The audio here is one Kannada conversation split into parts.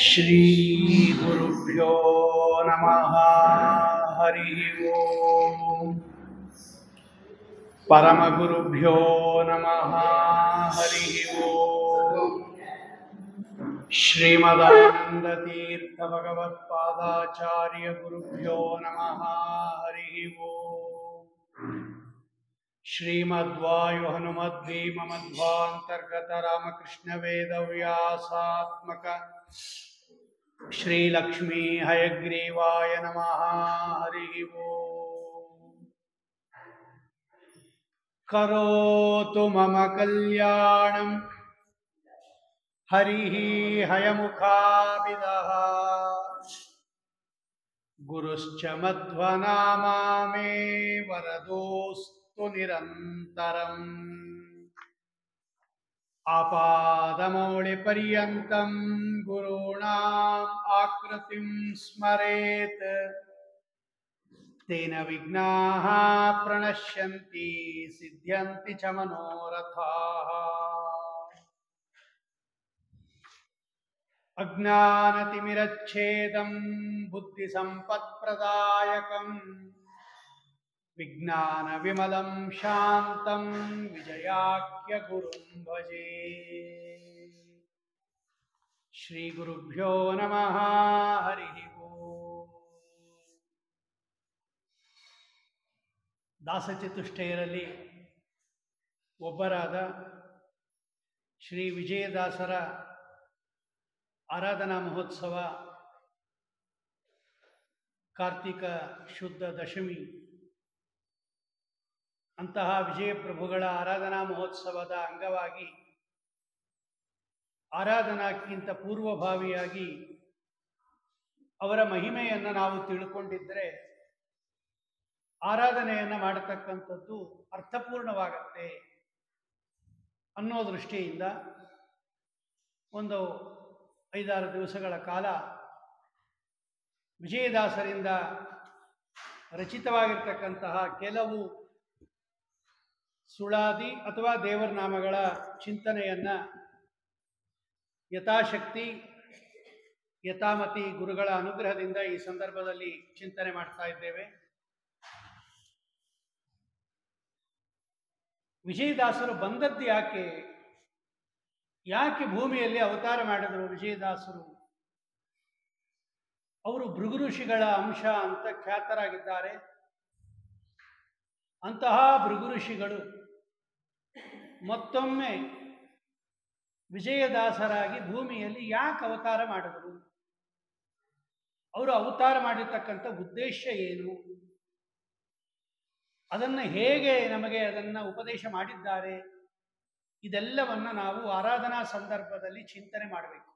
ಶ್ರೀ ಗುರುಭ್ಯೋ ನಮಃ. ಹರಿ ಓಂ. ಪರಮಗುರುಭ್ಯೋ ನಮಃ. ಹರಿ ಓಂ. ಶ್ರೀಮದಾನಂದತೀರ್ಥ ಭಗವತ್ಪಾದಾಚಾರ್ಯ ಗುರುಭ್ಯೋ ನಮಃ. ಹರಿ ಓಂ. ಶ್ರೀಮದ್ವಾಯು ಹನುಮದ್ಭೀಮಮಧ್ವಾಂತರ್ಗತ ರಾಮಕೃಷ್ಣ ವೇದವ್ಯಾಸಾತ್ಮಕ ಶ್ರೀಲಕ್ಷ್ಮೀ ಹಯಗ್ರೀವಾಯ ನಮಃ. ಹರಿ ಓಂ. ಕರೋತು ಮಮ ಕಲ್ಯಾಣಂ ಹರಿ ಹಯಮುಖಾಭಿದಃ ಗುರುಶ್ಚ ಮಧ್ವನಾಮಾ ಮೇ ವರದೋಸ್ತು ನಿರಂತರಂ. ಆಪಾದಮೌಳಿಪರ್ಯಂತಂ ಗುರುಣಾಂ ಆಕೃತಿಂ ಸ್ಮರೇತ್ ತೇನ ವಿಘ್ನಾಃ ಪ್ರಣಶ್ಯಂತಿ ಸಿದ್ಧ್ಯಂತಿ ಚ ಮನೋರಥಾಃ. ಅಜ್ಞಾನತಿಮಿರಚ್ಛೇದಂ ಬುದ್ಧಿಸಂಪತ್ಪ್ರದಾಯಕಂ ವಿಜ್ಞಾನವಿಮಲಂ ಶಾಂತಂ ವಿಜಯಾಖ್ಯ ಗುರುಂ ಭಜೆ. ಶ್ರೀ ಗುರುಭ್ಯೋ ನಮಃ. ಹರಿ ಓಂ. ದಾಸಚತುಷ್ಟಯರಲ್ಲಿ ಒಬ್ಬರಾದ ಶ್ರೀ ವಿಜಯದಾಸರ ಆರಾಧನಾ ಮಹೋತ್ಸವ ಕಾರ್ತಿಕ ಶುದ್ಧ ದಶಮಿ. ಅಂತಹ ವಿಜಯಪ್ರಭುಗಳ ಆರಾಧನಾ ಮಹೋತ್ಸವದ ಅಂಗವಾಗಿ ಆರಾಧನಾಕ್ಕಿಂತ ಪೂರ್ವಭಾವಿಯಾಗಿ ಅವರ ಮಹಿಮೆಯನ್ನು ನಾವು ತಿಳ್ಕೊಂಡಿದ್ದರೆ ಆರಾಧನೆಯನ್ನು ಮಾಡತಕ್ಕಂಥದ್ದು ಅರ್ಥಪೂರ್ಣವಾಗತ್ತೆ ಅನ್ನೋ ದೃಷ್ಟಿಯಿಂದ ಒಂದು 5-6 ದಿವಸಗಳ ಕಾಲ ವಿಜಯದಾಸರಿಂದ ರಚಿತವಾಗಿರ್ತಕ್ಕಂತಹ ಕೆಲವು ಸುಳಾದಿ ಅಥವಾ ದೇವರ ನಾಮಗಳ ಚಿಂತನೆಯನ್ನು ಯಥಾಶಕ್ತಿ ಯಥಾಮತಿ ಗುರುಗಳ ಅನುಗ್ರಹದಿಂದ ಈ ಸಂದರ್ಭದಲ್ಲಿ ಚಿಂತನೆ ಮಾಡ್ತಾ ಇದ್ದೇವೆ. ವಿಜಯದಾಸರು ಬಂದದ್ದು ಯಾಕೆ ಭೂಮಿಯಲ್ಲಿ ಅವತಾರ ಮಾಡಿದರು ವಿಜಯದಾಸರು? ಅವರು ಭೃಗು ಋಷಿಗಳ ಅಂಶ ಅಂತ ಖ್ಯಾತರಾಗಿದ್ದಾರೆ. ಅಂತಹ ಭೃಗು ಋಷಿಗಳು ಮತ್ತೊಮ್ಮೆ ವಿಜಯದಾಸರಾಗಿ ಭೂಮಿಯಲ್ಲಿ ಯಾಕೆ ಅವತಾರ ಮಾಡಿದರು? ಅವರು ಅವತಾರ ಮಾಡಿರ್ತಕ್ಕಂಥ ಉದ್ದೇಶ ಏನು? ಅದನ್ನು ಹೇಗೆ ನಮಗೆ ಅದನ್ನು ಉಪದೇಶ ಮಾಡಿದ್ದಾರೆ? ಇದೆಲ್ಲವನ್ನು ನಾವು ಆರಾಧನಾ ಸಂದರ್ಭದಲ್ಲಿ ಚಿಂತನೆ ಮಾಡಬೇಕು.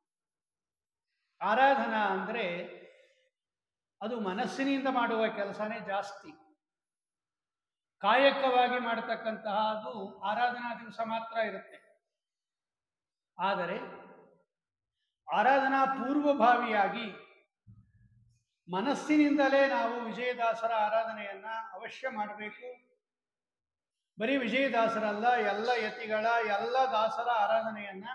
ಆರಾಧನಾ ಅಂದರೆ ಅದು ಮನಸ್ಸಿನಿಂದ ಮಾಡುವ ಕೆಲಸನೇ ಜಾಸ್ತಿ. ಕಾಯಕವಾಗಿ ಮಾಡತಕ್ಕಂತಹ ಅದು ಆರಾಧನಾ ದಿವಸ ಮಾತ್ರ ಇರುತ್ತೆ. ಆದರೆ ಆರಾಧನಾ ಪೂರ್ವಭಾವಿಯಾಗಿ ಮನಸ್ಸಿನಿಂದಲೇ ನಾವು ವಿಜಯದಾಸರ ಆರಾಧನೆಯನ್ನು ಅವಶ್ಯ ಮಾಡಬೇಕು. ಬರೀ ವಿಜಯದಾಸರಲ್ಲ, ಎಲ್ಲ ಯತಿಗಳ ಎಲ್ಲ ದಾಸರ ಆರಾಧನೆಯನ್ನು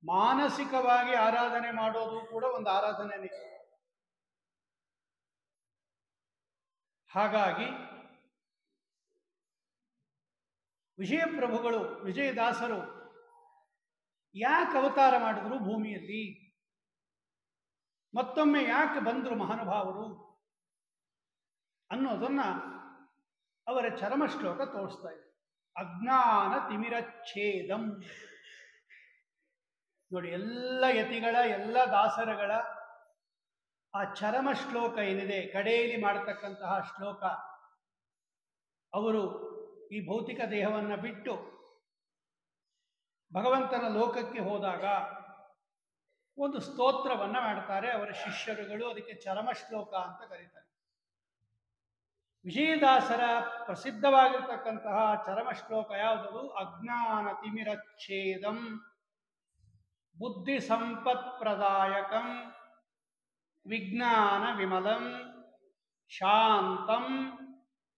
ಮಾನಸಿಕವಾಗಿ ಆರಾಧನೆ ಮಾಡೋದು ಕೂಡ ಒಂದು ಆರಾಧನೆನೇ. ಹಾಗಾಗಿ ವಿಜಯಪ್ರಭುಗಳು ವಿಜಯದಾಸರು ಯಾಕೆ ಅವತಾರ ಮಾಡಿದ್ರು ಭೂಮಿಯಲ್ಲಿ, ಮತ್ತೊಮ್ಮೆ ಯಾಕೆ ಬಂದರು ಮಹಾನುಭಾವರು ಅನ್ನೋದನ್ನು ಅವರ ಚರಮ ಶ್ಲೋಕ ತೋರಿಸ್ತಾ ಇದೆ. ಅಜ್ಞಾನ ತಿಮಿರಚ್ಛೇದಂ. ನೋಡಿ, ಎಲ್ಲ ಯತಿಗಳ ಎಲ್ಲ ದಾಸರಗಳ ಆ ಚರಮ ಶ್ಲೋಕ ಏನಿದೆ, ಕಡೆಯಲ್ಲಿ ಮಾಡತಕ್ಕಂತಹ ಶ್ಲೋಕ, ಅವರು ಈ ಭೌತಿಕ ದೇಹವನ್ನು ಬಿಟ್ಟು ಭಗವಂತನ ಲೋಕಕ್ಕೆ ಹೋದಾಗ ಒಂದು ಸ್ತೋತ್ರವನ್ನು ಮಾಡ್ತಾರೆ ಅವರ ಶಿಷ್ಯರುಗಳು. ಅದಕ್ಕೆ ಚರಮ ಶ್ಲೋಕ ಅಂತ ಕರೀತಾರೆ. ವಿಜಯದಾಸರ ಪ್ರಸಿದ್ಧವಾಗಿರ್ತಕ್ಕಂತಹ ಚರಮ ಶ್ಲೋಕ ಯಾವುದದು? ಅಜ್ಞಾನ ತಿಮಿರಚ್ಛೇದಂ ಬುದ್ಧಿ ಸಂಪತ್ಪ್ರದಾಯಕಂ ವಿಜ್ಞಾನ ವಿಮಲಂ ಶಾಂತಂ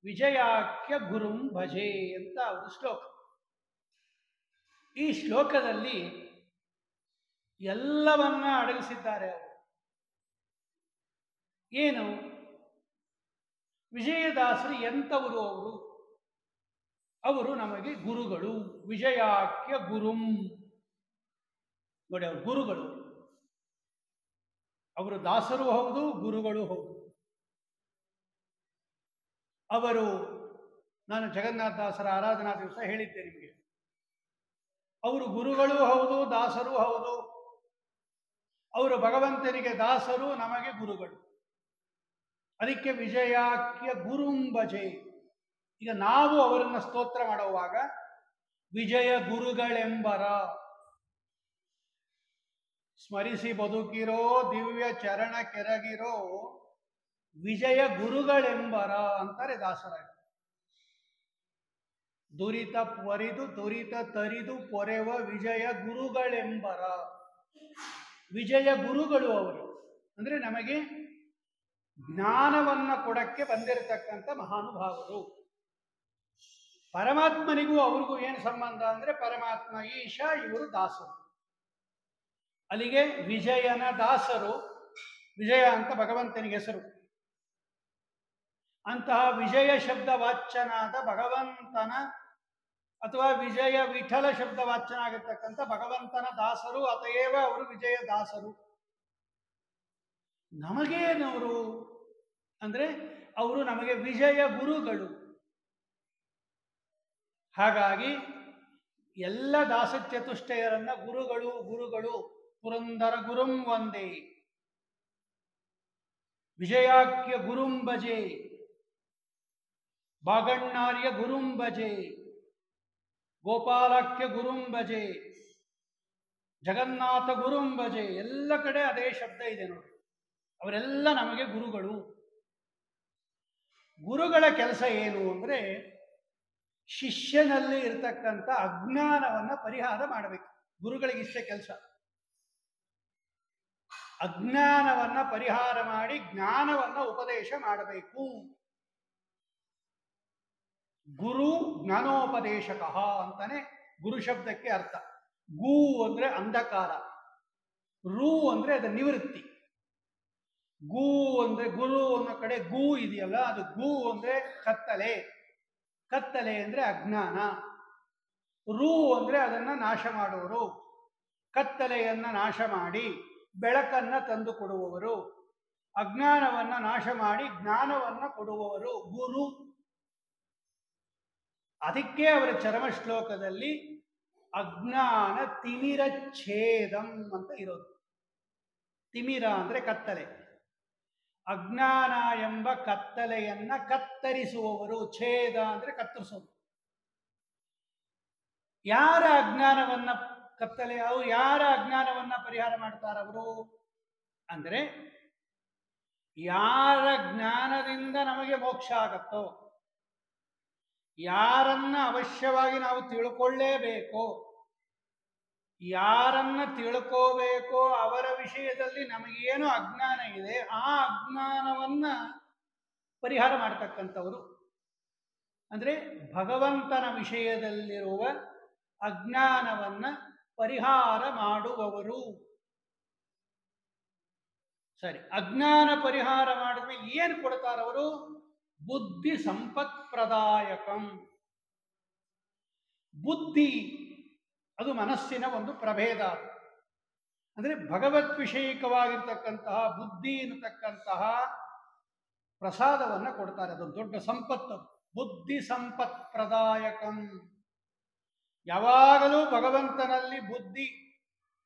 ವಿಜಯಾಖ್ಯ ಗುರುಂ ಭಜೆ ಅಂತ ಒಂದು ಶ್ಲೋಕ. ಈ ಶ್ಲೋಕದಲ್ಲಿ ಎಲ್ಲವನ್ನ ಅಡಗಿಸಿದ್ದಾರೆ ಅವರು. ಏನು ವಿಜಯದಾಸರು ಎಂಥವರು? ಅವರು ನಮಗೆ ಗುರುಗಳು. ವಿಜಯಾಖ್ಯ ಗುರುಂ ನೋಡಿ, ಅವರು ಗುರುಗಳು. ಅವರು ದಾಸರು ಹೌದು, ಗುರುಗಳು ಹೌದು. ಅವರು, ನಾನು ಜಗನ್ನಾಥ ದಾಸರ ಆರಾಧನಾ ದಿವಸ ಹೇಳಿದ್ದೆ ನಿಮಗೆ, ಅವರು ಗುರುಗಳು ಹೌದು, ದಾಸರು ಹೌದು. ಅವರು ಭಗವಂತನಿಗೆ ದಾಸರು, ನಮಗೆ ಗುರುಗಳು. ಅದಕ್ಕೆ ವಿಜಯಾಖ್ಯ ಗುರುಂಬಜೆ. ಈಗ ನಾವು ಅವರನ್ನು ಸ್ತೋತ್ರ ಮಾಡುವಾಗ ವಿಜಯ ಗುರುಗಳೆಂಬರ, ಸ್ಮರಿಸಿ ಬದುಕಿರೋ ದಿವ್ಯ ಚರಣ ಕೆರಗಿರೋ ವಿಜಯ ಗುರುಗಳೆಂಬರ ಅಂತಾರೆ ದಾಸರಾಯ. ದುರಿತ ಪೊರಿದು ದುರಿತ ತರಿದು ಪೊರೆವ ವಿಜಯ ಗುರುಗಳೆಂಬರ. ವಿಜಯ ಗುರುಗಳು ಅವರು ಅಂದ್ರೆ ನಮಗೆ ಜ್ಞಾನವನ್ನ ಕೊಡಕ್ಕೆ ಬಂದಿರತಕ್ಕಂಥ ಮಹಾನುಭಾವರು. ಪರಮಾತ್ಮನಿಗೂ ಅವ್ರಿಗೂ ಏನು ಸಂಬಂಧ ಅಂದ್ರೆ ಪರಮಾತ್ಮ ಈಶ, ಇವರು ದಾಸರು. ಅಲ್ಲಿಗೆ ವಿಜಯನ ದಾಸರು. ವಿಜಯ ಅಂತ ಭಗವಂತನಿಗೆ ಹೆಸರು. ಅಂತಹ ವಿಜಯ ಶಬ್ದ ವಾಚ್ಯನಾದ ಭಗವಂತನ ಅಥವಾ ವಿಜಯ ವಿಠಲ ಶಬ್ದ ವಾಚ್ಯನಾಗಿರ್ತಕ್ಕಂಥ ಭಗವಂತನ ದಾಸರು, ಅತಯೇವ ಅವರು ವಿಜಯ ದಾಸರು. ನಮಗೇನವರು ಅಂದ್ರೆ ಅವರು ನಮಗೆ ವಿಜಯ ಗುರುಗಳು. ಹಾಗಾಗಿ ಎಲ್ಲ ದಾಸಚತುಷ್ಟಯರನ್ನ ಗುರುಗಳು ಗುರುಗಳು. ಪುರಂದರ ಗುರುಂ ವಂದೇ, ವಿಜಯಾಖ್ಯ ಗುರುಂಬಜೆ, ಬಾಗಣ್ಣಾರ್ಯ ಗುರುಂಬಜೆ, ಗೋಪಾಲಾಖ್ಯ ಗುರುಂಬಜೆ, ಜಗನ್ನಾಥ ಗುರುಂಬಜೆ. ಎಲ್ಲ ಕಡೆ ಅದೇ ಶಬ್ದ ಇದೆ ನೋಡಿ. ಅವರೆಲ್ಲ ನಮಗೆ ಗುರುಗಳು. ಗುರುಗಳ ಕೆಲಸ ಏನು ಅಂದ್ರೆ ಶಿಷ್ಯನಲ್ಲಿ ಇರತಕ್ಕಂಥ ಅಜ್ಞಾನವನ್ನ ಪರಿಹಾರ ಮಾಡಬೇಕು. ಗುರುಗಳಿಗೆ ಇಷ್ಟೇ ಕೆಲಸ. ಅಜ್ಞಾನವನ್ನ ಪರಿಹಾರ ಮಾಡಿ ಜ್ಞಾನವನ್ನ ಉಪದೇಶ ಮಾಡಬೇಕು. ಗುರು ಜ್ಞಾನೋಪದೇಶಕ ಅಂತಾನೆ ಗುರು ಶಬ್ದಕ್ಕೆ ಅರ್ಥ. ಗು ಅಂದ್ರೆ ಅಂಧಕಾರ, ರು ಅಂದ್ರೆ ಅದರ ನಿವೃತ್ತಿ. ಗು ಅಂದ್ರೆ ಗುರು ಅನ್ನೋ ಕಡೆ ಗು ಇದೆಯಲ್ಲ, ಅದು ಗು ಅಂದ್ರೆ ಕತ್ತಲೆ. ಕತ್ತಲೆ ಅಂದ್ರೆ ಅಜ್ಞಾನ. ರು ಅಂದ್ರೆ ಅದನ್ನ ನಾಶ ಮಾಡುವರು. ಕತ್ತಲೆಯನ್ನ ನಾಶ ಮಾಡಿ ಬೆಳಕನ್ನ ತಂದು ಕೊಡುವವರು, ಅಜ್ಞಾನವನ್ನ ನಾಶ ಮಾಡಿ ಜ್ಞಾನವನ್ನ ಕೊಡುವವರು ಗುರು. ಅದಕ್ಕೆ ಅವರ ಚರಮ ಶ್ಲೋಕದಲ್ಲಿ ಅಜ್ಞಾನ ತಿಮಿರಚ್ಛೇದಂ ಅಂತ ಇರೋದು. ತಿಮಿರ ಅಂದ್ರೆ ಕತ್ತಲೆ. ಅಜ್ಞಾನ ಎಂಬ ಕತ್ತಲೆಯನ್ನ ಕತ್ತರಿಸುವವರು. ಛೇದ ಅಂದ್ರೆ ಕತ್ತರಿಸೋದು. ಯಾರ ಅಜ್ಞಾನವನ್ನ ಕತ್ತಲೆ, ಅವರು ಯಾರ ಅಜ್ಞಾನವನ್ನ ಪರಿಹಾರ ಮಾಡ್ತಾರವರು ಅಂದ್ರೆ ಯಾರ ಜ್ಞಾನದಿಂದ ನಮಗೆ ಮೋಕ್ಷ ಆಗತ್ತೋ, ಯಾರನ್ನ ಅವಶ್ಯವಾಗಿ ನಾವು ತಿಳ್ಕೊಳ್ಳೇಬೇಕೋ, ಯಾರನ್ನ ತಿಳ್ಕೋಬೇಕೋ ಅವರ ವಿಷಯದಲ್ಲಿ ನಮಗೇನು ಅಜ್ಞಾನ ಇದೆ ಆ ಅಜ್ಞಾನವನ್ನ ಪರಿಹಾರ ಮಾಡ್ತಕ್ಕಂಥವರು. ಅಂದ್ರೆ ಭಗವಂತನ ವಿಷಯದಲ್ಲಿರುವ ಅಜ್ಞಾನವನ್ನ ಪರಿಹಾರ ಮಾಡುವವರು. ಸರಿ, ಅಜ್ಞಾನ ಪರಿಹಾರ ಮಾಡಿದ್ಮೇಲೆ ಏನು ಕೊಡ್ತಾರವರು? ಬುದ್ಧಿ ಸಂಪತ್ ಪ್ರದಾಯಕಂ. ಬುದ್ಧಿ ಅದು ಮನಸ್ಸಿನ ಒಂದು ಪ್ರಭೇದ. ಅಂದ್ರೆ ಭಗವತ್ ವಿಷಯಿಕವಾಗಿರ್ತಕ್ಕಂತಹ ಬುದ್ಧಿ ಎನ್ನತಕ್ಕಂತಹ ಪ್ರಸಾದವನ್ನ ಕೊಡ್ತಾರೆ. ಅದೊಂದು ದೊಡ್ಡ ಸಂಪತ್ತು. ಬುದ್ಧಿ ಸಂಪತ್ ಪ್ರದಾಯಕಂ. ಯಾವಾಗಲೂ ಭಗವಂತನಲ್ಲಿ ಬುದ್ಧಿ.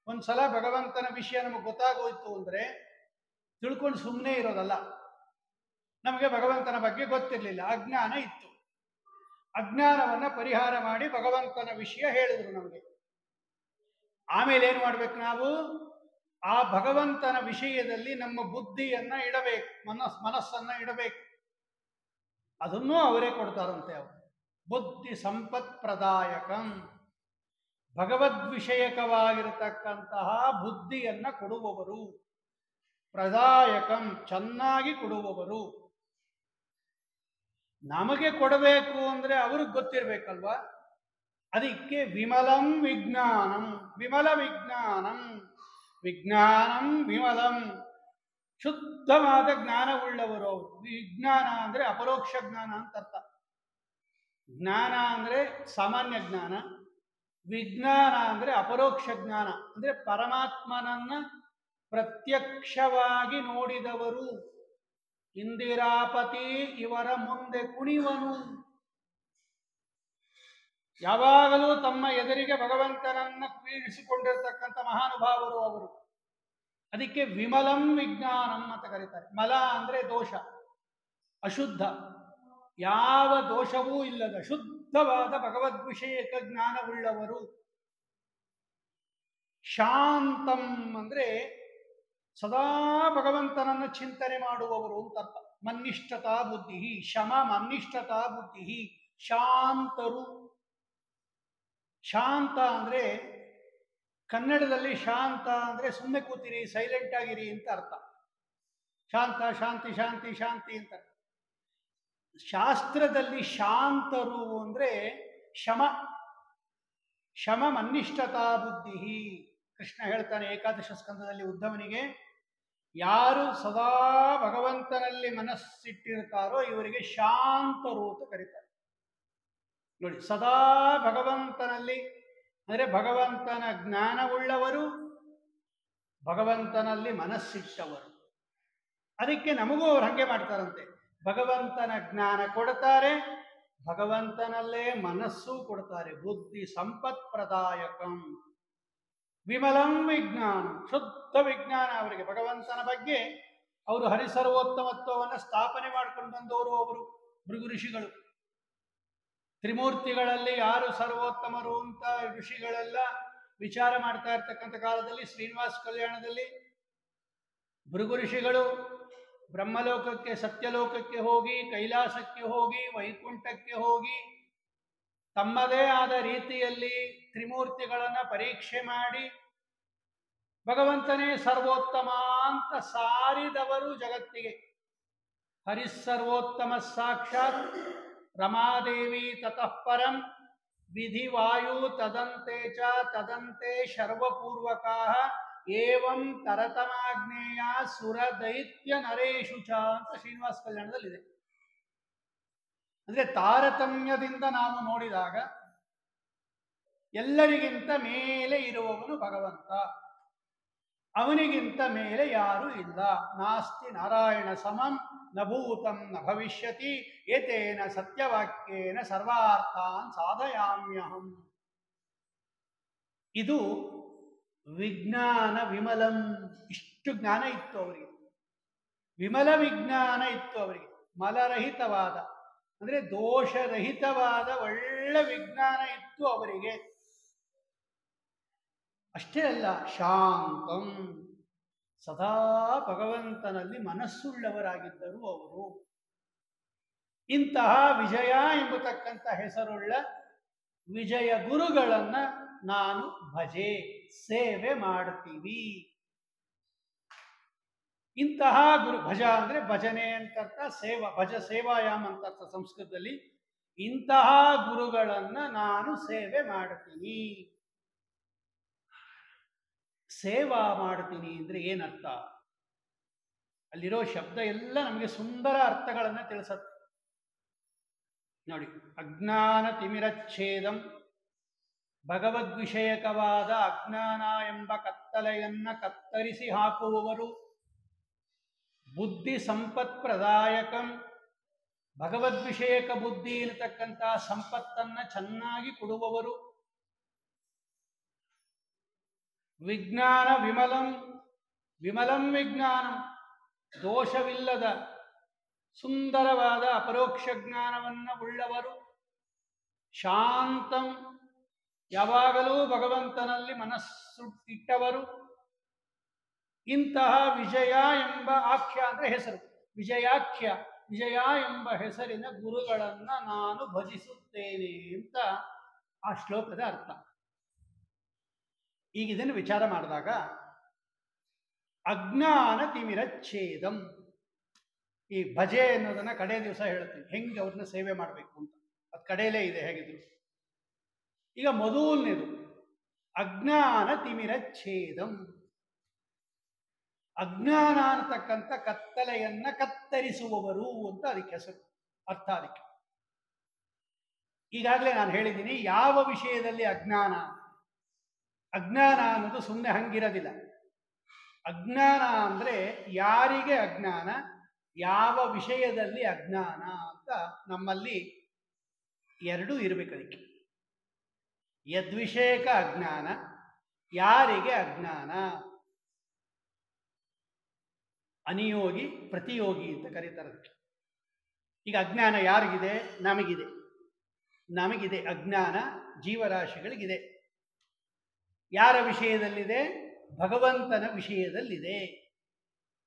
ಒಂದ್ಸಲ ಭಗವಂತನ ವಿಷಯ ನಮಗೆ ಗೊತ್ತಾಗೋಯ್ತು ಅಂದ್ರೆ ತಿಳ್ಕೊಂಡು ಸುಮ್ಮನೆ ಇರೋದಲ್ಲ. ನಮಗೆ ಭಗವಂತನ ಬಗ್ಗೆ ಗೊತ್ತಿರಲಿಲ್ಲ, ಅಜ್ಞಾನ ಇತ್ತು. ಅಜ್ಞಾನವನ್ನ ಪರಿಹಾರ ಮಾಡಿ ಭಗವಂತನ ವಿಷಯ ಹೇಳಿದ್ರು ನಮಗೆ. ಆಮೇಲೆ ಏನು ಮಾಡ್ಬೇಕು ನಾವು? ಆ ಭಗವಂತನ ವಿಷಯದಲ್ಲಿ ನಮ್ಮ ಬುದ್ಧಿಯನ್ನ ಇಡಬೇಕು, ಮನಸ್ಸನ್ನ ಇಡಬೇಕು. ಅದನ್ನೂ ಅವರೇ ಕೊಡ್ತಾರಂತೆ. ಅವರು ಬುದ್ಧಿ ಸಂಪತ್ ಪ್ರದಾಯಕಂ. ಭಗವದ್ವಿಷಯಕವಾಗಿರತಕ್ಕಂತಹ ಬುದ್ಧಿಯನ್ನ ಕೊಡುವವರು. ಪ್ರದಾಯಕಂ ಚೆನ್ನಾಗಿ ಕೊಡುವವರು. ನಮಗೆ ಕೊಡಬೇಕು ಅಂದ್ರೆ ಅವ್ರಿಗೆ ಗೊತ್ತಿರ್ಬೇಕಲ್ವಾ? ಅದಕ್ಕೆ ವಿಮಲಂ ವಿಜ್ಞಾನಂ. ವಿಮಲ ವಿಜ್ಞಾನಂ ವಿಜ್ಞಾನಂ ವಿಮಲಂ, ಶುದ್ಧವಾದ ಜ್ಞಾನವುಳ್ಳವರು ಅವರು. ವಿಜ್ಞಾನ ಅಂದ್ರೆ ಅಪರೋಕ್ಷ ಜ್ಞಾನ ಅಂತ ಅರ್ಥ. ಜ್ಞಾನ ಅಂದ್ರೆ ಸಾಮಾನ್ಯ ಜ್ಞಾನ, ವಿಜ್ಞಾನ ಅಂದ್ರೆ ಅಪರೋಕ್ಷ ಜ್ಞಾನ, ಅಂದ್ರೆ ಪರಮಾತ್ಮನನ್ನ ಪ್ರತ್ಯಕ್ಷವಾಗಿ ನೋಡಿದವರು. ಇಂದಿರಾಪತಿ ಇವರ ಮುಂದೆ ಕುಣಿವನು. ಯಾವಾಗಲೂ ತಮ್ಮ ಎದುರಿಗೆ ಭಗವಂತನನ್ನ ಕುಣಿಸಿಕೊಂಡಿರ್ತಕ್ಕಂಥ ಮಹಾನುಭಾವರು ಅವರು. ಅದಕ್ಕೆ ವಿಮಲಂ ವಿಜ್ಞಾನಂ ಅಂತ ಕರೀತಾರೆ. ಮಲ ಅಂದ್ರೆ ದೋಷ, ಅಶುದ್ಧ, ಯಾವ ದೋಷವೂ ಇಲ್ಲದ ಶುದ್ಧವಾದ ಭಗವದ್ವಿಷಯಕ ಜ್ಞಾನವುಳ್ಳವರು. ಶಾಂತಂ ಅಂದ್ರೆ ಸದಾ ಭಗವಂತನನ್ನು ಚಿಂತನೆ ಮಾಡುವವರು ಅಂತ ಅರ್ಥ. ಮನ್ನಿಷ್ಠತಾ ಬುದ್ಧಿ, ಶಮ ಮನ್ನಿಷ್ಠತಾ ಬುದ್ಧಿ, ಶಾಂತರು. ಶಾಂತ ಅಂದ್ರೆ ಕನ್ನಡದಲ್ಲಿ ಶಾಂತ ಅಂದ್ರೆ ಸುಮ್ಮನೆ ಕೂತಿರಿ, ಸೈಲೆಂಟ್ ಆಗಿರಿ ಅಂತ ಅರ್ಥ. ಶಾಂತ, ಶಾಂತಿ, ಶಾಂತಿ, ಶಾಂತಿ ಅಂತ. ಶಾಸ್ತ್ರದಲ್ಲಿ ಶಾಂತರು ಅಂದ್ರೆ ಶಮ, ಶಮ ಮನ್ನಿಷ್ಠತಾ ಬುದ್ಧಿ. ಕೃಷ್ಣ ಹೇಳ್ತಾನೆ ಏಕಾದಶ ಸ್ಕಂದದಲ್ಲಿ ಉದ್ಧವನಿಗೆ, ಯಾರು ಸದಾ ಭಗವಂತನಲ್ಲಿ ಮನಸ್ಸಿಟ್ಟಿರ್ತಾರೋ ಇವರಿಗೆ ಶಾಂತರು ಅಂತ ಕರೀತಾರೆ. ನೋಡಿ, ಸದಾ ಭಗವಂತನಲ್ಲಿ ಅಂದರೆ ಭಗವಂತನ ಜ್ಞಾನವುಳ್ಳವರು, ಭಗವಂತನಲ್ಲಿ ಮನಸ್ಸಿಟ್ಟವರು. ಅದಕ್ಕೆ ನಮಗೂ ಅವ್ರು ಹಾಗೆ ಮಾಡ್ತಾರಂತೆ. ಭಗವಂತನ ಜ್ಞಾನ ಕೊಡ್ತಾರೆ, ಭಗವಂತನಲ್ಲೇ ಮನಸ್ಸು ಕೊಡ್ತಾರೆ. ಬುದ್ಧಿ ಸಂಪತ್ ಪ್ರದಾಯಕಂ. ವಿಮಲಂ ವಿಜ್ಞಾನ, ಶುದ್ಧ ವಿಜ್ಞಾನ ಅವರಿಗೆ. ಭಗವಂತನ ಬಗ್ಗೆ ಅವರು ಹರಿಸರ್ವೋತ್ತಮತ್ವವನ್ನು ಸ್ಥಾಪನೆ ಮಾಡ್ಕೊಂಡು ಬಂದವರು ಅವರು ಭೃಗು ಋಷಿಗಳು. ತ್ರಿಮೂರ್ತಿಗಳಲ್ಲಿ ಯಾರು ಸರ್ವೋತ್ತಮರು ಅಂತ ಋಷಿಗಳೆಲ್ಲ ವಿಚಾರ ಮಾಡ್ತಾ ಇರ್ತಕ್ಕಂಥ ಕಾಲದಲ್ಲಿ ಶ್ರೀನಿವಾಸ ಕಲ್ಯಾಣದಲ್ಲಿ ಭೃಗು ಋಷಿಗಳು ಬ್ರಹ್ಮಲೋಕಕ್ಕೆ, ಸತ್ಯಲೋಕಕ್ಕೆ ಹೋಗಿ, ಕೈಲಾಸಕ್ಕೆ ಹೋಗಿ, ವೈಕುಂಠಕ್ಕೆ ಹೋಗಿ ತಮ್ಮದೇ ಆದ ರೀತಿಯಲ್ಲಿ ತ್ರಿಮೂರ್ತಿಗಳನ್ನು ಪರೀಕ್ಷೆ ಮಾಡಿ ಭಗವಂತನೇ ಸರ್ವೋತ್ತಮ ಅಂತ ಸಾರಿದವರು ಜಗತ್ತಿಗೆ. ಹರಿಸ್ಸರ್ವೋತ್ತಮ ಸಾಕ್ಷಾತ್ ರಮಾದೇವಿ ತತಃ ಪರಂ ವಿಧಿ ವಾಯು ತದಂತೆ ಚ ತದಂತೆ ಸರ್ವಪೂರ್ವಕಾಃ ಏವಂ ತರತಮಾಗ್ನೇಯ ಸುರ ದೈತ್ಯ ನರೇಶು ಚ ಅಂತ ಶ್ರೀನಿವಾಸ ಕಲ್ಯಾಣದಲ್ಲಿದೆ. ಅಂದ್ರೆ ತಾರತಮ್ಯದಿಂದ ನಾವು ನೋಡಿದಾಗ ಎಲ್ಲರಿಗಿಂತ ಮೇಲೆ ಇರುವವನು ಭಗವಂತ, ಅವನಿಗಿಂತ ಮೇಲೆ ಯಾರೂ ಇಲ್ಲ. ನಾಸ್ತಿ ನಾರಾಯಣ ಸಮಂ ನ ಭೂತಂ ನ ಭವಿಷ್ಯತಿ ಏತೇನ ಸತ್ಯವಾಕ್ಯೇನ ಸರ್ವಾರ್ಥಾನ್ ಸಾಧಯಾಮ್ಯಹಂ. ಇದು ವಿಜ್ಞಾನ ವಿಮಲಂ. ಇಷ್ಟು ಜ್ಞಾನ ಇತ್ತು ಅವರಿಗೆ, ವಿಮಲ ವಿಜ್ಞಾನ ಇತ್ತು ಅವರಿಗೆ. ಮಲರಹಿತವಾದ ಅಂದ್ರೆ ದೋಷರಹಿತವಾದ ಒಳ್ಳೆ ವಿಜ್ಞಾನ ಇತ್ತು ಅವರಿಗೆ. ಅಷ್ಟೇ ಅಲ್ಲ, ಶಾಂತಂ, ಸದಾ ಭಗವಂತನಲ್ಲಿ ಮನಸ್ಸುಳ್ಳವರಾಗಿದ್ದರು ಅವರು. ಇಂತಹ ವಿಜಯ ಎಂಬತಕ್ಕಂಥ ಹೆಸರುಳ್ಳ ವಿಜಯ ಗುರುಗಳನ್ನ ನಾನು ಭಜೆ, ಸೇವೆ ಮಾಡ್ತೀವಿ. ಇಂತಹ ಗುರು, ಭಜ ಅಂದ್ರೆ ಭಜನೆ ಅಂತರ್ಥ, ಸೇವಾ, ಭಜ ಸೇವಾಯಾಮ್ ಅಂತರ್ಥ ಸಂಸ್ಕೃತದಲ್ಲಿ. ಇಂತಹ ಗುರುಗಳನ್ನ ನಾನು ಸೇವೆ ಮಾಡ್ತೀನಿ. ಸೇವಾ ಮಾಡ್ತೀನಿ ಅಂದ್ರೆ ಏನರ್ಥ? ಅಲ್ಲಿರೋ ಶಬ್ದ ಎಲ್ಲ ನಮಗೆ ಸುಂದರ ಅರ್ಥಗಳನ್ನ ತಿಳಿಸತ್ತೆ ನೋಡಿ. ಅಜ್ಞಾನ ತಿಮಿರಚ್ಛೇದಂ, ಭಗವದ್ವಿಷಯಕವಾದ ಅಜ್ಞಾನ ಎಂಬ ಕತ್ತಲೆಯನ್ನ ಕತ್ತರಿಸಿ ಹಾಕುವವರು. ಬುದ್ಧಿ ಸಂಪತ್ ಪ್ರದಾಯಕಂ, ಭಗವದ್ವಿಷಯಕ ಬುದ್ಧಿ ಇರತಕ್ಕಂಥ ಸಂಪತ್ತನ್ನ ಚೆನ್ನಾಗಿ ಕೊಡುವವರು. ವಿಜ್ಞಾನ ವಿಮಲಂ, ವಿಮಲಂ ವಿಜ್ಞಾನಂ, ದೋಷವಿಲ್ಲದ ಸುಂದರವಾದ ಅಪರೋಕ್ಷ ಜ್ಞಾನವನ್ನ ಉಳ್ಳವರು. ಶಾಂತಂ, ಯಾವಾಗಲೂ ಭಗವಂತನಲ್ಲಿ ಮನಸ್ಸು ಇಟ್ಟವರು. ಇಂತಹ ವಿಜಯ ಎಂಬ ಆಖ್ಯ ಅಂದ್ರೆ ಹೆಸರು, ವಿಜಯಾಖ್ಯ, ವಿಜಯ ಎಂಬ ಹೆಸರಿನ ಗುರುಗಳನ್ನ ನಾನು ಭಜಿಸುತ್ತೇನೆ ಅಂತ ಆ ಶ್ಲೋಕದ ಅರ್ಥ. ಈಗ ಇದನ್ನು ವಿಚಾರ ಮಾಡಿದಾಗ ಅಜ್ಞಾನ ತಿಮಿರಚ್ಛೇದಂ, ಈ ಭಜೆ ಅನ್ನೋದನ್ನ ಕಡೆ ದಿವಸ ಹೇಳ್ತೀನಿ, ಹೆಂಗೆ ಅವ್ರನ್ನ ಸೇವೆ ಮಾಡಬೇಕು ಅಂತ. ಅದು ಕಡೆಯಲ್ಲೇ ಇದೆ ಹೇಗಿದ್ರು. ಈಗ ಮೊದಲನೇದು ಅಜ್ಞಾನ ತಿಮಿರಚ್ಛೇದಂ. ಅಜ್ಞಾನ ಅನ್ನತಕ್ಕಂಥ ಕತ್ತಲೆಯನ್ನ ಕತ್ತರಿಸುವವರು ಅಂತ ಅದಕ್ಕೆ ಹೆಸರು, ಅರ್ಥ ಅದಕ್ಕೆ. ಈಗಾಗಲೇ ನಾನು ಹೇಳಿದ್ದೀನಿ ಯಾವ ವಿಷಯದಲ್ಲಿ ಅಜ್ಞಾನ. ಅಜ್ಞಾನ ಅನ್ನೋದು ಸುಮ್ಮನೆ ಹಂಗಿರೋದಿಲ್ಲ. ಅಜ್ಞಾನ ಅಂದ್ರೆ ಯಾರಿಗೆ ಅಜ್ಞಾನ, ಯಾವ ವಿಷಯದಲ್ಲಿ ಅಜ್ಞಾನ ಅಂತ ನಮ್ಮಲ್ಲಿ ಎರಡೂ ಇರಬೇಕು. ಅದಕ್ಕೆ ಯದ್ವಿಷಯಕ ಅಜ್ಞಾನ, ಯಾರಿಗೆ ಅಜ್ಞಾನ. ಅನಿಯೋಗಿ ಪ್ರತಿಯೋಗಿ ಅಂತ ಕರೀತಾರೆ ಅದಕ್ಕೆ. ಈಗ ಅಜ್ಞಾನ ಯಾರಿಗಿದೆ? ನಮಗಿದೆ. ನಮಗಿದೆ ಅಜ್ಞಾನ, ಜೀವರಾಶಿಗಳಿಗಿದೆ. ಯಾರ ವಿಷಯದಲ್ಲಿದೆ? ಭಗವಂತನ ವಿಷಯದಲ್ಲಿದೆ.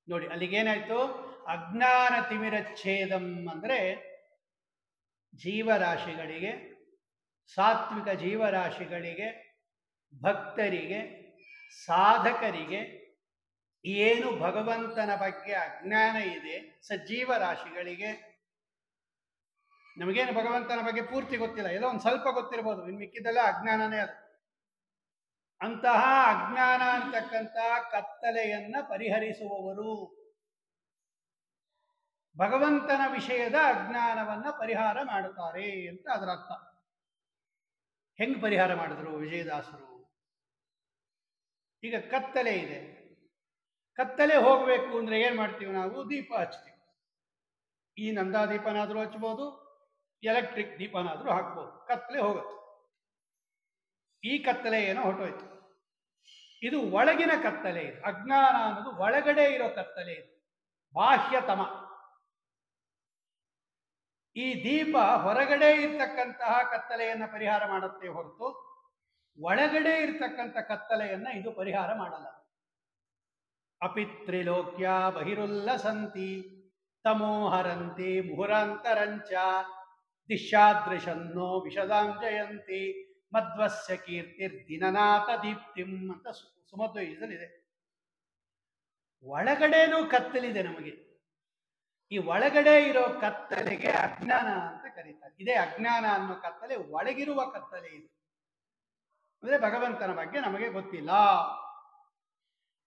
ನೋಡಿ ಅಲ್ಲಿಗೇನಾಯ್ತು? ಅಜ್ಞಾನ ತಿಮಿರಚ್ಛೇದಂ ಅಂದರೆ ಜೀವರಾಶಿಗಳಿಗೆ, ಸಾತ್ವಿಕ ಜೀವರಾಶಿಗಳಿಗೆ, ಭಕ್ತರಿಗೆ, ಸಾಧಕರಿಗೆ ಏನು ಭಗವಂತನ ಬಗ್ಗೆ ಅಜ್ಞಾನ ಇದೆ, ಸಜ್ಜೀವ ರಾಶಿಗಳಿಗೆ. ನಮಗೇನು ಭಗವಂತನ ಬಗ್ಗೆ ಪೂರ್ತಿ ಗೊತ್ತಿಲ್ಲ, ಏನೋ ಒಂದು ಸ್ವಲ್ಪ ಗೊತ್ತಿರ್ಬೋದು, ಇನ್ನು ಮಿಕ್ಕಿದೆಲ್ಲ ಅಜ್ಞಾನನೇ ಅದು. ಅಂತಹ ಅಜ್ಞಾನ ಅಂತಕ್ಕಂಥ ಕತ್ತಲೆಯನ್ನ ಪರಿಹರಿಸುವವರು, ಭಗವಂತನ ವಿಷಯದ ಅಜ್ಞಾನವನ್ನ ಪರಿಹಾರ ಮಾಡುತ್ತಾರೆ ಅಂತ ಅದರ ಅರ್ಥ. ಹೆಂಗ್ ಪರಿಹಾರ ಮಾಡಿದ್ರು ವಿಜಯದಾಸರು? ಈಗ ಕತ್ತಲೆ ಇದೆ, ಕತ್ತಲೆ ಹೋಗಬೇಕು ಅಂದ್ರೆ ಏನ್ ಮಾಡ್ತೀವಿ ನಾವು? ದೀಪ ಹಚ್ತೀವಿ. ಈ ನಂದಾದೀಪನಾದ್ರೂ ಹಚ್ಬೋದು, ಎಲೆಕ್ಟ್ರಿಕ್ ದೀಪನಾದ್ರೂ ಹಾಕ್ಬೋದು, ಕತ್ತಲೆ ಹೋಗುತ್ತೆ. ಈ ಕತ್ತಲೆ ಏನೋ ಹೊರಟೋಯ್ತು. ಇದು ಒಳಗಿನ ಕತ್ತಲೆ ಇದೆ. ಅಜ್ಞಾನ ಅನ್ನೋದು ಒಳಗಡೆ ಇರೋ ಕತ್ತಲೆ ಇದೆ, ಬಾಹ್ಯತಮ. ಈ ದೀಪ ಹೊರಗಡೆ ಇರ್ತಕ್ಕಂತಹ ಕತ್ತಲೆಯನ್ನ ಪರಿಹಾರ ಮಾಡುತ್ತೆ ಹೊರತು ಒಳಗಡೆ ಇರ್ತಕ್ಕಂಥ ಕತ್ತಲೆಯನ್ನ ಇದು ಪರಿಹಾರ ಮಾಡಲ್ಲ. ಅಪಿತ್ರಿಲೋಕ್ಯ ಬಹಿರುಲ್ಲಸಂತಿ ತಮೋಹರಂತಿ ಮುಹುರಾಂತರಂಚ ದಿಶಾದೃಶನ್ನೋ ವಿಶದಾಂಜಯಂತಿ ಮಧ್ವಸ್ಯ ಕೀರ್ತಿರ್ದಿನನಾಥ ದೀಪ್ತಿಂ ಅಂತ ಸುಮಧ್ವಯದಲ್ಲಿದೆ. ಒಳಗಡೆನೂ ಕತ್ತಲಿದೆ ನಮಗೆ. ಈ ಒಳಗಡೆ ಇರೋ ಕತ್ತಲೆಗೆ ಅಜ್ಞಾನ ಅಂತ ಕರೀತಾರೆ. ಇದೇ ಅಜ್ಞಾನ ಅನ್ನೋ ಕತ್ತಲೆ, ಒಳಗಿರುವ ಕತ್ತಲೆ ಇದು. ಅಂದ್ರೆ ಭಗವಂತನ ಬಗ್ಗೆ ನಮಗೆ ಗೊತ್ತಿಲ್ಲ.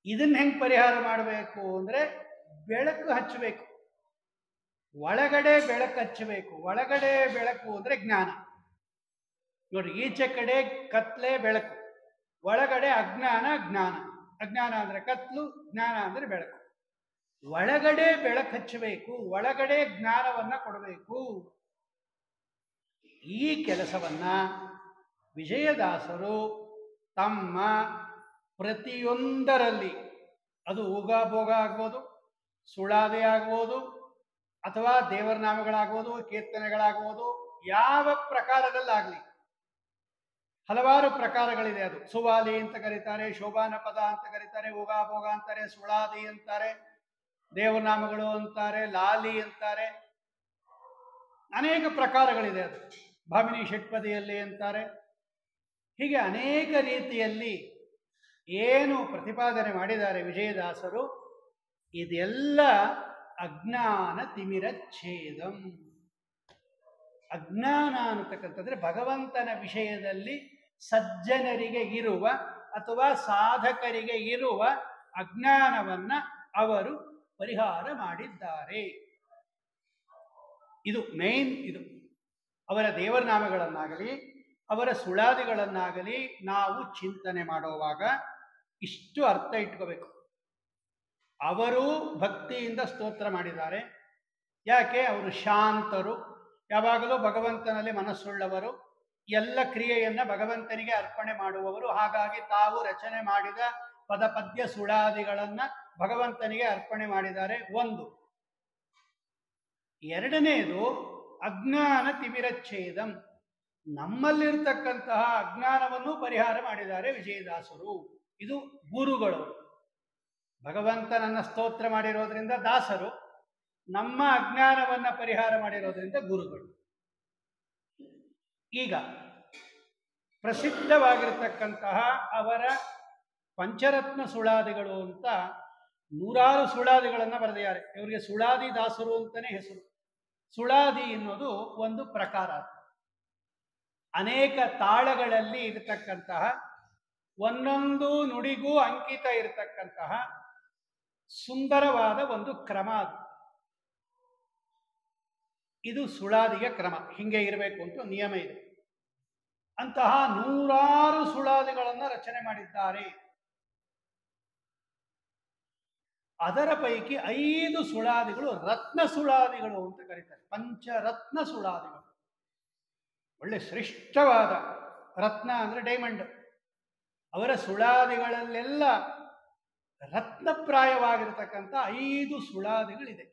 ಇದನ್ನ ಹೆಂಗ್ ಪರಿಹಾರ ಮಾಡಬೇಕು ಅಂದ್ರೆ ಬೆಳಕು ಹಚ್ಚಬೇಕು. ಒಳಗಡೆ ಬೆಳಕು ಹಚ್ಚಬೇಕು. ಒಳಗಡೆ ಬೆಳಕು ಅಂದ್ರೆ ಜ್ಞಾನ. ನೋಡಿ, ಈಚೆ ಕಡೆ ಕತ್ಲೆ ಬೆಳಕು, ಒಳಗಡೆ ಅಜ್ಞಾನ ಜ್ಞಾನ. ಅಜ್ಞಾನ ಅಂದ್ರೆ ಕತ್ಲು, ಜ್ಞಾನ ಅಂದ್ರೆ ಬೆಳಕು. ಒಳಗಡೆ ಬೆಳಕು ಹಚ್ಚಬೇಕು, ಒಳಗಡೆ ಜ್ಞಾನವನ್ನ ಕೊಡಬೇಕು. ಈ ಕೆಲಸವನ್ನ ವಿಜಯದಾಸರು ತಮ್ಮ ಪ್ರತಿಯೊಂದರಲ್ಲಿ, ಅದು ಊಗಾಭೋಗ ಆಗ್ಬೋದು, ಸುಳಾದೆ ಆಗ್ಬೋದು, ಅಥವಾ ದೇವರ ನಾಮಗಳಾಗ್ಬೋದು, ಕೀರ್ತನೆಗಳಾಗ್ಬೋದು, ಯಾವ ಪ್ರಕಾರದಲ್ಲಾಗ್ಲಿ, ಹಲವಾರು ಪ್ರಕಾರಗಳಿದೆ. ಅದು ಸುವಾಲಿ ಅಂತ ಕರೀತಾರೆ, ಶೋಭಾನ ಪದ ಅಂತ ಕರೀತಾರೆ, ಊಗಾಭೋಗ ಅಂತಾರೆ, ಸುಳಾದಿ ಅಂತಾರೆ, ದೇವರ ನಾಮಗಳು ಅಂತಾರೆ, ಲಾಲಿ ಅಂತಾರೆ, ಅನೇಕ ಪ್ರಕಾರಗಳಿದೆ. ಅದು ಭಾಮಿನಿ ಷಟ್ಪದಿಯಲ್ಲಿ ಅಂತಾರೆ. ಹೀಗೆ ಅನೇಕ ರೀತಿಯಲ್ಲಿ ಏನು ಪ್ರತಿಪಾದನೆ ಮಾಡಿದ್ದಾರೆ ವಿಜಯದಾಸರು, ಇದೆಲ್ಲ ಅಜ್ಞಾನ ತಿಮಿರಚ್ಛೇದಂ. ಅಜ್ಞಾನ ಅನ್ನತಕ್ಕಂಥದ್ರೆ ಭಗವಂತನ ವಿಷಯದಲ್ಲಿ ಸಜ್ಜನರಿಗೆ ಇರುವ ಅಥವಾ ಸಾಧಕರಿಗೆ ಇರುವ ಅಜ್ಞಾನವನ್ನ ಅವರು ಪರಿಹಾರ ಮಾಡಿದ್ದಾರೆ. ಇದು ಮೇನ್. ಇದು ಅವರ ದೇವರ ನಾಮಗಳನ್ನಾಗಲಿ ಅವರ ಸುಳಾದಿಗಳನ್ನಾಗಲಿ ನಾವು ಚಿಂತನೆ ಮಾಡುವಾಗ ಇಷ್ಟು ಅರ್ಥ ಇಟ್ಕೋಬೇಕು. ಅವರು ಭಕ್ತಿಯಿಂದ ಸ್ತೋತ್ರ ಮಾಡಿದ್ದಾರೆ. ಯಾಕೆ? ಅವರು ಶಾಂತರು, ಯಾವಾಗಲೂ ಭಗವಂತನಲ್ಲಿ ಮನಸ್ಸುಳ್ಳವರು, ಎಲ್ಲ ಕ್ರಿಯೆಯನ್ನ ಭಗವಂತನಿಗೆ ಅರ್ಪಣೆ ಮಾಡುವವರು. ಹಾಗಾಗಿ ತಾವು ರಚನೆ ಮಾಡಿದ ಪದಪದ್ಯ ಸುಳಾದಿಗಳನ್ನ ಭಗವಂತನಿಗೆ ಅರ್ಪಣೆ ಮಾಡಿದ್ದಾರೆ. ಒಂದು. ಎರಡನೆಯದು ಅಜ್ಞಾನ ತಿಮಿರಚ್ಛೇದಂ. ನಮ್ಮಲ್ಲಿರ್ತಕ್ಕಂತಹ ಅಜ್ಞಾನವನ್ನು ಪರಿಹಾರ ಮಾಡಿದ್ದಾರೆ ವಿಜಯದಾಸರು. ಇದು ಗುರುಗಳು. ಭಗವಂತನನ್ನ ಸ್ತೋತ್ರ ಮಾಡಿರೋದ್ರಿಂದ ದಾಸರು, ನಮ್ಮ ಅಜ್ಞಾನವನ್ನ ಪರಿಹಾರ ಮಾಡಿರೋದ್ರಿಂದ ಗುರುಗಳು. ಈಗ ಪ್ರಸಿದ್ಧವಾಗಿರತಕ್ಕಂತಹ ಅವರ ಪಂಚರತ್ನ ಸುಳಾದಿಗಳು ಅಂತ ನೂರಾರು ಸುಳಾದಿಗಳನ್ನು ಬರೆದಿದ್ದಾರೆ. ಇವರಿಗೆ ಸುಳಾದಿ ದಾಸರು ಅಂತಾನೆ ಹೆಸರು. ಸುಳಾದಿ ಎನ್ನುವುದು ಒಂದು ಪ್ರಕಾರ, ಅನೇಕ ತಾಳಗಳಲ್ಲಿ ಇರತಕ್ಕಂತಹ, ಒಂದೊಂದು ನುಡಿಗೂ ಅಂಕಿತ ಇರತಕ್ಕಂತಹ ಸುಂದರವಾದ ಒಂದು ಕ್ರಮ ಅದು. ಇದು ಸುಳಾದಿಯ ಕ್ರಮ, ಹಿಂಗೆ ಇರಬೇಕು ಅಂತ ನಿಯಮ ಇದೆ. ಅಂತಹ ನೂರಾರು ಸುಳಾದಿಗಳನ್ನು ರಚನೆ ಮಾಡಿದ್ದಾರೆ. ಅದರ ಪೈಕಿ 5 ಸುಳಾದಿಗಳು ರತ್ನ ಸುಳಾದಿಗಳು ಅಂತ ಕರೀತಾರೆ. ಪಂಚರತ್ನ ಸುಳಾದಿಗಳು. ಒಳ್ಳೆ ಶ್ರೇಷ್ಠವಾದ ರತ್ನ ಅಂದರೆ ಡೈಮಂಡ್. ಅವರ ಸುಳಾದಿಗಳಲ್ಲೆಲ್ಲ ರತ್ನಪ್ರಾಯವಾಗಿರತಕ್ಕಂಥ 5 ಸುಳಾದಿಗಳಿದೆ.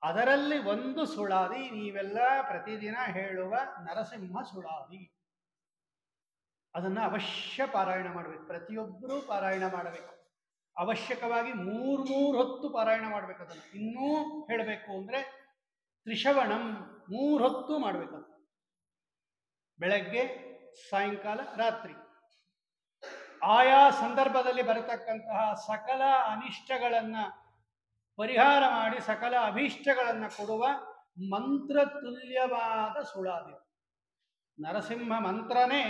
ಅದರಲ್ಲಿ ಒಂದು ಸುಳಾದಿ ನೀವೆಲ್ಲ ಪ್ರತಿದಿನ ಹೇಳುವ ನರಸಿಂಹ ಸುಳಾದಿ. ಅದನ್ನು ಅವಶ್ಯ ಪಾರಾಯಣ ಮಾಡಬೇಕು. ಪ್ರತಿಯೊಬ್ಬರೂ ಪಾರಾಯಣ ಮಾಡಬೇಕು. ಅವಶ್ಯಕವಾಗಿ 3 ಹೊತ್ತು ಪಾರಾಯಣ ಮಾಡಬೇಕು. ಅದನ್ನು ಇನ್ನೂ ಹೇಳಬೇಕು ಅಂದರೆ ತ್ರಿಶವಣಂ 3 ಹೊತ್ತು ಮಾಡಬೇಕು. ಬೆಳಗ್ಗೆ, ಸಾಯಂಕಾಲ, ರಾತ್ರಿ. ಆಯಾ ಸಂದರ್ಭದಲ್ಲಿ ಬರತಕ್ಕಂತಹ ಸಕಲ ಅನಿಷ್ಟಗಳನ್ನು ಪರಿಹಾರ ಮಾಡಿ ಸಕಲ ಅಭೀಷ್ಟಗಳನ್ನು ಕೊಡುವ ಮಂತ್ರ ತುಲ್ಯವಾದ ಸುಳಾದಿ. ನರಸಿಂಹ ಮಂತ್ರನೇ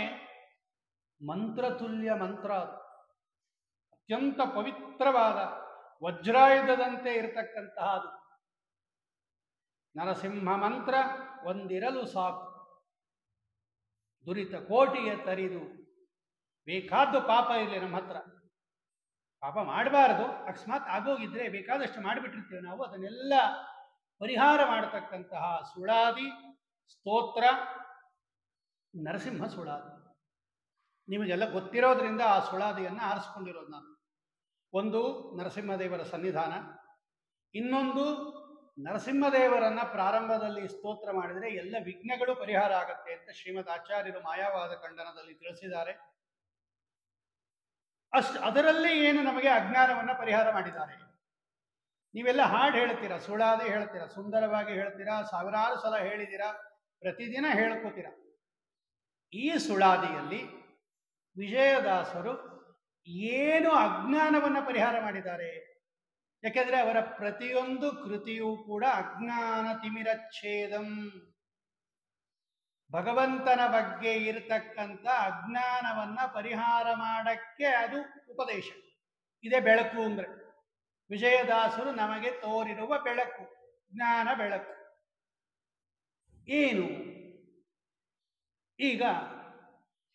ಮಂತ್ರತುಲ್ಯ ಮಂತ್ರ. ಅತ್ಯಂತ ಪವಿತ್ರವಾದ ವಜ್ರಾಯುಧದಂತೆ ಇರತಕ್ಕಂತಹದು. ನರಸಿಂಹ ಮಂತ್ರ ಒಂದಿರಲು ಸಾಕು, ದುರಿತ ಕೋಟಿಯ ತರಿದು. ಬೇಕಾದ್ದು ಪಾಪ ಇರಲಿ ನಮ್ಮ ಹತ್ರ, ಪಾಪ ಮಾಡಬಾರದು. ಅಕಸ್ಮಾತ್ ಆಗೋಗಿದ್ರೆ ಬೇಕಾದಷ್ಟು ಮಾಡಿಬಿಟ್ಟಿರ್ತೀವಿ ನಾವು. ಅದನ್ನೆಲ್ಲ ಪರಿಹಾರ ಮಾಡತಕ್ಕಂತಹ ಸುಳಾದಿ ಸ್ತೋತ್ರ ನರಸಿಂಹ ಸುಳಾದಿ. ನಿಮಗೆಲ್ಲ ಗೊತ್ತಿರೋದ್ರಿಂದ ಆ ಸುಳಾದಿಯನ್ನು ಆರಿಸ್ಕೊಂಡಿರೋದು ನಾನು. ಒಂದು ನರಸಿಂಹದೇವರ ಸನ್ನಿಧಾನ, ಇನ್ನೊಂದು ನರಸಿಂಹದೇವರನ್ನ ಪ್ರಾರಂಭದಲ್ಲಿ ಸ್ತೋತ್ರ ಮಾಡಿದರೆ ಎಲ್ಲ ವಿಘ್ನಗಳು ಪರಿಹಾರ ಆಗತ್ತೆ ಅಂತ ಶ್ರೀಮದ್ ಆಚಾರ್ಯರು ಮಾಯಾವಾದ ಖಂಡನದಲ್ಲಿ ತಿಳಿಸಿದ್ದಾರೆ. ಅದರಲ್ಲಿ ಏನು ನಮಗೆ ಅಜ್ಞಾನವನ್ನು ಪರಿಹಾರ ಮಾಡಿದ್ದಾರೆ. ನೀವೆಲ್ಲ ಹಾಡು ಹೇಳ್ತೀರಾ, ಸುಳಾದಿ ಹೇಳ್ತೀರಾ, ಸುಂದರವಾಗಿ ಹೇಳ್ತೀರಾ, ಸಾವಿರಾರು ಸಲ ಹೇಳಿದ್ದೀರಾ, ಪ್ರತಿದಿನ ಹೇಳ್ಕೋತೀರಾ. ಈ ಸುಳಾದಿಯಲ್ಲಿ ವಿಜಯದಾಸರು ಏನು ಅಜ್ಞಾನವನ್ನು ಪರಿಹಾರ ಮಾಡಿದ್ದಾರೆ? ಯಾಕೆಂದ್ರೆ ಅವರ ಪ್ರತಿಯೊಂದು ಕೃತಿಯೂ ಕೂಡ ಅಜ್ಞಾನ ತಿಮಿರಚ್ಛೇದಂ, ಭಗವಂತನ ಬಗ್ಗೆ ಇರತಕ್ಕಂಥ ಅಜ್ಞಾನವನ್ನ ಪರಿಹಾರ ಮಾಡಕ್ಕೆ ಅದು ಉಪದೇಶ. ಇದೇ ಬೆಳಕು ಅಂದ್ರೆ ವಿಜಯದಾಸರು ನಮಗೆ ತೋರಿರುವ ಬೆಳಕು, ಜ್ಞಾನ ಬೆಳಕು. ಏನು ಈಗ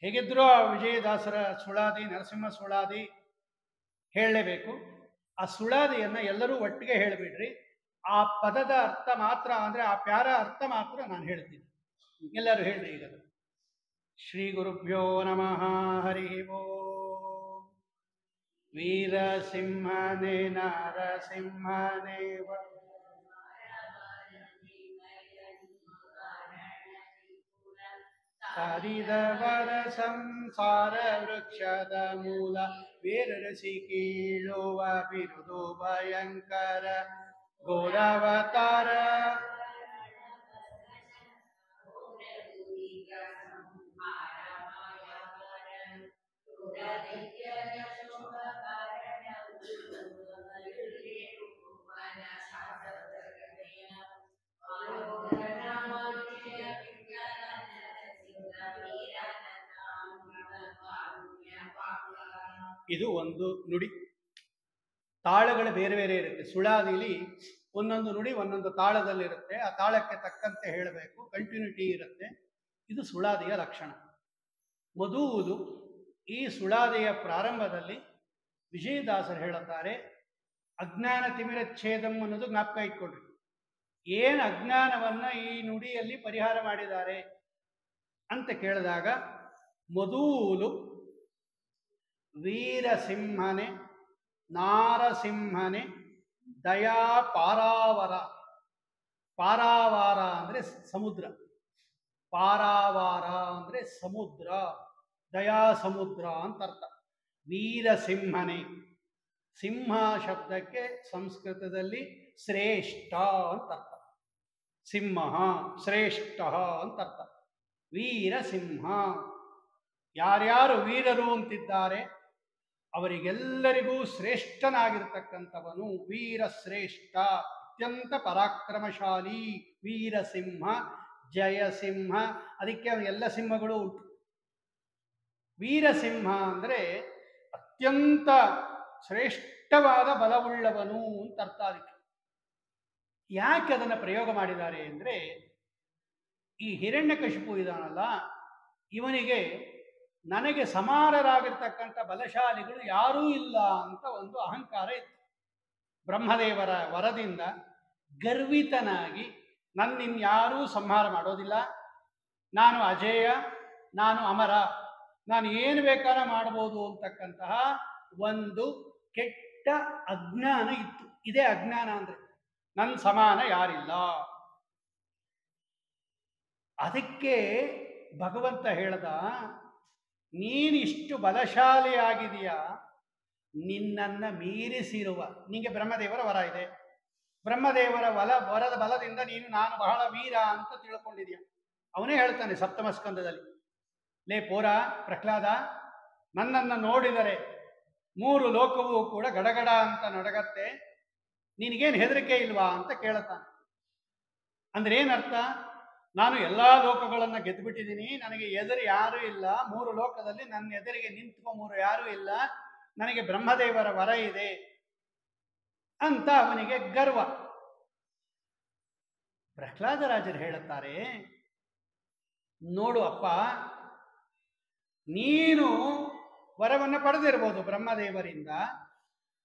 ಹೇಗಿದ್ರೂ ಆ ವಿಜಯದಾಸರ ಸುಳಾದಿ, ನರಸಿಂಹ ಸುಳಾದಿ ಹೇಳಲೇಬೇಕು. ಆ ಸುಳಾದಿಯನ್ನು ಎಲ್ಲರೂ ಒಟ್ಟಿಗೆ ಹೇಳಿಬಿಡ್ರಿ. ಆ ಪದದ ಅರ್ಥ ಮಾತ್ರ, ಅಂದರೆ ಆ ಪ್ಯಾರ ಅರ್ಥ ಮಾತ್ರ ನಾನು ಹೇಳ್ತೀನಿ. ಎಲ್ಲರೂ ಹೇಳ್ರಿ ಈಗ. ಶ್ರೀ ಗುರುಭ್ಯೋ ನಮಃ. ಹರಿ ಓಂ. ವೀರಸಿಂಹನೇ ನರಸಿಂಹನೇ ಹರಿದವರ ಸಂಸಾರ ವೃಕ್ಷದ ಮೂಲ, ವೀರರಸಿ ಕೀಳುವ ಬಿರುದು ಭಯಂಕರ ಘೋರಾವತಾರ. ಇದು ಒಂದು ನುಡಿ. ತಾಳಗಳು ಬೇರೆ ಬೇರೆ ಇರುತ್ತೆ. ಸುಳಾದಿಲಿ ಒಂದೊಂದು ನುಡಿ ಒಂದೊಂದು ತಾಳದಲ್ಲಿರುತ್ತೆ. ಆ ತಾಳಕ್ಕೆ ತಕ್ಕಂತೆ ಹೇಳಬೇಕು, ಕಂಟಿನ್ಯೂಟಿ ಇರುತ್ತೆ. ಇದು ಸುಳಾದಿಯ ಲಕ್ಷಣ. ಮೊದಲು ಈ ಸುಳಾದಿಯ ಪ್ರಾರಂಭದಲ್ಲಿ ವಿಜಯದಾಸರು ಹೇಳುತ್ತಾರೆ, ಅಜ್ಞಾನ ತಿಮಿರಚ್ಛೇದಂ ಅನ್ನೋದು ಜ್ಞಾಪಕ ಇಟ್ಕೊಳ್ರಿ. ಏನು ಅಜ್ಞಾನವನ್ನ ಈ ನುಡಿಯಲ್ಲಿ ಪರಿಹಾರ ಮಾಡಿದ್ದಾರೆ ಅಂತ ಕೇಳಿದಾಗ, ಮೊದಲು ವೀರಸಿಂಹನೆ ನಾರಸಿಂಹನೆ ದಯಾ ಪಾರಾವರ. ಪಾರಾವಾರ ಅಂದರೆ ಸಮುದ್ರ, ಪಾರಾವಾರ ಅಂದರೆ ಸಮುದ್ರ, ದಯಾ ಸಮುದ್ರ ಅಂತ ಅರ್ಥ. ವೀರಸಿಂಹನೆ, ಸಿಂಹ ಶಬ್ದಕ್ಕೆ ಸಂಸ್ಕೃತದಲ್ಲಿ ಶ್ರೇಷ್ಠ ಅಂತ ಅರ್ಥ. ಸಿಂಹ ಶ್ರೇಷ್ಠ ಅಂತ ಅರ್ಥ. ವೀರಸಿಂಹ, ಯಾರ್ಯಾರು ವೀರರು ಅಂತಿದ್ದಾರೆ ಅವರಿಗೆಲ್ಲರಿಗೂ ಶ್ರೇಷ್ಠನಾಗಿರ್ತಕ್ಕಂಥವನು ವೀರಶ್ರೇಷ್ಠ, ಅತ್ಯಂತ ಪರಾಕ್ರಮಶಾಲಿ ವೀರಸಿಂಹ, ಜಯಸಿಂಹ. ಅದಕ್ಕೆ ಎಲ್ಲ ಸಿಂಹಗಳು ಉಂಟು. ವೀರಸಿಂಹ ಅಂದರೆ ಅತ್ಯಂತ ಶ್ರೇಷ್ಠವಾದ ಬಲವುಳ್ಳವನು ಅಂತ ಅರ್ಥ. ಅದಕ್ಕೆ ಯಾಕೆ ಅದನ್ನು ಪ್ರಯೋಗ ಮಾಡಿದ್ದಾರೆ ಅಂದರೆ, ಈ ಹಿರಣ್ಯಕಶಿಪು ಇದಾನಲ್ಲ, ಇವನಿಗೆ ನನಗೆ ಸಮಾನರಾಗಿರ್ತಕ್ಕಂಥ ಬಲಶಾಲಿಗಳು ಯಾರೂ ಇಲ್ಲ ಅಂತ ಒಂದು ಅಹಂಕಾರ ಇತ್ತು. ಬ್ರಹ್ಮದೇವರ ವರದಿಂದ ಗರ್ವಿತನಾಗಿ ನನ್ನಿನ್ಯಾರೂ ಸಂಹಾರ ಮಾಡೋದಿಲ್ಲ, ನಾನು ಅಜೇಯ, ನಾನು ಅಮರ, ನಾನು ಏನು ಬೇಕಾದ್ರೆ ಮಾಡ್ಬೋದು ಅಂತಕ್ಕಂತಹ ಒಂದು ಕೆಟ್ಟ ಅಜ್ಞಾನ ಇತ್ತು. ಇದೇ ಅಜ್ಞಾನ ಅಂದರೆ, ನನ್ನ ಸಮಾನ ಯಾರಿಲ್ಲ. ಅದಕ್ಕೆ ಭಗವಂತ ಹೇಳ್ದ, ನೀನಿಷ್ಟು ಬಲಶಾಲಿಯಾಗಿದೆಯಾ, ನಿನ್ನನ್ನು ಮೀರಿಸಿರುವ, ನಿನಗೆ ಬ್ರಹ್ಮದೇವರ ವರ ಇದೆ, ಬ್ರಹ್ಮದೇವರ ವರದ ಬಲದಿಂದ ನೀನು ನಾನು ಬಹಳ ವೀರ ಅಂತ ತಿಳ್ಕೊಂಡಿದೀಯ. ಅವನೇ ಹೇಳ್ತಾನೆ ಸಪ್ತಮ ಸ್ಕಂದದಲ್ಲಿ, ಲೇ ಪೋರ ಪ್ರಹ್ಲಾದ, ನನ್ನನ್ನು ನೋಡಿದರೆ 3 ಲೋಕವೂ ಕೂಡ ಗಡಗಡ ಅಂತ ನಡಗತ್ತೆ, ನಿನಗೇನು ಹೆದರಿಕೆ ಇಲ್ವಾ ಅಂತ ಕೇಳುತ್ತಾನೆ. ಅಂದ್ರೆ ಏನರ್ಥ? ನಾನು ಎಲ್ಲ ಲೋಕಗಳನ್ನು ಗೆದ್ದುಬಿಟ್ಟಿದ್ದೀನಿ, ನನಗೆ ಎದುರು ಯಾರೂ ಇಲ್ಲ, 3 ಲೋಕದಲ್ಲಿ ನನ್ನ ಎದುರಿಗೆ ನಿಂತ್ಕೊಂಬರು ಯಾರೂ ಇಲ್ಲ, ನನಗೆ ಬ್ರಹ್ಮದೇವರ ವರ ಇದೆ ಅಂತ ಅವನಿಗೆ ಗರ್ವ. ಪ್ರಹ್ಲಾದರಾಜರು ಹೇಳುತ್ತಾರೆ, ನೋಡು ಅಪ್ಪ, ನೀನು ವರವನ್ನು ಪಡೆದಿರ್ಬೋದು ಬ್ರಹ್ಮದೇವರಿಂದ,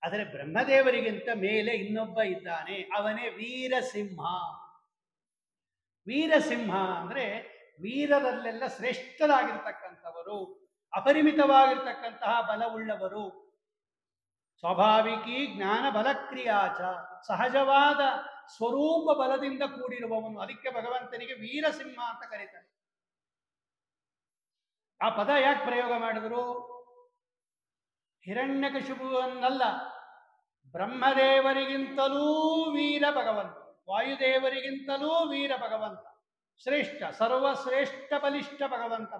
ಆದರೆ ಬ್ರಹ್ಮದೇವರಿಗಿಂತ ಮೇಲೆ ಇನ್ನೊಬ್ಬ ಇದ್ದಾನೆ, ಅವನೇ ವೀರಸಿಂಹ. ವೀರಸಿಂಹ ಅಂದರೆ ವೀರದಲ್ಲೆಲ್ಲ ಶ್ರೇಷ್ಠರಾಗಿರ್ತಕ್ಕಂಥವರು, ಅಪರಿಮಿತವಾಗಿರ್ತಕ್ಕಂತಹ ಬಲವುಳ್ಳವರು. ಸ್ವಾಭಾವಿಕಿ ಜ್ಞಾನ ಬಲಕ್ರಿಯಾಚ, ಸಹಜವಾದ ಸ್ವರೂಪ ಬಲದಿಂದ ಕೂಡಿರುವವನು. ಅದಕ್ಕೆ ಭಗವಂತನಿಗೆ ವೀರಸಿಂಹ ಅಂತ ಕರೀತಾರೆ. ಆ ಪದ ಯಾಕೆ ಪ್ರಯೋಗ ಮಾಡಿದ್ರು? ಹಿರಣ್ಯಕಶಿಪುವನ್ನಲ್ಲ, ಬ್ರಹ್ಮದೇವರಿಗಿಂತಲೂ ವೀರ ಭಗವಂತ, ವಾಯುದೇವರಿಗಿಂತಲೂ ವೀರ ಭಗವಂತ, ಶ್ರೇಷ್ಠ, ಸರ್ವಶ್ರೇಷ್ಠ ಬಲಿಷ್ಠ ಭಗವಂತ.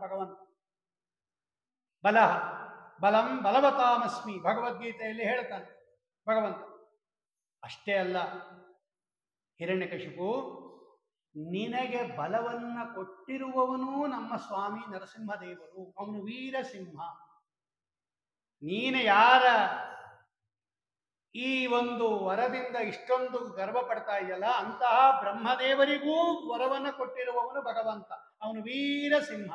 ಬಲ ಬಲಂ ಬಲವತಾಮಸ್ಮಿ ಭಗವದ್ಗೀತೆಯಲ್ಲಿ ಹೇಳ್ತಾನೆ ಭಗವಂತ. ಅಷ್ಟೇ ಅಲ್ಲ, ಹಿರಣ್ಯಕಶಿಪು, ನಿನಗೆ ಬಲವನ್ನ ಕೊಟ್ಟಿರುವವನು ನಮ್ಮ ಸ್ವಾಮಿ ನರಸಿಂಹದೇವರು, ಅವನು ವೀರಸಿಂಹ. ನೀನು ಯಾರ ಈ ಒಂದು ವರದಿಂದ ಇಷ್ಟೊಂದು ಗರ್ವ ಪಡ್ತಾ ಇದೆಯಲ್ಲ, ಅಂತಹ ಬ್ರಹ್ಮದೇವರಿಗೂ ವರವನ್ನು ಕೊಟ್ಟಿರುವವನು ಭಗವಂತ, ಅವನು ವೀರಸಿಂಹ.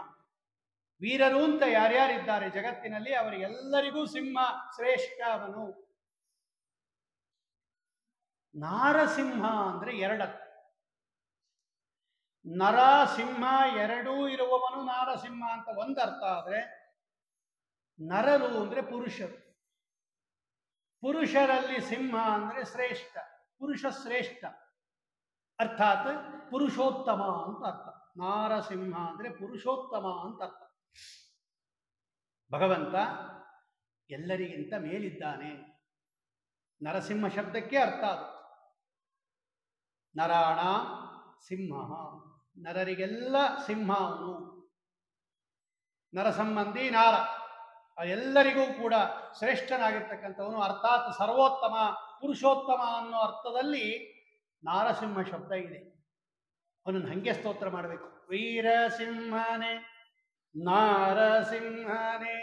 ವೀರರು ಅಂತ ಯಾರ್ಯಾರಿದ್ದಾರೆ ಜಗತ್ತಿನಲ್ಲಿ ಅವರಿಗೆಲ್ಲರಿಗೂ ಸಿಂಹ ಶ್ರೇಷ್ಠ ಅವನು. ನಾರಸಿಂಹ ಅಂದ್ರೆ 2. ನರ ಸಿಂಹ ಎರಡೂ ಇರುವವನು ನಾರಸಿಂಹ ಅಂತ ಒಂದು ಅರ್ಥ. ಆದರೆ ನರರು ಅಂದ್ರೆ ಪುರುಷರು, ಪುರುಷರಲ್ಲಿ ಸಿಂಹ ಅಂದ್ರೆ ಶ್ರೇಷ್ಠ, ಪುರುಷ ಶ್ರೇಷ್ಠ, ಅರ್ಥಾತ್ ಪುರುಷೋತ್ತಮ ಅಂತ ಅರ್ಥ. ನಾರಸಿಂಹ ಅಂದ್ರೆ ಪುರುಷೋತ್ತಮ ಅಂತ ಅರ್ಥ. ಭಗವಂತ ಎಲ್ಲರಿಗಿಂತ ಮೇಲಿದ್ದಾನೆ. ನರಸಿಂಹ ಶಬ್ದಕ್ಕೆ ಅರ್ಥ ಅದು. ನರಾಣ ಸಿಂಹ, ನರರಿಗೆಲ್ಲ ಸಿಂಹ ಅವನು. ನರ ಸಂಬಂಧಿ ನಾರ, ಎಲ್ಲರಿಗೂ ಕೂಡ ಶ್ರೇಷ್ಠನಾಗಿರ್ತಕ್ಕಂಥವನು, ಅರ್ಥಾತ್ ಸರ್ವೋತ್ತಮ, ಪುರುಷೋತ್ತಮ ಅನ್ನೋ ಅರ್ಥದಲ್ಲಿ ನಾರಸಿಂಹ ಶಬ್ದ ಇದೆ. ಅವನನ್ನು ಹಂಗೆ ಸ್ತೋತ್ರ ಮಾಡಬೇಕು, ವೀರಸಿಂಹನೇ ನಾರಸಿಂಹನೇ.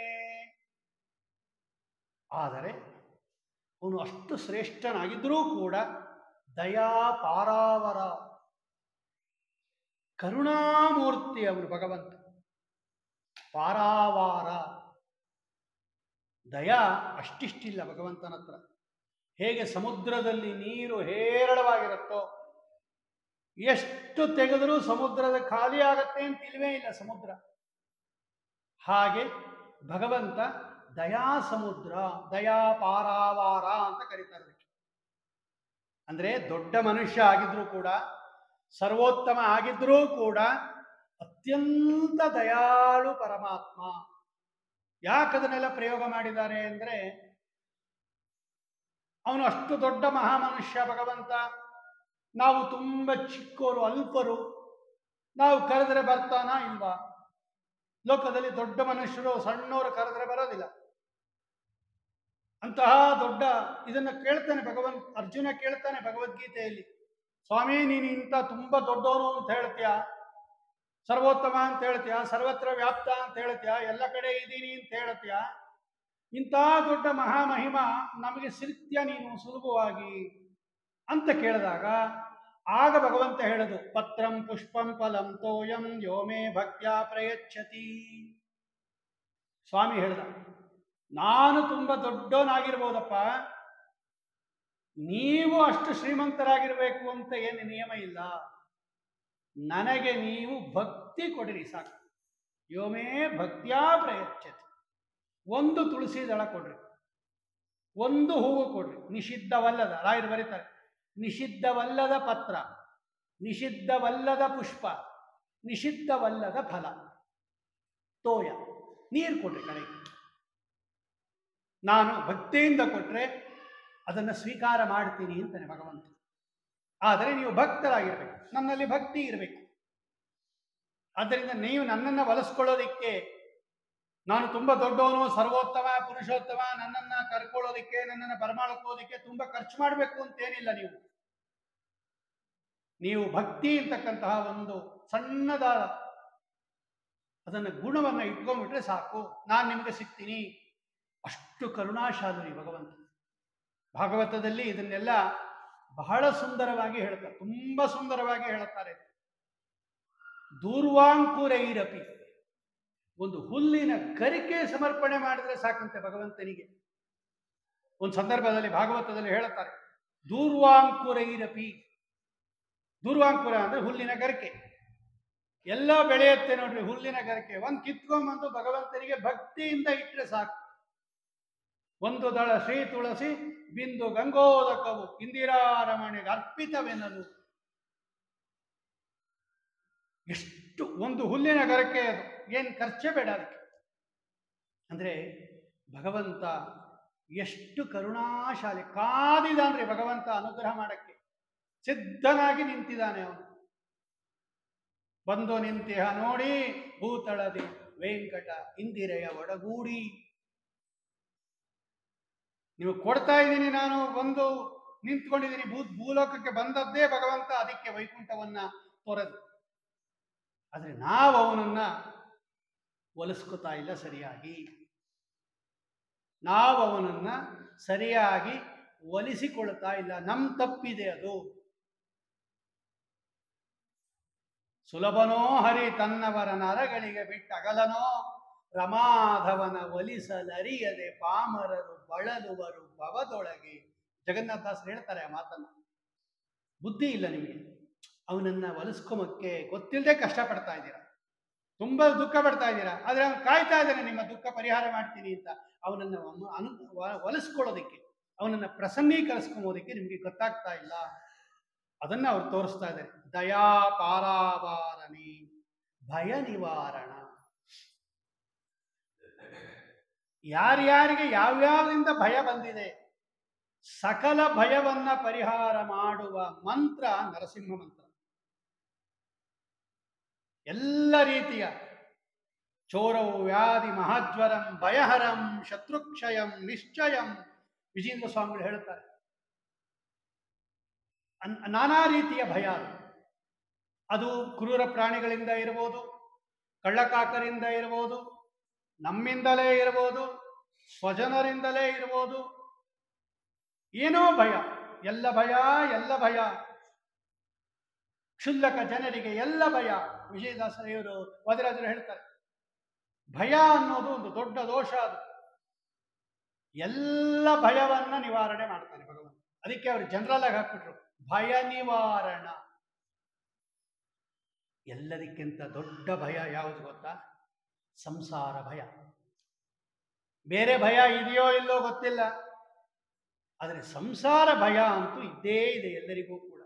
ಆದರೆ ಅವನು ಅಷ್ಟು ಶ್ರೇಷ್ಠನಾಗಿದ್ದರೂ ಕೂಡ ದಯಾ ಪಾರಾವರ, ಕರುಣಾಮೂರ್ತಿ ಅವನು ಭಗವಂತ. ಪಾರಾವಾರ, ದಯಾ ಅಷ್ಟಿಷ್ಟಿಲ್ಲ ಭಗವಂತನ ಹತ್ರ. ಹೇಗೆ ಸಮುದ್ರದಲ್ಲಿ ನೀರು ಹೇರಳವಾಗಿರುತ್ತೋ, ಎಷ್ಟು ತೆಗೆದರೂ ಸಮುದ್ರದ ಖಾಲಿ ಆಗತ್ತೆ ಅಂತ ಇಲ್ವೇ ಇಲ್ಲ ಸಮುದ್ರ, ಹಾಗೆ ಭಗವಂತ ದಯಾ ಸಮುದ್ರ, ದಯಾ ಪಾರಾವಾರ ಅಂತ ಕರೀತಾರೆ. ಅಂದ್ರೆ ದೊಡ್ಡ ಮನುಷ್ಯ ಆಗಿದ್ರೂ ಕೂಡ, ಸರ್ವೋತ್ತಮ ಆಗಿದ್ರೂ ಕೂಡ ಅತ್ಯಂತ ದಯಾಳು ಪರಮಾತ್ಮ. ಯಾಕದನ್ನೆಲ್ಲ ಪ್ರಯೋಗ ಮಾಡಿದ್ದಾರೆ ಅಂದರೆ, ಅವನು ಅಷ್ಟು ದೊಡ್ಡ ಮಹಾಮನುಷ್ಯ ಭಗವಂತ, ನಾವು ತುಂಬ ಚಿಕ್ಕೋರು, ಅಲ್ಪರು, ನಾವು ಕರೆದರೆ ಬರ್ತಾನ ಇಲ್ವಾ? ಲೋಕದಲ್ಲಿ ದೊಡ್ಡ ಮನುಷ್ಯರು ಸಣ್ಣವರು ಕರೆದರೆ ಬರೋದಿಲ್ಲ. ಅಂತಹ ದೊಡ್ಡ ಇದನ್ನು ಕೇಳ್ತಾನೆ ಭಗವಂತ. ಅರ್ಜುನ ಕೇಳ್ತಾನೆ ಭಗವದ್ಗೀತೆಯಲ್ಲಿ, ಸ್ವಾಮಿ ನೀನು ಇಂಥ ತುಂಬ ದೊಡ್ಡವನು ಅಂತ ಹೇಳ್ತೀಯ, ಸರ್ವೋತ್ತಮ ಅಂತ ಹೇಳ್ತೀಯ, ಸರ್ವತ್ರ ವ್ಯಾಪ್ತ ಅಂತ ಹೇಳ್ತೀಯ, ಎಲ್ಲ ಕಡೆ ಇದ್ದೀನಿ ಅಂತ ಹೇಳ್ತೀಯ, ಇಂಥ ದೊಡ್ಡ ಮಹಾಮಹಿಮ ನಮಗೆ ಸಿಗ್ತೀಯ ನೀನು ಸುಲಭವಾಗಿ ಅಂತ ಕೇಳಿದಾಗ ಆಗ ಭಗವಂತ ಹೇಳದು ಪತ್ರಂ ಪುಷ್ಪಂ ಫಲಂ ತೋಯಂ ಯೋಮೇ ಭಕ್ತ್ಯಾ ಪ್ರಯಚ್ಛತಿ. ಸ್ವಾಮಿ ಹೇಳ್ದ, ನಾನು ತುಂಬಾ ದೊಡ್ಡವನಾಗಿರ್ಬೋದಪ್ಪ, ನೀವು ಅಷ್ಟು ಶ್ರೀಮಂತರಾಗಿರ್ಬೇಕು ಅಂತ ಏನು ನಿಯಮ ಇಲ್ಲ. ನನಗೆ ನೀವು ಭಕ್ತಿ ಕೊಡಿರಿ ಸಾಕು. ಯೋಮೇ ಭಕ್ತ್ಯಾ ಪ್ರಯಚ್ಛತಿ. ಒಂದು ತುಳಸಿ ದಳ ಕೊಡ್ರಿ, ಒಂದು ಹೂವು ಕೊಡ್ರಿ, ನಿಷಿದ್ಧವಲ್ಲದ, ರಾಯರು ಬರೀತಾರೆ, ನಿಷಿದ್ಧವಲ್ಲದ ಪತ್ರ, ನಿಷಿದ್ಧವಲ್ಲದ ಪುಷ್ಪ, ನಿಷಿದ್ಧವಲ್ಲದ ಫಲ, ತೋಯ, ನೀರು ಕೊಡ್ರಿ ಕಡೆಗೆ. ನಾನು ಭಕ್ತಿಯಿಂದ ಕೊಟ್ಟರೆ ಅದನ್ನು ಸ್ವೀಕಾರ ಮಾಡ್ತೀನಿ ಅಂತಾನೆ ಭಗವಂತ. ಆದರೆ ನೀವು ಭಕ್ತರಾಗಿರ್ಬೇಕು, ನನ್ನಲ್ಲಿ ಭಕ್ತಿ ಇರಬೇಕು. ಆದ್ದರಿಂದ ನೀವು ನನ್ನನ್ನು ಒಲಿಸ್ಕೊಳ್ಳೋದಿಕ್ಕೆ, ನಾನು ತುಂಬ ದೊಡ್ಡವನು, ಸರ್ವೋತ್ತಮ, ಪುರುಷೋತ್ತಮ, ನನ್ನನ್ನು ಕರ್ಕೊಳ್ಳೋದಿಕ್ಕೆ, ನನ್ನನ್ನು ಬರಮಾಡ್ಕೊಳ್ಳೋದಿಕ್ಕೆ ತುಂಬ ಖರ್ಚು ಮಾಡಬೇಕು ಅಂತೇನಿಲ್ಲ. ನೀವು ಭಕ್ತಿ ಅಂತಕ್ಕಂತಹ ಒಂದು ಸಣ್ಣದಾದ ಅದನ್ನು ಗುಣವನ್ನು ಇಟ್ಕೊಂಡ್ಬಿಟ್ರೆ ಸಾಕು, ನಾನು ನಿಮಗೆ ಸಿಗ್ತೀನಿ. ಅಷ್ಟು ಕರುಣಾಶಾಲಿ ಭಗವಂತ. ಭಾಗವತದಲ್ಲಿ ಇದನ್ನೆಲ್ಲ ಬಹಳ ಸುಂದರವಾಗಿ ಹೇಳ್ತಾರೆ, ತುಂಬ ಸುಂದರವಾಗಿ ಹೇಳುತ್ತಾರೆ. ದೂರ್ವಾಂಕುರೈರಪಿ, ಒಂದು ಹುಲ್ಲಿನ ಗರಿಕೆ ಸಮರ್ಪಣೆ ಮಾಡಿದ್ರೆ ಸಾಕಂತೆ ಭಗವಂತನಿಗೆ. ಒಂದು ಸಂದರ್ಭದಲ್ಲಿ ಭಾಗವತದಲ್ಲಿ ಹೇಳುತ್ತಾರೆ, ದೂರ್ವಾಂಕುರೈರಪಿ. ದೂರ್ವಾಂಕುರ ಅಂದ್ರೆ ಹುಲ್ಲಿನ ಗರಿಕೆ. ಎಲ್ಲ ಬೆಳೆಯುತ್ತೆ ನೋಡ್ರಿ ಹುಲ್ಲಿನ ಗರಿಕೆ. ಒಂದು ಕಿತ್ಕೊಂಡ್ಬಂದು ಭಗವಂತನಿಗೆ ಭಕ್ತಿಯಿಂದ ಇಟ್ಟರೆ ಸಾಕು. ಒಂದು ದಳ ಶ್ರೀ ತುಳಸಿ ಬಿಂದು ಗಂಗೋದಕವು ಇಂದಿರಾರಮಣೆಗೆ ಅರ್ಪಿತವೆನ್ನಲು. ಎಷ್ಟು ಒಂದು ಹುಲ್ಲಿನ ಗರಕೆ, ಅದು ಏನು ಖರ್ಚೇ ಬೇಡ ಅದಕ್ಕೆ. ಅಂದ್ರೆ ಭಗವಂತ ಎಷ್ಟು ಕರುಣಾಶಾಲಿ. ಕಾದಿದಾನ್ರಿ ಭಗವಂತ ಅನುಗ್ರಹ ಮಾಡಕ್ಕೆ, ಸಿದ್ಧನಾಗಿ ನಿಂತಿದ್ದಾನೆ ಅವನು. ಬಂದು ನಿಂತಿಹ ನೋಡಿ ಭೂತಳದಿ ವೆಂಕಟ ಇಂದಿರೆಯ ಒಡಗೂಡಿ. ನೀವು ಕೊಡ್ತಾ ಇದ್ದೀನಿ, ನಾನು ಬಂದು ನಿಂತ್ಕೊಂಡಿದ್ದೀನಿ. ಭೂಲೋಕಕ್ಕೆ ಬಂದದ್ದೇ ಭಗವಂತ ಅದಕ್ಕೆ ವೈಕುಂಠವನ್ನ ತೊರೆದು. ಆದರೆ ನಾವು ಅವನನ್ನ ಒಲಿಸ್ಕೊತಾ ಇಲ್ಲ ಸರಿಯಾಗಿ. ನಾವು ಅವನನ್ನ ಸರಿಯಾಗಿ ಒಲಿಸಿಕೊಳ್ತಾ ಇಲ್ಲ. ನಮ್ಮ ತಪ್ಪಿದೆ ಅದು. ಸುಲಭನೋ ಹರಿ ತನ್ನವರ ನರಗಳಿಗೆ ಬಿಟ್ಟಗಲನೋ, ರಮಾಧವನ ಒಲಿಸಲರಿಯದೆ ಪಾಮರರು ಬಳಲುವರು ಭವದೊಳಗೆ. ಜಗನ್ನಾಥದಾಸರು ಹೇಳ್ತಾರೆ ಆ ಮಾತನ್ನ. ಬುದ್ಧಿ ಇಲ್ಲ ನಿಮಗೆ, ಅವನನ್ನ ಒಲಿಸ್ಕೊಂಬಕ್ಕೆ ಗೊತ್ತಿಲ್ಲದೆ ಕಷ್ಟಪಡ್ತಾ ಇದ್ದೀರಾ, ತುಂಬಾ ದುಃಖ ಪಡ್ತಾ ಇದ್ದೀರಾ. ಆದ್ರೆ ಅವನು ಕಾಯ್ತಾ ಇದ್ದಾನೆ ನಿಮ್ಮ ದುಃಖ ಪರಿಹಾರ ಮಾಡ್ತೀನಿ ಅಂತ. ಅವನನ್ನ ಒಲಿಸ್ಕೊಳ್ಳೋದಕ್ಕೆ, ಅವನನ್ನ ಪ್ರಸನ್ನೀಕರಿಸ್ಕೊಂಬೋದಕ್ಕೆ ನಿಮಗೆ ಗೊತ್ತಾಗ್ತಾ ಇಲ್ಲ. ಅದನ್ನ ಅವ್ರು ತೋರಿಸ್ತಾ ಇದ್ದಾರೆ. ದಯಾ ಪಾರಾವಾರಣಿ ಭಯ ನಿವಾರಣ. ಯಾರ್ಯಾರಿಗೆ ಯಾವ್ಯಾವ್ದಿಂದ ಭಯ ಬಂದಿದೆ, ಸಕಲ ಭಯವನ್ನ ಪರಿಹಾರ ಮಾಡುವ ಮಂತ್ರ ನರಸಿಂಹ ಮಂತ್ರ. ಎಲ್ಲ ರೀತಿಯ ಚೋರವು ವ್ಯಾಧಿ ಮಹಾಜ್ವರಂ ಭಯಹರಂ ಶತ್ರುಕ್ಷಯಂ ನಿಶ್ಚಯಂ. ವಿಜೇಂದ್ರ ಸ್ವಾಮಿಗಳು ಹೇಳುತ್ತಾರೆ, ನಾನಾ ರೀತಿಯ ಭಯ. ಅದು ಕ್ರೂರ ಪ್ರಾಣಿಗಳಿಂದ ಇರಬಹುದು, ಕಳ್ಳಕಾಕರಿಂದ ಇರಬಹುದು, ನಮ್ಮಿಂದಲೇ ಇರಬಹುದು, ಸ್ವಜನರಿಂದಲೇ ಇರಬಹುದು. ಏನೋ ಭಯ, ಎಲ್ಲ ಭಯ, ಎಲ್ಲ ಭಯ. ಕ್ಷುಲ್ಲಕ ಜನರಿಗೆ ಎಲ್ಲ ಭಯ. ವಿಜಯದಾಸರು ವಾದಿರಾಜರು ಹೇಳ್ತಾರೆ, ಭಯ ಅನ್ನೋದು ಒಂದು ದೊಡ್ಡ ದೋಷ. ಅದು ಎಲ್ಲ ಭಯವನ್ನ ನಿವಾರಣೆ ಮಾಡ್ತಾನೆ ಭಗವಂತ. ಅದಕ್ಕೆ ಅವರು ಜನರಲ್ ಆಗಿ ಹಾಕ್ಬಿಟ್ರು ಭಯ ನಿವಾರಣ. ಎಲ್ಲದಕ್ಕಿಂತ ದೊಡ್ಡ ಭಯ ಯಾವುದು ಗೊತ್ತಾ? ಸಂಸಾರ ಭಯ. ಬೇರೆ ಭಯ ಇದೆಯೋ ಇಲ್ಲೋ ಗೊತ್ತಿಲ್ಲ, ಆದರೆ ಸಂಸಾರ ಭಯ ಅಂತೂ ಇದ್ದೇ ಇದೆ ಎಲ್ಲರಿಗೂ ಕೂಡ.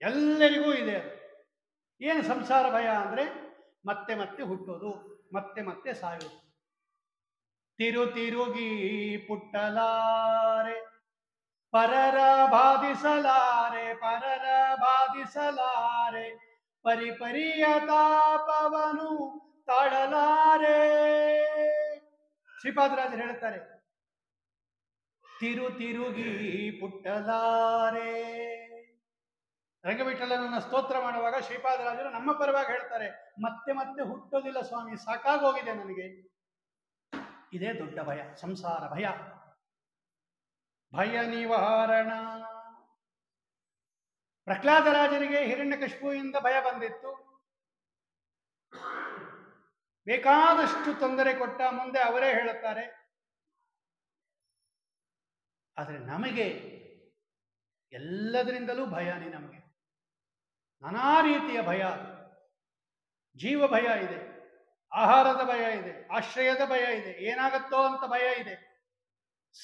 ಎಲ್ಲರಿಗೂ ಇದೆ ಅದು. ಏನು ಸಂಸಾರ ಭಯ ಅಂದ್ರೆ ಮತ್ತೆ ಮತ್ತೆ ಹುಟ್ಟೋದು, ಮತ್ತೆ ಮತ್ತೆ ಸಾಯೋದು. ತಿರುಗಿ ಪುಟ್ಟಲಾರೆ ಪರರ ಬಾಧಿಸಲಾರೆ, ಪರರ ಬಾಧಿಸಲಾರೆ, ಪರಿಪರಿಯ ತಾಪವನು ತಾಳಲಾರೆ. ಶ್ರೀಪಾದರಾಜರು ಹೇಳ್ತಾರೆ, ತಿರುಗಿ ಪುಟ್ಟಲಾರೆ. ರಂಗವಿಠಲನನ್ನ ಸ್ತೋತ್ರ ಮಾಡುವಾಗ ಶ್ರೀಪಾದರಾಜರು ನಮ್ಮ ಪರವಾಗಿ ಹೇಳ್ತಾರೆ, ಮತ್ತೆ ಮತ್ತೆ ಹುಟ್ಟೋದಿಲ್ಲ ಸ್ವಾಮಿ, ಸಾಕಾಗೋಗಿದೆ ನನಗೆ. ಇದೇ ದೊಡ್ಡ ಭಯ, ಸಂಸಾರ ಭಯ. ಭಯ ನಿವಾರಣ. ಪ್ರಹ್ಲಾದರಾಜರಿಗೆ ಹಿರಣ್ಯಕಶಿಪುವಿನಿಂದ ಭಯ ಬಂದಿತ್ತು, ಬೇಕಾದಷ್ಟು ತೊಂದರೆ ಕೊಟ್ಟ, ಮುಂದೆ ಅವರೇ ಹೇಳುತ್ತಾರೆ. ಆದರೆ ನಮಗೆ ಎಲ್ಲದರಿಂದಲೂ ಭಯನೇ. ನಮಗೆ ನಾನಾ ರೀತಿಯ ಭಯ, ಜೀವ ಭಯ ಇದೆ, ಆಹಾರದ ಭಯ ಇದೆ, ಆಶ್ರಯದ ಭಯ ಇದೆ, ಏನಾಗತ್ತೋ ಅಂತ ಭಯ ಇದೆ.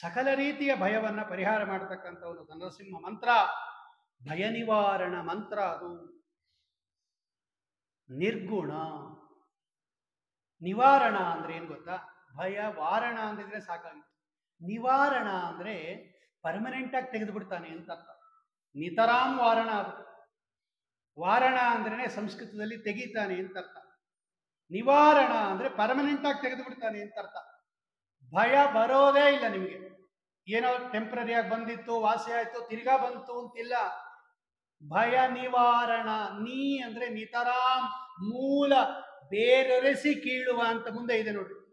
ಸಕಲ ರೀತಿಯ ಭಯವನ್ನು ಪರಿಹಾರ ಮಾಡತಕ್ಕಂಥ ಒಂದು ನರಸಿಂಹ ಮಂತ್ರ, ಭಯ ನಿವಾರಣ ಮಂತ್ರ. ಅದು ನಿರ್ಗುಣ. ನಿವಾರಣ ಅಂದ್ರೆ ಏನು ಗೊತ್ತಾ? ಭಯ ವಾರಣ ಅಂದಿದ್ರೆ ಸಾಕಾಗಿತ್ತು. ನಿವಾರಣ ಅಂದ್ರೆ ಪರ್ಮನೆಂಟ್ ಆಗಿ ತೆಗೆದು ಬಿಡ್ತಾನೆ ಅಂತ ಅರ್ಥ. ನಿತರಾಂ ವಾರಣ. ಅದು ವಾರಣ ಅಂದ್ರೆ ಸಂಸ್ಕೃತದಲ್ಲಿ ತೆಗೀತಾನೆ ಅಂತ ಅರ್ಥ. ನಿವಾರಣ ಅಂದ್ರೆ ಪರ್ಮನೆಂಟ್ ಆಗಿ ತೆಗೆದು ಬಿಡ್ತಾನೆ ಅಂತ ಅರ್ಥ. ಭಯ ಬರೋದೇ ಇಲ್ಲ ನಿಮಗೆ. ಏನೋ ಟೆಂಪ್ರರಿಯಾಗಿ ಬಂದಿತ್ತು, ವಾಸಿ ಆಯ್ತು, ತಿರ್ಗಾ ಬಂತು ಅಂತಿಲ್ಲ. ಭಯ ನಿವಾರಣ. ನೀ ಅಂದ್ರೆ ನಿತರಾಂ, ಮೂಲ, ಬೇರೊರೆಸಿ ಕೀಳುವ ಅಂತ ಮುಂದೆ ಇದೆ ನೋಡಿ.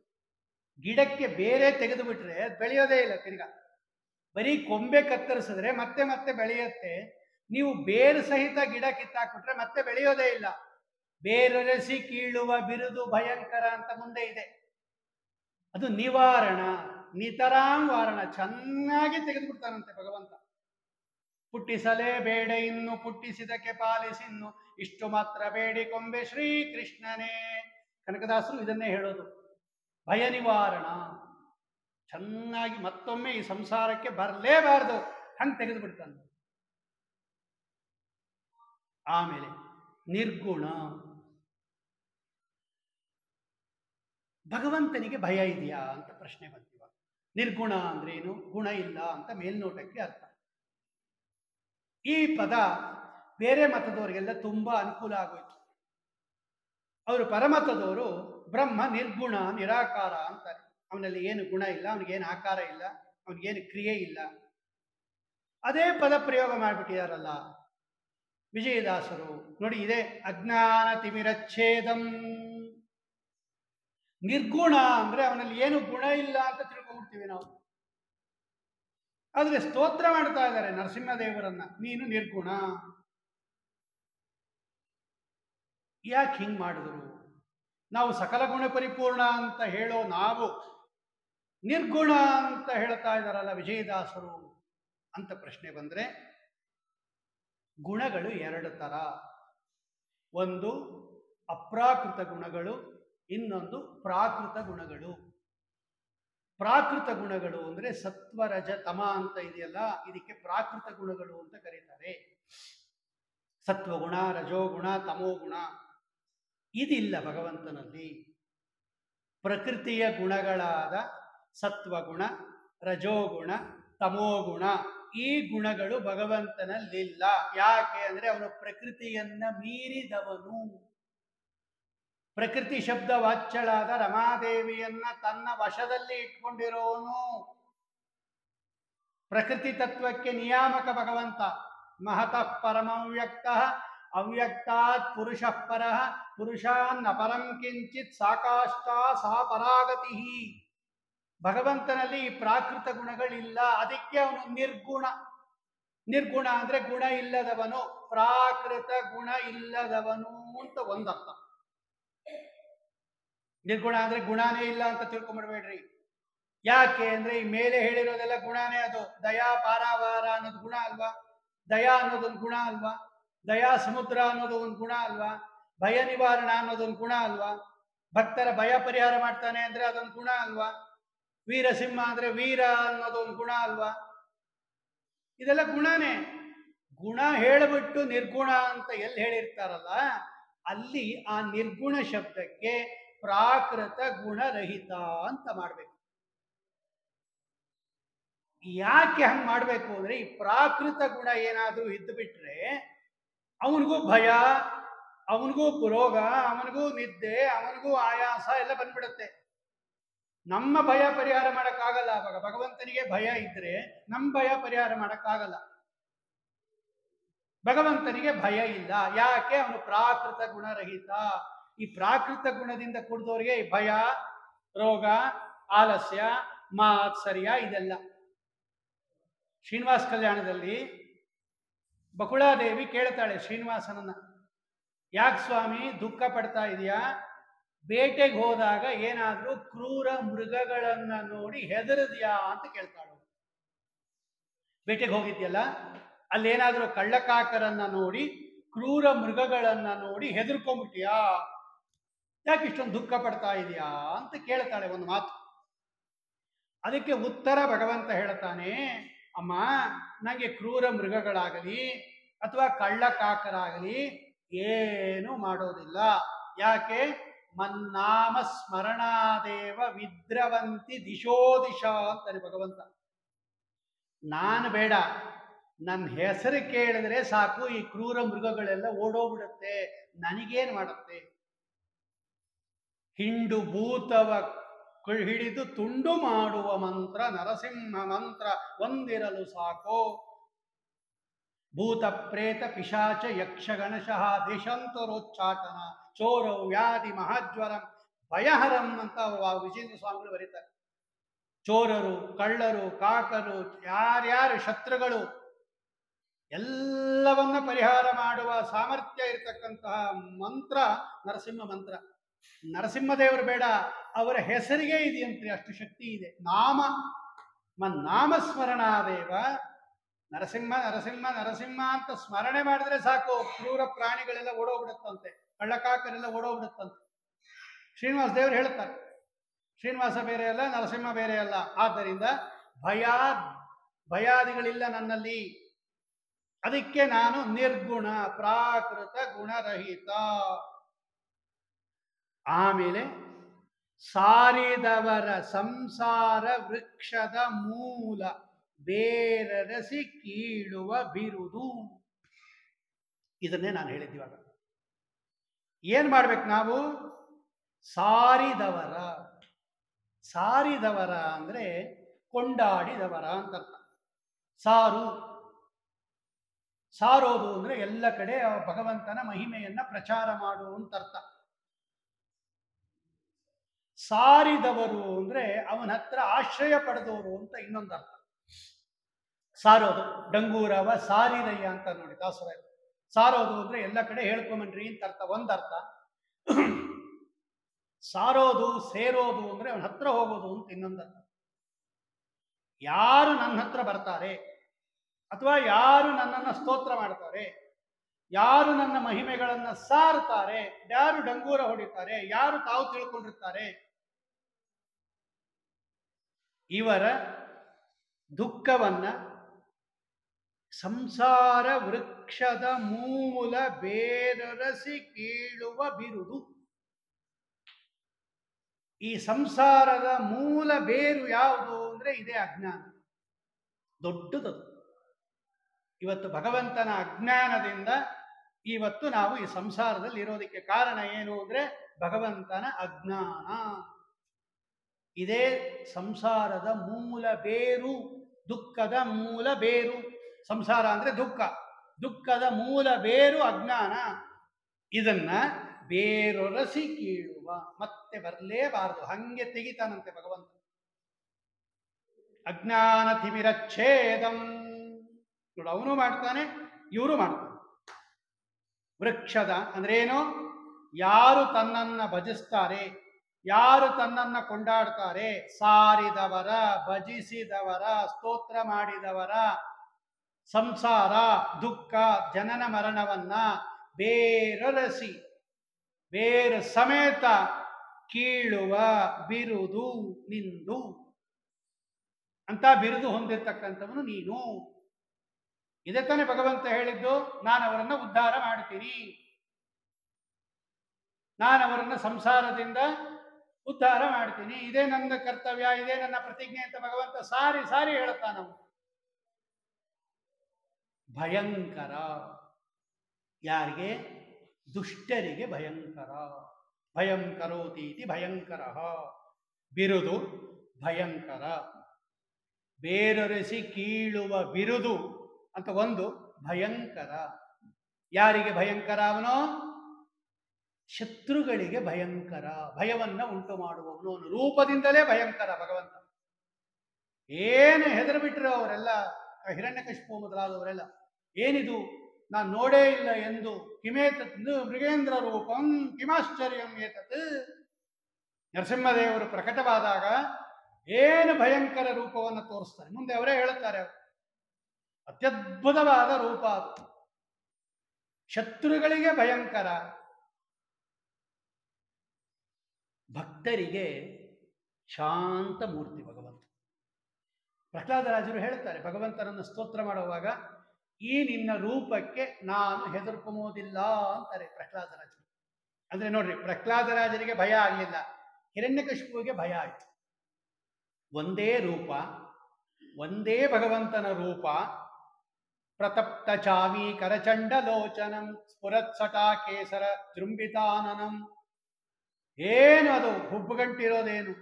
ಗಿಡಕ್ಕೆ ಬೇರೆ ತೆಗೆದು ಬಿಟ್ರೆ ಬೆಳೆಯೋದೇ ಇಲ್ಲ ತಿರ್ಗಾ. ಬರೀ ಕೊಂಬೆ ಕತ್ತರಿಸಿದ್ರೆ ಮತ್ತೆ ಮತ್ತೆ ಬೆಳೆಯುತ್ತೆ. ನೀವು ಬೇರು ಸಹಿತ ಗಿಡ ಕಿತ್ತಾಕ್ಬಿಟ್ರೆ ಮತ್ತೆ ಬೆಳೆಯೋದೇ ಇಲ್ಲ. ಬೇರೊರೆಸಿ ಕೀಳುವ ಬಿರುದು ಭಯಂಕರ ಅಂತ ಮುಂದೆ ಇದೆ. ಅದು ನಿವಾರಣ. ನಿತರಾಂ ವಾರಣ. ಚೆನ್ನಾಗಿ ತೆಗೆದುಬಿಡ್ತಾನಂತೆ ಭಗವಂತ. ಪುಟ್ಟಿಸಲೇ ಬೇಡ ಇನ್ನು, ಪುಟ್ಟಿಸಿದಕ್ಕೆ ಪಾಲಿಸಿನ್ನು, ಇಷ್ಟು ಮಾತ್ರ ಬೇಡಿ ಕೊಂಬೆ ಶ್ರೀಕೃಷ್ಣನೇ. ಕನಕದಾಸರು ಇದನ್ನೇ ಹೇಳೋದು. ಭಯ ನಿವಾರಣ. ಚೆನ್ನಾಗಿ ಮತ್ತೊಮ್ಮೆ ಈ ಸಂಸಾರಕ್ಕೆ ಬರಲೇಬಾರದು ಹಂಗೆ ತೆಗೆದು ಬಿಡ್ತಾನೆ. ಆಮೇಲೆ ನಿರ್ಗುಣ. ಭಗವಂತನಿಗೆ ಭಯ ಇದೆಯಾ ಅಂತ ಪ್ರಶ್ನೆ ಬಂತೀವ. ನಿರ್ಗುಣ ಅಂದ್ರೇನು? ಗುಣ ಇಲ್ಲ ಅಂತ ಮೇಲ್ನೋಟಕ್ಕೆ ಅರ್ಥ. ಈ ಪದ ಬೇರೆ ಮತದವರಿಗೆಲ್ಲ ತುಂಬಾ ಅನುಕೂಲ ಆಗೋಯ್ತು. ಅವರು ಪರಮತದವರು ಬ್ರಹ್ಮ ನಿರ್ಗುಣ ನಿರಾಕಾರ ಅಂತಾರೆ. ಅವನಲ್ಲಿ ಏನು ಗುಣ ಇಲ್ಲ, ಅವನಿಗೇನು ಆಕಾರ ಇಲ್ಲ, ಅವನಿಗೇನು ಕ್ರಿಯೆ ಇಲ್ಲ. ಅದೇ ಪದ ಪ್ರಯೋಗ ಮಾಡಿಬಿಟ್ಟಿದಾರಲ್ಲ ವಿಜಯದಾಸರು. ನೋಡಿ, ಇದೇ ಅಜ್ಞಾನ ತಿಮಿರಚ್ಛೇದಂ. ನಿರ್ಗುಣ ಅಂದ್ರೆ ಅವನಲ್ಲಿ ಏನು ಗುಣ ಇಲ್ಲ ಅಂತ ತಿಳ್ಕೊಂಡ್ಬಿಡ್ತೀವಿ ನಾವು. ಆದ್ರೆ ಸ್ತೋತ್ರ ಮಾಡ್ತಾ ಇದ್ದಾರೆ ನರಸಿಂಹದೇವರನ್ನ, ನೀನು ನಿರ್ಗುಣ. ಯಾಕೆ ಹಿಂಗ್ ಮಾಡಿದ್ರು? ನಾವು ಸಕಲ ಗುಣ ಪರಿಪೂರ್ಣ ಅಂತ ಹೇಳೋ ನಾವು ನಿರ್ಗುಣ ಅಂತ ಹೇಳ್ತಾ ಇದ್ದಾರಲ್ಲ ವಿಜಯದಾಸರು ಅಂತ ಪ್ರಶ್ನೆ ಬಂದ್ರೆ, ಗುಣಗಳು ಎರಡು ತರ. ಒಂದು ಅಪ್ರಾಕೃತ ಗುಣಗಳು, ಇನ್ನೊಂದು ಪ್ರಾಕೃತ ಗುಣಗಳು. ಪ್ರಾಕೃತ ಗುಣಗಳು ಅಂದ್ರೆ ಸತ್ವ, ರಜ, ತಮ ಅಂತ ಇದೆಯಲ್ಲ, ಇದಕ್ಕೆ ಪ್ರಾಕೃತ ಗುಣಗಳು ಅಂತ ಕರೀತಾರೆ. ಸತ್ವಗುಣ, ರಜೋಗುಣ, ತಮೋಗುಣ ಇದಿಲ್ಲ ಭಗವಂತನಲ್ಲಿ. ಪ್ರಕೃತಿಯ ಗುಣಗಳಾದ ಸತ್ವಗುಣ, ರಜೋಗುಣ, ತಮೋಗುಣ ಈ ಗುಣಗಳು ಭಗವಂತನಲ್ಲಿಲ್ಲ. ಯಾಕೆ ಅಂದ್ರೆ ಅವನು ಪ್ರಕೃತಿಯನ್ನ ಮೀರಿದವನು. ಪ್ರಕೃತಿ ಶಬ್ದ ವಾಚ್ಯಳಾದ ರಮಾದೇವಿಯನ್ನ ತನ್ನ ವಶದಲ್ಲಿ ಇಟ್ಕೊಂಡಿರೋನು. ಪ್ರಕೃತಿ ತತ್ವಕ್ಕೆ ನಿಯಾಮಕ ಭಗವಂತ. ಮಹತಃ ಪರಮವ್ಯಕ್ತ ಅವ್ಯಕ್ತಾತ್ ಪುರುಷ ಪರಃ ಪುರುಷಾನ್ ಅಪರಂ ಕಿಂಚಿತ್ ಸಾಕಾಷ್ಟ ಸಾ ಪರಾಗತಿ. ಭಗವಂತನಲ್ಲಿ ಈ ಪ್ರಾಕೃತ ಗುಣಗಳಿಲ್ಲ, ಅದಕ್ಕೆ ಅವನು ನಿರ್ಗುಣ. ನಿರ್ಗುಣ ಅಂದ್ರೆ ಗುಣ ಇಲ್ಲದವನು, ಪ್ರಾಕೃತ ಗುಣ ಇಲ್ಲದವನು ಅಂತ ಒಂದರ್ಥ. ನಿರ್ಗುಣ ಅಂದ್ರೆ ಗುಣನೇ ಇಲ್ಲ ಅಂತ ತಿಳ್ಕೊಂಡ್ಬಿಡ್ಬೇಡ್ರಿ. ಯಾಕೆ ಅಂದ್ರೆ ಈ ಮೇಲೆ ಹೇಳಿರೋದೆಲ್ಲ ಗುಣನೇ. ಅದು ದಯಾ ಪಾರಾವಾರ ಅನ್ನೋದು ಗುಣ ಅಲ್ವಾ? ದಯಾ ಅನ್ನೋದೊಂದು ಗುಣ ಅಲ್ವಾ? ದಯಾ ಸಮುದ್ರ ಅನ್ನೋದು ಒಂದು ಗುಣ ಅಲ್ವಾ? ಭಯ ನಿವಾರಣ ಅನ್ನೋದೊಂದು ಗುಣ ಅಲ್ವಾ? ಭಕ್ತರ ಭಯ ಪರಿಹಾರ ಮಾಡ್ತಾನೆ ಅಂದ್ರೆ ಅದೊಂದು ಗುಣ ಅಲ್ವಾ? ವೀರಸಿಂಹ ಅಂದ್ರೆ ವೀರ ಅನ್ನೋದೊಂದು ಗುಣ ಅಲ್ವಾ? ಇದೆಲ್ಲ ಗುಣನೇ. ಗುಣ ಹೇಳಿಬಿಟ್ಟು ನಿರ್ಗುಣ ಅಂತ ಎಲ್ಲಿ ಹೇಳಿರ್ತಾರಲ್ಲ, ಅಲ್ಲಿ ಆ ನಿರ್ಗುಣ ಶಬ್ದಕ್ಕೆ ಪ್ರಾಕೃತ ಗುಣರಹಿತ ಅಂತ ಮಾಡ್ಬೇಕು. ಯಾಕೆ ಹಂಗೆ ಮಾಡ್ಬೇಕು ಅಂದ್ರೆ, ಈ ಪ್ರಾಕೃತ ಗುಣ ಏನಾದ್ರೂ ಇದ್ದು ಬಿಟ್ರೆ ಅವನಿಗೂ ಭಯ, ಅವನಿಗೂ ರೋಗ, ಅವನಿಗೂ ನಿದ್ದೆ, ಅವನಿಗೂ ಆಯಾಸ ಎಲ್ಲ ಬಂದ್ಬಿಡುತ್ತೆ. ನಮ್ಮ ಭಯ ಪರಿಹಾರ ಮಾಡಕ್ಕಾಗಲ್ಲ. ಅವಾಗ ಭಗವಂತನಿಗೆ ಭಯ ಇದ್ರೆ ನಮ್ಮ ಭಯ ಪರಿಹಾರ ಮಾಡಕ್ಕಾಗಲ್ಲ. ಭಗವಂತನಿಗೆ ಭಯ ಇಲ್ಲ. ಯಾಕೆ? ಅವನು ಪ್ರಾಕೃತ ಗುಣರಹಿತ. ಈ ಪ್ರಾಕೃತ ಗುಣದಿಂದ ಕೂಡಿದವರಿಗೆ ಭಯ, ರೋಗ, ಆಲಸ್ಯ, ಮಾತ್ಸರ್ಯ ಇದೆಲ್ಲ. ಶ್ರೀನಿವಾಸ ಕಲ್ಯಾಣದಲ್ಲಿ ಬಕುಳಾದೇವಿ ಕೇಳ್ತಾಳೆ ಶ್ರೀನಿವಾಸನನ್ನ, ಯಾಕೆ ಸ್ವಾಮಿ ದುಃಖ ಪಡ್ತಾ ಇದೆಯಾ? ಬೇಟೆಗೆ ಹೋದಾಗ ಏನಾದ್ರೂ ಕ್ರೂರ ಮೃಗಗಳನ್ನ ನೋಡಿ ಹೆದರದ್ಯಾ ಅಂತ ಕೇಳ್ತಾಳು. ಬೇಟೆಗೆ ಹೋಗಿದ್ಯಲ್ಲ, ಅಲ್ಲೇನಾದ್ರೂ ಕಳ್ಳಕಾಕರನ್ನ ನೋಡಿ, ಕ್ರೂರ ಮೃಗಗಳನ್ನ ನೋಡಿ ಹೆದರ್ಕೊಂಡ್ಬಿಟ್ಯಾ? ಯಾಕೆ ಇಷ್ಟೊಂದು ದುಃಖ ಪಡ್ತಾ ಇದೆಯಾ ಅಂತ ಕೇಳ್ತಾಳೆ ಒಂದು ಮಾತು. ಅದಕ್ಕೆ ಉತ್ತರ ಭಗವಂತ ಹೇಳ್ತಾನೆ, ಅಮ್ಮ, ನನಗೆ ಕ್ರೂರ ಮೃಗಗಳಾಗಲಿ ಅಥವಾ ಕಳ್ಳಕಾಕರಾಗಲಿ ಏನು ಮಾಡೋದಿಲ್ಲ. ಯಾಕೆ? ಮನ್ನಾಮ ಸ್ಮರಣಾದೇವ ವಿದ್ರವಂತಿ ದಿಶೋ ದಿಶ ಅಂತಾನೆ ಭಗವಂತ. ನಾನು ಬೇಡ, ನನ್ನ ಹೆಸರು ಕೇಳಿದ್ರೆ ಸಾಕು, ಈ ಕ್ರೂರ ಮೃಗಗಳೆಲ್ಲ ಓಡೋಗ್ಬಿಡುತ್ತೆ, ನನಗೇನು ಮಾಡುತ್ತೆ? ಹಿಂಡು ಭೂತವ ಹಿಡಿದು ತುಂಡು ಮಾಡುವ ಮಂತ್ರ ನರಸಿಂಹ ಮಂತ್ರ ಒಂದಿರಲು ಸಾಕೋ. ಭೂತ ಪ್ರೇತ ಪಿಶಾಚ ಯಕ್ಷ ಗಣಶಃ ದೇಶಾಂತರೋಚ್ಚಾಟನ ಚೋರೌ ವ್ಯಾಧಿ ಮಹಾಜ್ವರಂ ಭಯಹರಂ ಅಂತ ವಿಜೇಂದ್ರ ಸ್ವಾಮಿಗಳು ಬರೀತಾರೆ. ಚೋರರು, ಕಳ್ಳರು, ಕಾಕರು, ಯಾರ್ಯಾರು ಶತ್ರುಗಳು ಎಲ್ಲವನ್ನ ಪರಿಹಾರ ಮಾಡುವ ಸಾಮರ್ಥ್ಯ ಇರತಕ್ಕಂತಹ ಮಂತ್ರ ನರಸಿಂಹ ಮಂತ್ರ. ನರಸಿಂಹದೇವರು ಬೇಡ, ಅವರ ಹೆಸರಿಗೆ ಇದೆಯಂತ್ರಿ, ಅಷ್ಟು ಶಕ್ತಿ ಇದೆ. ನಾಮಸ್ಮರಣಾದೇವ ನರಸಿಂಹ ನರಸಿಂಹ ನರಸಿಂಹ ಅಂತ ಸ್ಮರಣೆ ಮಾಡಿದ್ರೆ ಸಾಕು, ಕ್ರೂರ ಪ್ರಾಣಿಗಳೆಲ್ಲ ಓಡೋಗ್ಬಿಡುತ್ತಂತೆ, ಕಳ್ಳಕಾಕರೆಲ್ಲ ಓಡೋಗ್ಬಿಡುತ್ತಂತೆ. ಶ್ರೀನಿವಾಸ ದೇವರು ಹೇಳ್ತಾರೆ, ಶ್ರೀನಿವಾಸ ಬೇರೆ ಅಲ್ಲ, ನರಸಿಂಹ ಬೇರೆ ಅಲ್ಲ. ಆದ್ದರಿಂದ ಭಯಾದಿಗಳಿಲ್ಲ ನನ್ನಲ್ಲಿ. ಅದಕ್ಕೆ ನಾನು ನಿರ್ಗುಣ, ಪ್ರಾಕೃತ, ಗುಣರಹಿತ. ಆಮೇಲೆ ಸಾರಿದವರ ಸಂಸಾರ ವೃಕ್ಷದ ಮೂಲ ಬೇರರಸಿ ಕೀಳುವ ಬಿರುದು. ಇದನ್ನೇ ನಾನು ಹೇಳಿದ್ದಿವಾಗ. ಏನ್ ಮಾಡ್ಬೇಕು ನಾವು? ಸಾರಿದವರ. ಸಾರಿದವರ ಅಂದ್ರೆ ಕೊಂಡಾಡಿದವರ ಅಂತ ಅರ್ಥ. ಸಾರೋದು ಅಂದ್ರೆ ಎಲ್ಲ ಕಡೆ ಭಗವಂತನ ಮಹಿಮೆಯನ್ನ ಪ್ರಚಾರ ಮಾಡು ಅಂತ ಅರ್ಥ. ಸಾರಿದವರು ಅಂದ್ರೆ ಅವನ ಹತ್ರ ಆಶ್ರಯ ಪಡೆದವರು ಅಂತ ಇನ್ನೊಂದು ಅರ್ಥ. ಸಾರೋದು, ಡಂಗೂರವ ಸಾರಿರಯ್ಯ ಅಂತ ನೋಡಿ ದಾಸರ. ಸಾರೋದು ಅಂದ್ರೆ ಎಲ್ಲ ಕಡೆ ಹೇಳ್ಕೊಂಬನ್ರಿ ಅಂತ ಅರ್ಥ, ಒಂದರ್ಥ. ಸಾರೋದು, ಸೇರೋದು ಅಂದ್ರೆ ಅವನ ಹತ್ರ ಹೋಗೋದು ಅಂತ ಇನ್ನೊಂದರ್ಥ. ಯಾರು ನನ್ನ ಹತ್ರ ಬರ್ತಾರೆ ಅಥವಾ ಯಾರು ನನ್ನನ್ನು ಸ್ತೋತ್ರ ಮಾಡ್ತಾರೆ, ಯಾರು ನನ್ನ ಮಹಿಮೆಗಳನ್ನ ಸಾರ್ತಾರೆ, ಯಾರು ಡಂಗೂರ ಹೊಡಿತಾರೆ, ಯಾರು ತಾವು ತಿಳ್ಕೊಂಡಿರ್ತಾರೆ, ಇವರ ದುಃಖವನ್ನ ಸಂಸಾರ ವೃಕ್ಷದ ಮೂಲ ಬೇರರಸಿ ಕೀಳುವ ಬಿರುದು. ಈ ಸಂಸಾರದ ಮೂಲ ಬೇರು ಯಾವುದು ಅಂದ್ರೆ ಇದೇ ಅಜ್ಞಾನ. ದೊಡ್ಡದದು. ಇವತ್ತು ಭಗವಂತನ ಅಜ್ಞಾನದಿಂದ ಇವತ್ತು ನಾವು ಈ ಸಂಸಾರದಲ್ಲಿ ಇರೋದಕ್ಕೆ ಕಾರಣ ಏನು ಅಂದ್ರೆ ಭಗವಂತನ ಅಜ್ಞಾನ. ಇದೇ ಸಂಸಾರದ ಮೂಲ ಬೇರು, ದುಃಖದ ಮೂಲ ಬೇರು. ಸಂಸಾರ ಅಂದ್ರೆ ದುಃಖ, ದುಃಖದ ಮೂಲ ಬೇರು ಅಜ್ಞಾನ. ಇದನ್ನ ಬೇರೊರಸಿ ಕೀಳುವ, ಮತ್ತೆ ಬರಲೇಬಾರದು, ಹಂಗೆ ತೆಗಿತಾನಂತೆ ಭಗವಂತ. ಅಜ್ಞಾನ ತಿಮಿರಚ್ಛೇದಂ ನೋಡು, ಅವನು ಮಾಡ್ತಾನೆ, ಇವರು ಮಾಡ್ತಾನೆ. ವೃಕ್ಷದ ಅಂದ್ರೇನು? ಯಾರು ತನ್ನನ್ನ ಭಜಿಸ್ತಾರೆ, ಯಾರು ತನ್ನನ್ನ ಕೊಂಡಾಡ್ತಾರೆ, ಸಾರಿದವರ, ಭಜಿಸಿದವರ, ಸ್ತೋತ್ರ ಮಾಡಿದವರ ಸಂಸಾರ ದುಃಖ ಜನನ ಮರಣವನ್ನ ಬೇರರಸಿ, ಬೇರು ಸಮೇತ ಕೀಳುವ ಬಿರುದು ನಿಂದು ಅಂತ ಬಿರುದು ಹೊಂದಿರತಕ್ಕಂಥವನು ನೀನು. ಇದೇ ತಾನೇ ಭಗವಂತ ಹೇಳಿದ್ದು, ನಾನು ಅವರನ್ನ ಉದ್ಧಾರ ಮಾಡ್ತೀನಿ, ನಾನು ಅವರನ್ನ ಸಂಸಾರದಿಂದ ಉದ್ಧಾರ ಮಾಡ್ತೀನಿ, ಇದೇ ನನ್ನ ಕರ್ತವ್ಯ, ಇದೇ ನನ್ನ ಪ್ರತಿಜ್ಞೆ ಅಂತ ಭಗವಂತ ಸಾರಿ ಸಾರಿ ಹೇಳುತ್ತಾನವನು. ಭಯಂಕರ ಯಾರಿಗೆ? ದುಷ್ಟರಿಗೆ ಭಯಂಕರ. ಭಯಂ ಕರೋತಿ ಇತಿ ಭಯಂಕರ. ಬಿರುದು ಭಯಂಕರ. ಬೇರೊರೆಸಿ ಕೀಳುವ ಬಿರುದು ಅಂತ ಒಂದು ಭಯಂಕರ. ಯಾರಿಗೆ ಭಯಂಕರ ಅವನು? ಶತ್ರುಗಳಿಗೆ ಭಯಂಕರ, ಭಯವನ್ನ ಉಂಟು ಮಾಡುವವನು. ಅವನು ರೂಪದಿಂದಲೇ ಭಯಂಕರ ಭಗವಂತ. ಏನು ಹೆದರು ಬಿಟ್ಟರು ಅವರೆಲ್ಲ, ಹಿರಣ್ಯಕಶಿಪು ಮೊದಲಾದವರೆಲ್ಲ. ಏನಿದು, ನಾನು ನೋಡೇ ಇಲ್ಲ ಎಂದು. ಕಿಮೇತತ್ ಮೃಗೇಂದ್ರ ರೂಪಂ ಕಿಮಾಶ್ಚರ್ಯಂ ಏತತ್. ನರಸಿಂಹದೇವರು ಪ್ರಕಟವಾದಾಗ ಏನು ಭಯಂಕರ ರೂಪವನ್ನು ತೋರಿಸ್ತಾರೆ. ಮುಂದೆ ಅವರೇ ಹೇಳುತ್ತಾರೆ, ಅತ್ಯದ್ಭುತವಾದ ರೂಪ ಅದು, ಶತ್ರುಗಳಿಗೆ ಭಯಂಕರ, ಭಕ್ತರಿಗೆ ಶಾಂತ ಮೂರ್ತಿ ಭಗವಂತ. ಪ್ರಹ್ಲಾದರಾಜರು ಹೇಳ್ತಾರೆ ಭಗವಂತನನ್ನು ಸ್ತೋತ್ರ ಮಾಡುವಾಗ, ಈ ನಿನ್ನ ರೂಪಕ್ಕೆ ನಾನು ಹೆದರ್ಕೊಂಬೋದಿಲ್ಲ ಅಂತಾರೆ ಪ್ರಹ್ಲಾದರಾಜರು. ಅಂದ್ರೆ ನೋಡ್ರಿ, ಪ್ರಹ್ಲಾದರಾಜರಿಗೆ ಭಯ ಆಗಲಿಲ್ಲ, ಹಿರಣ್ಯಕಶಿಪುವಿಗೆ ಭಯ ಆಯಿತು. ಒಂದೇ ರೂಪ, ಒಂದೇ ಭಗವಂತನ ರೂಪ. ಪ್ರತಪ್ತ ಚಾಮಿ ಕರಚಂಡ ಲೋಚನಂ ಸ್ಫುರತ್ಸಟಾ ಕೇಸರ ಜೃಂಬಿತಾನನಂ. ಏನು ಅದು ಹುಬ್ಬುಗಂಟಿರೋದೇನು,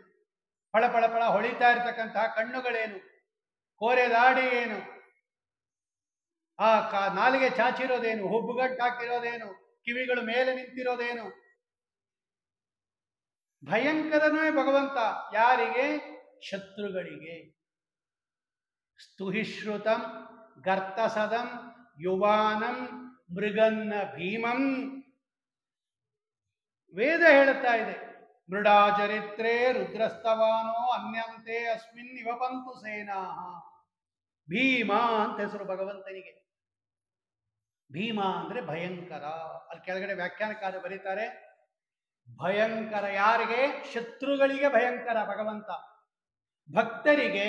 ಫಳ ಫಳ ಫಳ ಹೊಳಿತಾ ಇರ್ತಕ್ಕಂತಹ ಕಣ್ಣುಗಳೇನು, ಕೋರೆ ದಾಡಿ ಏನು, ಆ ನಾಲಿಗೆ ಚಾಚಿರೋದೇನು, ಹುಬ್ಬುಗಂಟು ಹಾಕಿರೋದೇನು, ಕಿವಿಗಳು ಮೇಲೆ ನಿಂತಿರೋದೇನು. ಭಯಂಕರನೇ ಭಗವಂತ. ಯಾರಿಗೆ? ಶತ್ರುಗಳಿಗೆ. ಸ್ತುಹಿಶ್ರುತಂ ಗರ್ತಸದಂ ಯುವಾನಂ ಮೃಗನ್ನ ಭೀಮಂ. ವೇದ ಹೇಳುತ್ತಾ ಇದೆ, ಮೃಡಾಚರಿತ್ರೇ ರುದ್ರಸ್ತವಾನೋ ಅನ್ಯಂತೆ ಅಸ್ಮಿನ್ ಇವಪಂತು ಸೇನಾ. ಭೀಮ ಅಂತ ಹೆಸರು ಭಗವಂತನಿಗೆ. ಭೀಮ ಅಂದ್ರೆ ಭಯಂಕರ. ಅಲ್ಲಿ ಕೆಳಗಡೆ ವ್ಯಾಖ್ಯಾನಕಾರ ಬರೀತಾರೆ, ಭಯಂಕರ ಯಾರಿಗೆ? ಶತ್ರುಗಳಿಗೆ ಭಯಂಕರ ಭಗವಂತ. ಭಕ್ತರಿಗೆ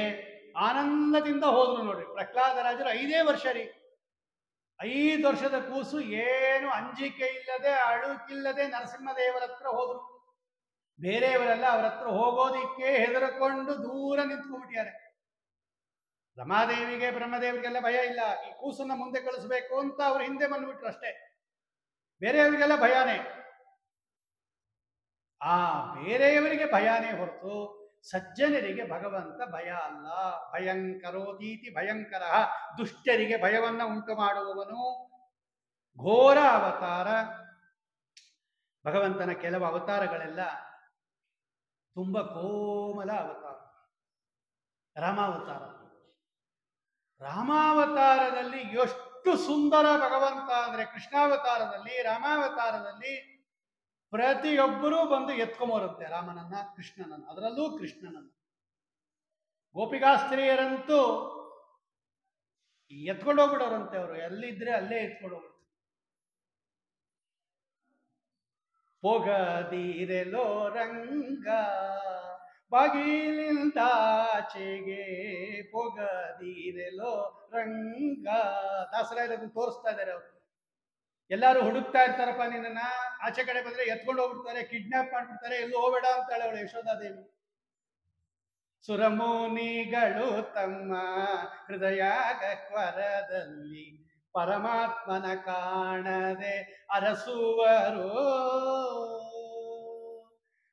ಆನಂದದಿಂದ ಹೋದ್ರು. ನೋಡ್ರಿ, ಪ್ರಹ್ಲಾದರಾಜರು 5 ವರ್ಷ ರೀ, 5 ವರ್ಷದ ಕೂಸು, ಏನು ಅಂಜಿಕೆ ಇಲ್ಲದೆ ಅಳುಕಿಲ್ಲದೆ ನರಸಿಂಹದೇವರ ಹತ್ರ ಹೋದ್ರು. ಬೇರೆಯವರೆಲ್ಲ ಅವರ ಹತ್ರ ಹೋಗೋದಿಕ್ಕೆ ಹೆದರ್ಕೊಂಡು ದೂರ ನಿಂತ್ಕೊಂಡ್ಬಿಟ್ಟಿದ್ದಾರೆ. ರಮಾದೇವಿಗೆ ಬ್ರಹ್ಮದೇವರಿಗೆಲ್ಲ ಭಯ ಇಲ್ಲ, ಈ ಕೂಸನ್ನ ಮುಂದೆ ಕಳಿಸ್ಬೇಕು ಅಂತ ಅವ್ರು ಹಿಂದೆ ಬಂದ್ಬಿಟ್ರು ಅಷ್ಟೇ. ಬೇರೆಯವರಿಗೆಲ್ಲ ಭಯಾನೇ. ಆ ಬೇರೆಯವರಿಗೆ ಭಯಾನೇ ಹೊರತು ಸಜ್ಜನರಿಗೆ ಭಗವಂತ ಭಯ ಅಲ್ಲ. ಭಯಂಕರೋತೀತಿ ಭಯಂಕರ. ದುಷ್ಟರಿಗೆ ಭಯವನ್ನ ಉಂಟು ಮಾಡುವವನು. ಘೋರ ಅವತಾರ. ಭಗವಂತನ ಕೆಲವು ಅವತಾರಗಳೆಲ್ಲ ತುಂಬ ಕೋಮಲ ಅವತಾರ. ರಾಮಾವತಾರ, ರಾಮಾವತಾರದಲ್ಲಿ ಎಷ್ಟು ಸುಂದರ ಭಗವಂತ ಅಂದ್ರೆ, ಕೃಷ್ಣಾವತಾರದಲ್ಲಿ, ರಾಮಾವತಾರದಲ್ಲಿ ಪ್ರತಿಯೊಬ್ಬರೂ ಬಂದು ಎತ್ಕೊಂಬರುತ್ತೆ ರಾಮನನ್ನ, ಕೃಷ್ಣನನ್ನು, ಅದರಲ್ಲೂ ಕೃಷ್ಣನನ್ನು. ಗೋಪಿಕಾಸ್ತ್ರೀಯರಂತೂ ಎತ್ಕೊಂಡೋಗ್ಬಿಡೋರಂತೆ, ಅವರು ಎಲ್ಲಿದ್ರೆ ಅಲ್ಲೇ ಎತ್ಕೊಂಡೋಗ್ಬಿಡ್ತಾರೆ. ಪೊಗದಿರೆಲೋ ರಂಗ ಬಾಗಿಲಿಂದಾಚೆಗೆ, ಪೊಗದಿರೆಲೋ ರಂಗ. ದಾಸರಾಯರನ್ನು ತೋರಿಸ್ತಾ ಇದ್ದಾರೆ ಅವರು. ಎಲ್ಲರೂ ಹುಡುಕ್ತಾ ಇರ್ತಾರಪ್ಪ ನಿನ್ನ, ಆಚೆ ಕಡೆ ಬಂದ್ರೆ ಎತ್ಕೊಂಡು ಹೋಗ್ಬಿಡ್ತಾರೆ, ಕಿಡ್ನಾಪ್ ಮಾಡ್ಬಿಡ್ತಾರೆ, ಎಲ್ಲೂ ಹೋಗಬೇಡ ಅಂತಾಳೆ ಅವಳು ಯಶೋಧಾದೇವಿ. ಸುರಮುನಿಗಳು ತಮ್ಮ ಹೃದಯ ಗಹ್ವರದಲ್ಲಿ ಪರಮಾತ್ಮನ ಕಾಣದೆ ಅರಸುವರು.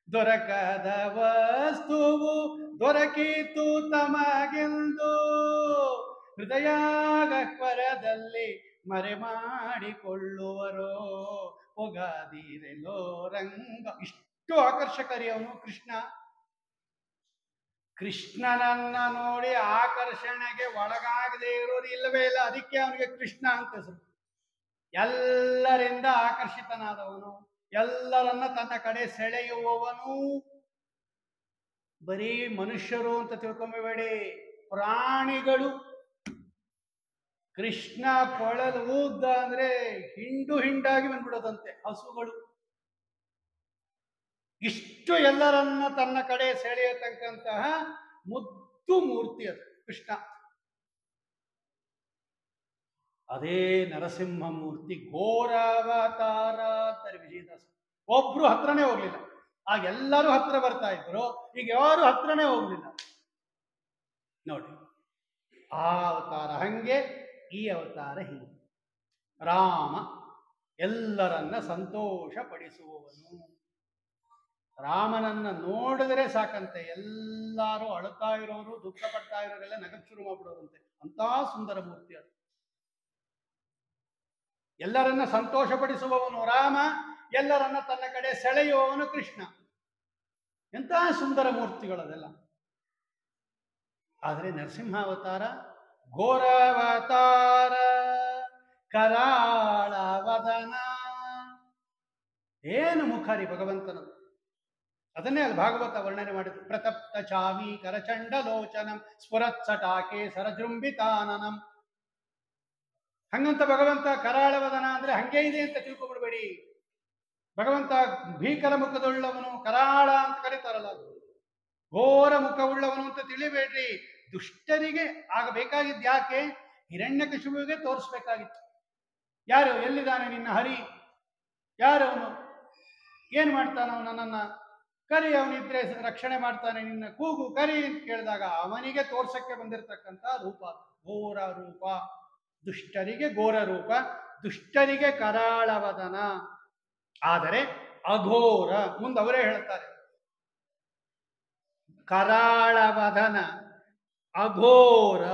ದೊರಕದ ವಸ್ತುವು ದೊರಕಿತು ತಮಗೆಂದು ಹೃದಯ ಗಹ್ವರದಲ್ಲಿ ಮರೆ ಮಾಡಿಕೊಳ್ಳುವರೋ. ಪೊಗದಿರೆಲೋ ರಂಗ. ಇಷ್ಟು ಆಕರ್ಷಕರಿ ಅವನು ಕೃಷ್ಣ. ಕೃಷ್ಣನನ್ನ ನೋಡಿ ಆಕರ್ಷಣೆಗೆ ಒಳಗಾಗದೇ ಇರೋರು ಇಲ್ಲವೇ ಇಲ್ಲ. ಅದಕ್ಕೆ ಅವನಿಗೆ ಕೃಷ್ಣ ಅಂತ ಹೆಸರು. ಎಲ್ಲರಿಂದ ಆಕರ್ಷಿತನಾದವನು, ಎಲ್ಲರನ್ನ ತನ್ನ ಕಡೆ ಸೆಳೆಯುವವನು. ಬರೀ ಮನುಷ್ಯರು ಅಂತ ತಿಳ್ಕೊಂಬೇಡಿ, ಪ್ರಾಣಿಗಳು. ಕೃಷ್ಣ ಕೊಳಲು ಊದ್ದ ಅಂದ್ರೆ ಹಿಂಡು ಹಿಂಡಾಗಿ ಬಂದ್ಬಿಡೋದಂತೆ ಹಸುಗಳು. ಇಷ್ಟು ಎಲ್ಲರನ್ನ ತನ್ನ ಕಡೆ ಸೆಳೆಯತಕ್ಕಂತಹ ಮುದ್ದು ಮೂರ್ತಿ ಅದು ಕೃಷ್ಣ. ಅದೇ ನರಸಿಂಹ ಮೂರ್ತಿ ಘೋರಾವತಾರ ಅಂತಾರೆ ವಿಜಯದಾಸ. ಒಬ್ರು ಹತ್ರನೇ ಹೋಗ್ಲಿಲ್ಲ. ಆಗ ಎಲ್ಲರೂ ಹತ್ರ ಬರ್ತಾ ಇದ್ರು, ಈಗ ಯಾರು ಹತ್ರನೇ ಹೋಗ್ಲಿಲ್ಲ. ನೋಡಿ, ಆ ಅವತಾರ ಹಂಗೆ, ಈ ಅವತಾರ ಹೀಗೆ. ರಾಮ ಎಲ್ಲರನ್ನ ಸಂತೋಷ ಪಡಿಸುವವನು. ರಾಮನನ್ನ ನೋಡಿದ್ರೆ ಸಾಕಂತೆ ಎಲ್ಲರೂ ಅಳುತ್ತಾ ಇರೋರು, ದುಃಖ ಪಡ್ತಾ ಇರೋರೆಲ್ಲ ನಗಕ್ ಶುರು ಮಾಡ್ಬಿಡೋರಂತೆ. ಅಂತ ಸುಂದರ ಮೂರ್ತಿ ಅದು. ಎಲ್ಲರನ್ನ ಸಂತೋಷ ಪಡಿಸುವವನು ರಾಮ. ಎಲ್ಲರನ್ನ ತನ್ನ ಕಡೆ ಸೆಳೆಯುವವನು ಕೃಷ್ಣ. ಎಂತಹ ಸುಂದರ ಮೂರ್ತಿಗಳದೆಲ್ಲ. ಆದರೆ ನರಸಿಂಹಾವತಾರ ಘೋರಾವತಾರ ಕರಾಳ ವದನ. ಏನು ಮುಖರಿ ಭಗವಂತನದು. ಅದನ್ನೇ ಅಲ್ಲಿ ಭಾಗವತ ವರ್ಣನೆ ಮಾಡಿದ್ರು. ಪ್ರತಪ್ತ ಚಾಮಿ ಕರಚಂಡಲೋಚನಂ ಸ್ಫುರತ್ಸಟಾಕೆ ಸರಜೃಂಬಿತಾನನಂ. ಹಂಗಂತ ಭಗವಂತ ಕರಾಳವದನ ಅಂದ್ರೆ ಹಂಗೆ ಇದೆ ಅಂತ ತಿಳ್ಕೊಬಿಡ್ಬೇಡಿ. ಭಗವಂತ ಭೀಕರ ಮುಖದುಳ್ಳವನು, ಕರಾಳ ಅಂತ ಕರೀತಾರಲ್ಲ, ಘೋರ ಮುಖವುಳ್ಳವನು ಅಂತ ತಿಳಿಬೇಡ್ರಿ. ದುಷ್ಟರಿಗೆ ಆಗಬೇಕಾಗಿದ್ದು ಯಾಕೆ? ಹಿರಣ್ಯಕಶಿಪುವಿಗೆ ತೋರಿಸ್ಬೇಕಾಗಿತ್ತು. ಯಾರು? ಎಲ್ಲಿದ್ದಾನೆ ನಿನ್ನ ಹರಿ? ಯಾರವನು? ಏನ್ ಮಾಡ್ತಾನವ? ನನ್ನನ್ನ ಕರಿ, ಅವನಿದ್ರೆ ರಕ್ಷಣೆ ಮಾಡ್ತಾನೆ, ನಿನ್ನ ಕೂಗು ಕರಿ ಅಂತ ಕೇಳಿದಾಗ ಅವನಿಗೆ ತೋರ್ಸಕ್ಕೆ ಬಂದಿರತಕ್ಕಂಥ ರೂಪ ಘೋರ ರೂಪ. ದುಷ್ಟರಿಗೆ ಘೋರ ರೂಪ, ದುಷ್ಟರಿಗೆ ಕರಾಳವದನ. ಆದರೆ ಅಘೋರ, ಮುಂದೆ ಅವರೇ ಹೇಳ್ತಾರೆ, ಕರಾಳವದನ ಅಘೋರ.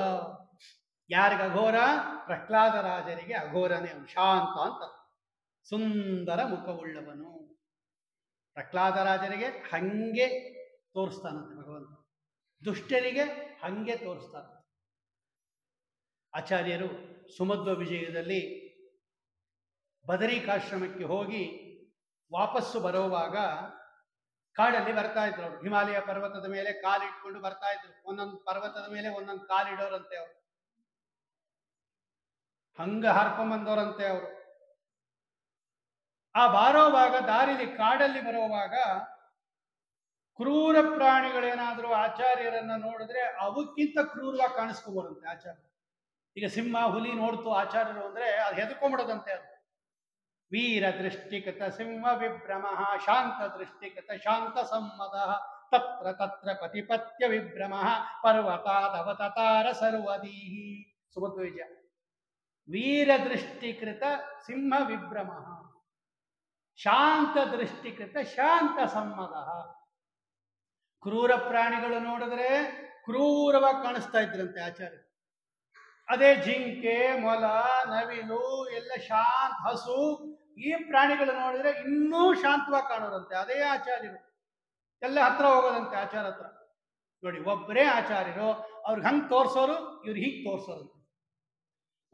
ಯಾರಿಗೆ ಅಘೋರ? ಪ್ರಹ್ಲಾದರಾಜರಿಗೆ ಅಘೋರನೇ. ಶಾಂತ ಅಂತ, ಸುಂದರ ಮುಖವುಳ್ಳವನು. ಪ್ರಹ್ಲಾದರಾಜರಿಗೆ ಹಂಗೆ ತೋರಿಸ್ತಾನಂತೆ ಭಗವಂತ, ದುಷ್ಟರಿಗೆ ಹಂಗೆ ತೋರಿಸ್ತಾನ. ಆಚಾರ್ಯರು ಸುಮಧ್ವ ವಿಜಯದಲ್ಲಿ ಬದರಿಕಾಶ್ರಮಕ್ಕೆ ಹೋಗಿ ವಾಪಸ್ಸು ಬರುವಾಗ ಕಾಡಲ್ಲಿ ಬರ್ತಾ ಇದ್ರು ಅವರು. ಹಿಮಾಲಯ ಪರ್ವತದ ಮೇಲೆ ಕಾಲಿಟ್ಕೊಂಡು ಬರ್ತಾ ಇದ್ರು. ಒಂದೊಂದು ಪರ್ವತದ ಮೇಲೆ ಒಂದೊಂದು ಕಾಲಿಡೋರಂತೆ ಅವರು. ಹಂಗ ಹಾರ್ಕೊಂಬಂದವರಂತೆ ಅವರು. ಆ ಬಾರೋವಾಗ ದಾರಿಲಿ ಕಾಡಲ್ಲಿ ಬರುವಾಗ ಕ್ರೂರ ಪ್ರಾಣಿಗಳೇನಾದರೂ ಆಚಾರ್ಯರನ್ನ ನೋಡಿದ್ರೆ ಅವಕ್ಕಿಂತ ಕ್ರೂರವಾಗಿ ಕಾಣಿಸ್ಕೊಂಬರಂತೆ ಆಚಾರ್ಯ. ಈಗ ಸಿಂಹ ಹುಲಿ ನೋಡ್ತು ಆಚಾರ್ಯರು ಅಂದ್ರೆ ಅದು ಹೆದರ್ಕೊಂಡ್ಬಿಡೋದಂತೆ. ಅದು ವೀರ ದೃಷ್ಟಿಕೃತ ಸಿಂಹ ವಿಭ್ರಮ ಶಾಂತ ದೃಷ್ಟಿಕೃತ ಶಾಂತ ಸಮ್ಮದ ತತ್ರ ತತ್ರ ಪತಿಪತ್ಯ ವಿಭ್ರಮ ಪರ್ವತಾದವತಾರ ಸರ್ವದೀಹಿ. ಸುಮಧ್ವಜ. ವೀರ ದೃಷ್ಟಿಕೃತ ಸಿಂಹ ವಿಭ್ರಮ, ಶಾಂತ ದೃಷ್ಟಿಕೃತ ಶಾಂತ ಸಮ್ಮದ. ಕ್ರೂರ ಪ್ರಾಣಿಗಳು ನೋಡಿದ್ರೆ ಕ್ರೂರವಾಗಿ ಕಾಣಿಸ್ತಾ ಇದ್ರಂತೆ ಆಚಾರ್ಯ. ಅದೇ ಜಿಂಕೆ, ಮೊಲ, ನವಿಲು ಎಲ್ಲ ಶಾಂತ, ಹಸು, ಈ ಪ್ರಾಣಿಗಳು ನೋಡಿದ್ರೆ ಇನ್ನೂ ಶಾಂತವಾಗಿ ಕಾಣೋರಂತೆ. ಅದೇ ಆಚಾರ್ಯರು ಎಲ್ಲ ಹತ್ರ ಹೋಗೋದಂತೆ ಆಚಾರ್ಯ ಹತ್ರ. ನೋಡಿ, ಒಬ್ಬರೇ ಆಚಾರ್ಯರು, ಅವ್ರಿಗೆ ಹಂಗೆ ತೋರಿಸೋರು, ಇವ್ರು ಹೀಗೆ ತೋರಿಸೋರು.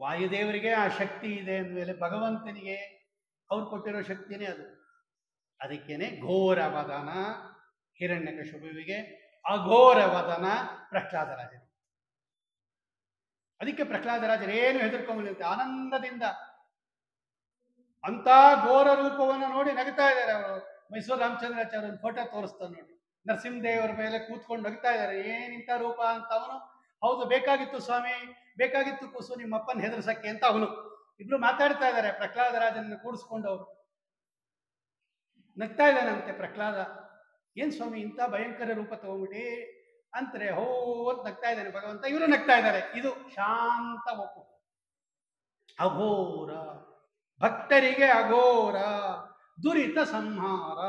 ವಾಯುದೇವರಿಗೆ ಆ ಶಕ್ತಿ ಇದೆ ಅಂದಮೇಲೆ ಭಗವಂತನಿಗೆ ಅವ್ರು ಕೊಟ್ಟಿರೋ ಶಕ್ತಿನೇ ಅದು. ಅದಕ್ಕೇನೆ ಘೋರವದನ ಹಿರಣ್ಯಕಶಿಪುವಿಗೆ, ಅಘೋರವದನ ಪ್ರಹ್ಲಾದರಾಜರು. ಅದಕ್ಕೆ ಪ್ರಹ್ಲಾದರಾಜರು ಏನು ಹೆದರ್ಕೊಂಬಂತೆ ಆನಂದದಿಂದ ಅಂತ ಘೋರ ರೂಪವನ್ನು ನೋಡಿ ನಗ್ತಾ ಇದ್ದಾರೆ ಅವರು. ಮೈಸೂರು ರಾಮಚಂದ್ರಾಚಾರ್ಯ ಒಂದು ಫೋಟೋ ತೋರಿಸ್ತಾನೆ ನೋಡಿ, ನರಸಿಂಹದೇವರ ಮೇಲೆ ಕೂತ್ಕೊಂಡು ನಗ್ತಾ ಇದ್ದಾರೆ. ಏನಿಂತ ರೂಪ ಅಂತ ಅವನು. ಹೌದು, ಬೇಕಾಗಿತ್ತು ಸ್ವಾಮಿ, ಬೇಕಾಗಿತ್ತು ಕೂಸು ನಿಮ್ಮಪ್ಪನ ಹೆದರ್ಸಕ್ಕೆ ಅಂತ ಅವನು. ಇಬ್ರು ಮಾತಾಡ್ತಾ ಇದ್ದಾರೆ ಪ್ರಹ್ಲಾದರಾಜನನ್ನು ಕೂಡಿಸ್ಕೊಂಡು. ಅವರು ನಗ್ತಾ ಇದ್ದಾನಂತೆ ಪ್ರಹ್ಲಾದ. ಏನ್ ಸ್ವಾಮಿ ಇಂಥ ಭಯಂಕರ ರೂಪ ತಗೊಂಡ್ಬಿಡಿ ಅಂತಾರೆ. ಹೋ ಅಂತ ನಗ್ತಾ ಇದ್ದಾನೆ ಭಗವಂತ, ಇವರು ನಗ್ತಾ ಇದ್ದಾರೆ. ಇದು ಶಾಂತ ಒಪ್ಪು. ಅಘೋರ, ಭಕ್ತರಿಗೆ ಅಘೋರ, ದುರಿತ ಸಂಹಾರ.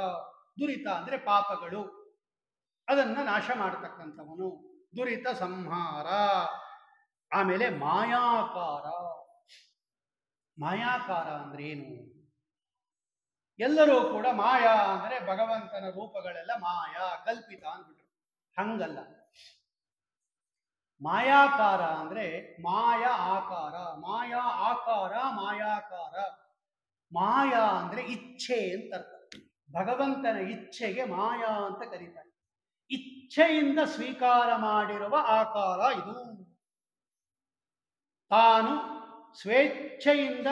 ದುರಿತ ಅಂದ್ರೆ ಪಾಪಗಳು, ಅದನ್ನ ನಾಶ ಮಾಡತಕ್ಕಂಥವನು ದುರಿತ ಸಂಹಾರ. ಆಮೇಲೆ ಮಾಯಾಕಾರ. ಮಾಯಾಕಾರ ಅಂದ್ರೆ ಏನು? ಎಲ್ಲರೂ ಕೂಡ ಮಾಯಾ ಅಂದ್ರೆ ಭಗವಂತನ ರೂಪಗಳೆಲ್ಲ ಮಾಯಾ, ಕಲ್ಪಿತ ಅಂದ್ಬಿಟ್ರು. ಹಂಗಲ್ಲ. ಮಾಯಾಕಾರ ಅಂದ್ರೆ ಮಾಯ ಆಕಾರ, ಮಾಯಾ ಆಕಾರ, ಮಾಯಾಕಾರ. ಮಾಯಾ ಅಂದ್ರೆ ಇಚ್ಛೆ ಅಂತ ಅರ್ಥ. ಭಗವಂತನ ಇಚ್ಛೆಗೆ ಮಾಯಾ ಅಂತ ಕರೀತಾರೆ. ಇಚ್ಛೆಯಿಂದ ಸ್ವೀಕಾರ ಮಾಡಿರುವ ಆಕಾರ ಇದು. ತಾನು ಸ್ವೇಚ್ಛೆಯಿಂದ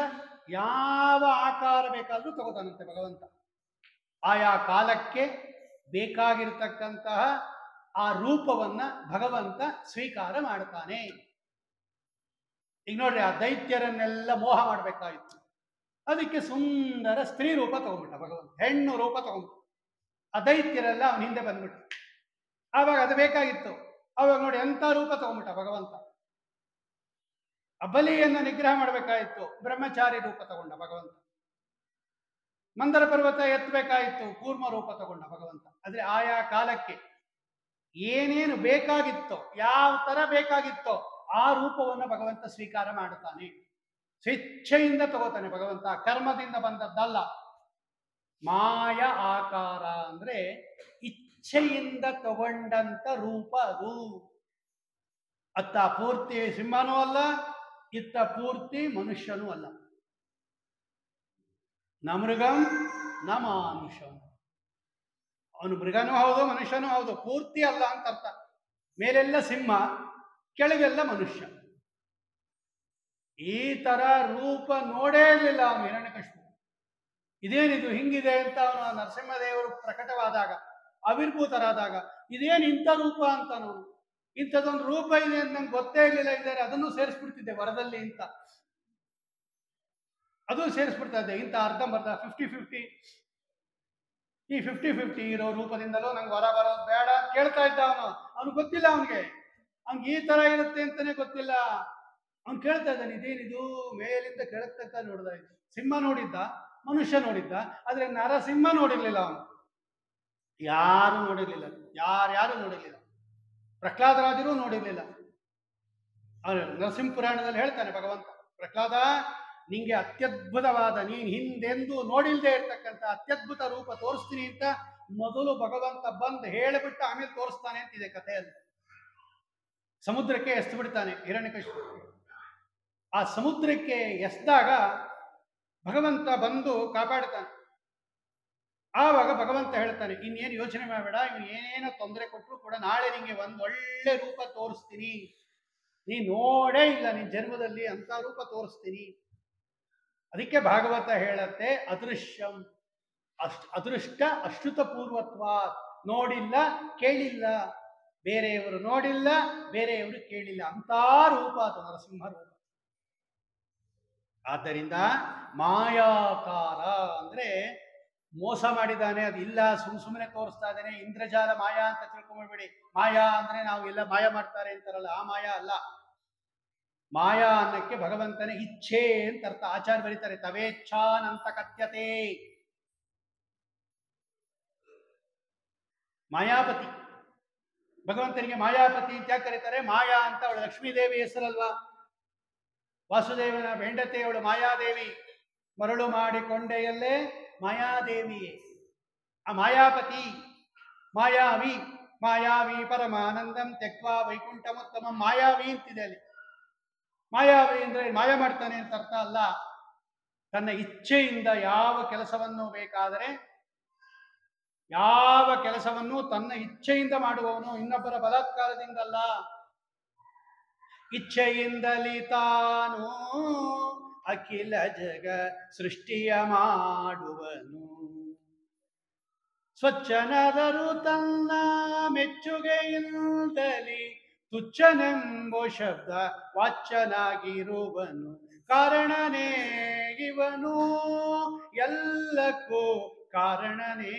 ಯಾವ ಆಕಾರ ಬೇಕಾದರೂ ತಗೋತಾನಂತೆ ಭಗವಂತ. ಆಯಾ ಕಾಲಕ್ಕೆ ಬೇಕಾಗಿರ್ತಕ್ಕಂತಹ ಆ ರೂಪವನ್ನ ಭಗವಂತ ಸ್ವೀಕಾರ ಮಾಡ್ತಾನೆ. ಈಗ ನೋಡ್ರಿ, ಆ ದೈತ್ಯರನ್ನೆಲ್ಲ ಮೋಹ ಮಾಡಬೇಕಾಗಿತ್ತು, ಅದಕ್ಕೆ ಸುಂದರ ಸ್ತ್ರೀ ರೂಪ ತಗೊಂಡ್ಬಿಟ್ಟ ಭಗವಂತ, ಹೆಣ್ಣು ರೂಪ ತಗೊಂಡ್ಬಿಟ್ಟ. ಆ ದೈತ್ಯರೆಲ್ಲ ಅವನ ಹಿಂದೆ ಬಂದ್ಬಿಟ್ಟು, ಆವಾಗ ಅದು ಬೇಕಾಗಿತ್ತು. ಅವಾಗ ನೋಡಿ ಎಂಥ ರೂಪ ತಗೊಂಡ್ಬಿಟ್ಟ ಭಗವಂತ. ಆ ಬಲಿಯನ್ನ ನಿಗ್ರಹ ಮಾಡಬೇಕಾಗಿತ್ತು, ಬ್ರಹ್ಮಚಾರಿ ರೂಪ ತಗೊಂಡ ಭಗವಂತ. ಮಂದರ ಪರ್ವತ ಎತ್ತಬೇಕಾಗಿತ್ತು, ಕೂರ್ಮ ರೂಪ ತಗೊಂಡ ಭಗವಂತ. ಆದ್ರೆ ಆಯಾ ಕಾಲಕ್ಕೆ ಏನೇನು ಬೇಕಾಗಿತ್ತೋ, ಯಾವ ತರ ಬೇಕಾಗಿತ್ತೋ ಆ ರೂಪವನ್ನು ಭಗವಂತ ಸ್ವೀಕಾರ ಮಾಡುತ್ತಾನೆ. ಸ್ವೇಚ್ಛೆಯಿಂದ ತಗೋತಾನೆ ಭಗವಂತ, ಕರ್ಮದಿಂದ ಬಂದದ್ದಲ್ಲ. ಮಾಯ ಆಕಾರ ಅಂದ್ರೆ ಇಚ್ಛೆಯಿಂದ ತಗೊಂಡಂತ ರೂಪ ಅದು. ಅತ್ತ ಪೂರ್ತಿ ಸಿಂಹನೂ ಅಲ್ಲ, ಇತ್ತ ಪೂರ್ತಿ ಮನುಷ್ಯನೂ ಅಲ್ಲ. ನ ಮೃಗಂ ನ ಮಾನುಷಂ. ಅವನು ಮೃಗನೂ ಹೌದು ಮನುಷ್ಯನೂ ಹೌದು, ಪೂರ್ತಿ ಅಲ್ಲ ಅಂತ ಅರ್ಥ. ಮೇಲೆಲ್ಲ ಸಿಂಹ, ಕೆಳಗೆಲ್ಲ ಮನುಷ್ಯ. ಈ ತರ ರೂಪ ನೋಡೇ ಇರಲಿಲ್ಲ ಅವನು ಹಿರಣ್ಯಕಶಿಪು. ಇದೇನಿದು ಹಿಂಗಿದೆ ಅಂತ ಅವನು ನರಸಿಂಹದೇವರು ಪ್ರಕಟವಾದಾಗ, ಆವಿರ್ಭೂತರಾದಾಗ, ಇದೇನು ಇಂಥ ರೂಪ ಅಂತ ನಾವು, ಇಂಥದ್ದೊಂದು ರೂಪ ಇದೆ ಅಂತ ನಂಗೆ ಗೊತ್ತೇ ಇರಲಿಲ್ಲ. ಇದ್ದಾರೆ ಅದನ್ನು ಸೇರಿಸ್ಬಿಡ್ತಿದ್ದೆ ವರದಲ್ಲಿ ಅಂತ, ಅದು ಸೇರಿಸ್ಬಿಡ್ತಾ ಇದ್ದೆ. ಇಂಥ ಅರ್ಧಂಬರ್ಧ 50-50, ಈ 50-50 ಇರೋ ರೂಪದಿಂದಲೂ ನಂಗೆ ವರ ಬರೋದು ಬೇಡ ಅಂತ ಕೇಳ್ತಾ ಇದ್ದ ಅವನು. ಅವ್ನಿಗೆ ಗೊತ್ತಿಲ್ಲ, ಅವನಿಗೆ ಈ ತರ ಇರುತ್ತೆ ಅಂತಾನೆ ಗೊತ್ತಿಲ್ಲ. ಅವ್ನು ಕೇಳ್ತಾ ಇದ್ದಾನೆ, ಇದೇನಿದು ಮೇಲಿಂದ ಕೆಳಗೆ ತನಕ ನೋಡ್ದ. ಸಿಂಹ ನೋಡಿದ್ದ, ಮನುಷ್ಯ ನೋಡಿದ್ದ, ಆದ್ರೆ ನರಸಿಂಹ ನೋಡಿರ್ಲಿಲ್ಲ ಅವನು. ಯಾರು ನೋಡಿರ್ಲಿಲ್ಲ, ಯಾರ್ಯಾರು ನೋಡಿರ್ಲಿಲ್ಲ. ಪ್ರಹ್ಲಾದರಾಜರು ನೋಡಿರ್ಲಿಲ್ಲ. ಅವನು ನರಸಿಂಹ ಪುರಾಣದಲ್ಲಿ ಹೇಳ್ತಾನೆ ಭಗವಂತ, ಪ್ರಹ್ಲಾದ ನಿಂಗೆ ಅತ್ಯದ್ಭುತವಾದ, ನೀನ್ ಹಿಂದೆಂದು ನೋಡಿಲ್ದೇ ಇರ್ತಕ್ಕಂಥ ಅತ್ಯದ್ಭುತ ರೂಪ ತೋರಿಸ್ತೀನಿ ಅಂತ ಮೊದಲು ಭಗವಂತ ಬಂದು ಹೇಳಿಬಿಟ್ಟು ಆಮೇಲೆ ತೋರಿಸ್ತಾನೆ ಅಂತಿದೆ ಕಥೆಯಲ್ಲಿ. ಸಮುದ್ರಕ್ಕೆ ಎಸ್ದು ಬಿಡ್ತಾನೆ ಹಿರಣ್ಯಕಶಿಪು. ಆ ಸಮುದ್ರಕ್ಕೆ ಎಸ್ದಾಗ ಭಗವಂತ ಬಂದು ಕಾಪಾಡ್ತಾನೆ. ಆವಾಗ ಭಗವಂತ ಹೇಳ್ತಾನೆ, ಇನ್ನೇನು ಯೋಚನೆ ಮಾಡಬೇಡ, ಇವ್ನು ಏನೇನೋ ತೊಂದರೆ ಕೊಟ್ಟರು ಕೂಡ ನಾಳೆ ನಿಂಗೆ ಒಂದು ಒಳ್ಳೆ ರೂಪ ತೋರಿಸ್ತೀನಿ. ನೀ ನೋಡೇ ಇಲ್ಲ ನಿನ್ ಜನ್ಮದಲ್ಲಿ ಅಂತ ರೂಪ ತೋರಿಸ್ತೀನಿ. ಅದಕ್ಕೆ ಭಾಗವತ ಹೇಳತ್ತೆ, ಅದೃಶ್ಯಂ ಅದೃಷ್ಟ ಅಶ್ರುತ ಪೂರ್ವತ್ವ. ನೋಡಿಲ್ಲ ಕೇಳಿಲ್ಲ, ಬೇರೆಯವರು ನೋಡಿಲ್ಲ, ಬೇರೆಯವರು ಕೇಳಿಲ್ಲ, ಅಂತ ರೂಪ ಅದು ನರಸಿಂಹ ರೂಪ. ಆದ್ದರಿಂದ ಮಾಯಾಕಾರ ಅಂದ್ರೆ ಮೋಸ ಮಾಡಿದ್ದಾನೆ, ಅದು ಇಲ್ಲ, ಸುಮ್ಮನೆ ತೋರಿಸ್ತಾ ಇದ್ದಾನೆ, ಇಂದ್ರಜಾಲ ಮಾಯಾ ಅಂತ ತಿಳ್ಕೊಂಡ್ಬಿಡಿ. ಮಾಯಾ ಅಂದ್ರೆ ನಾವು ಎಲ್ಲ ಮಾಯ ಮಾಡ್ತಾರೆ ಅಂತಾರಲ್ಲ, ಆ ಮಾಯಾ ಅಲ್ಲ. ಮಾಯಾ ಅನ್ನಕ್ಕೆ ಭಗವಂತನ ಇಚ್ಛೆ ಅಂತ ಅರ್ಥ. ಆಚಾರ್ಯ ಬರೀತಾರೆ, ತವೇಚ್ಛಾನಂತ ಕಥ್ಯತೆ. ಮಾಯಾಪತಿ, ಭಗವಂತನಿಗೆ ಮಾಯಾಪತಿ ಅಂತ ಯಾಕೆ ಕರೀತಾರೆ? ಮಾಯಾ ಅಂತ ಅವಳು ಲಕ್ಷ್ಮೀದೇವಿ ಹೆಸರಲ್ವಾ? ವಾಸುದೇವನ ಹೆಂಡತಿ ಅವಳು ಮಾಯಾದೇವಿ. ಮರಳು ಮಾಡಿಕೊಂಡೆಯಲ್ಲೇ ಮಾಯಾದೇವಿಯೇ. ಆ ಮಾಯಾಪತಿ ಮಾಯಾವಿ, ಮಾಯಾವಿ ಪರಮಾನಂದಂ ತ್ಯಕ್ವಾ ವೈಕುಂಠಮೋತ್ತಮಂ. ಮಾಯಾವಿ ಅಂತಿದೆ ಅಲ್ಲಿ. ಮಾಯಾವಿ ಅಂದ್ರೆ ಮಾಯ ಮಾಡ್ತಾನೆ ಅಂತ ಅರ್ಥ ಅಲ್ಲ. ತನ್ನ ಇಚ್ಛೆಯಿಂದ ಯಾವ ಕೆಲಸವನ್ನು ಬೇಕಾದರೆ, ಯಾವ ಕೆಲಸವನ್ನು ತನ್ನ ಇಚ್ಛೆಯಿಂದ ಮಾಡುವವನು, ಇನ್ನೊಬ್ಬರ ಬಲಾತ್ಕಾರದಿಂದಲ್ಲ. ಇಚ್ಛೆಯಿಂದಲೇ ತಾನು ಅಖಿಲ ಜಗ ಸೃಷ್ಟಿಯ ಮಾಡುವನು. ಸ್ವಚ್ಛನಾದರೂ ತನ್ನ ಮೆಚ್ಚುಗೆಯಿಂದಲೇ ತುಚ್ಛನೆಂಬೋ ಶಬ್ದ ವಾಚ್ಯನಾಗಿರುವನು. ಕಾರಣನೇ ಇವನು, ಎಲ್ಲಕ್ಕೂ ಕಾರಣನೇ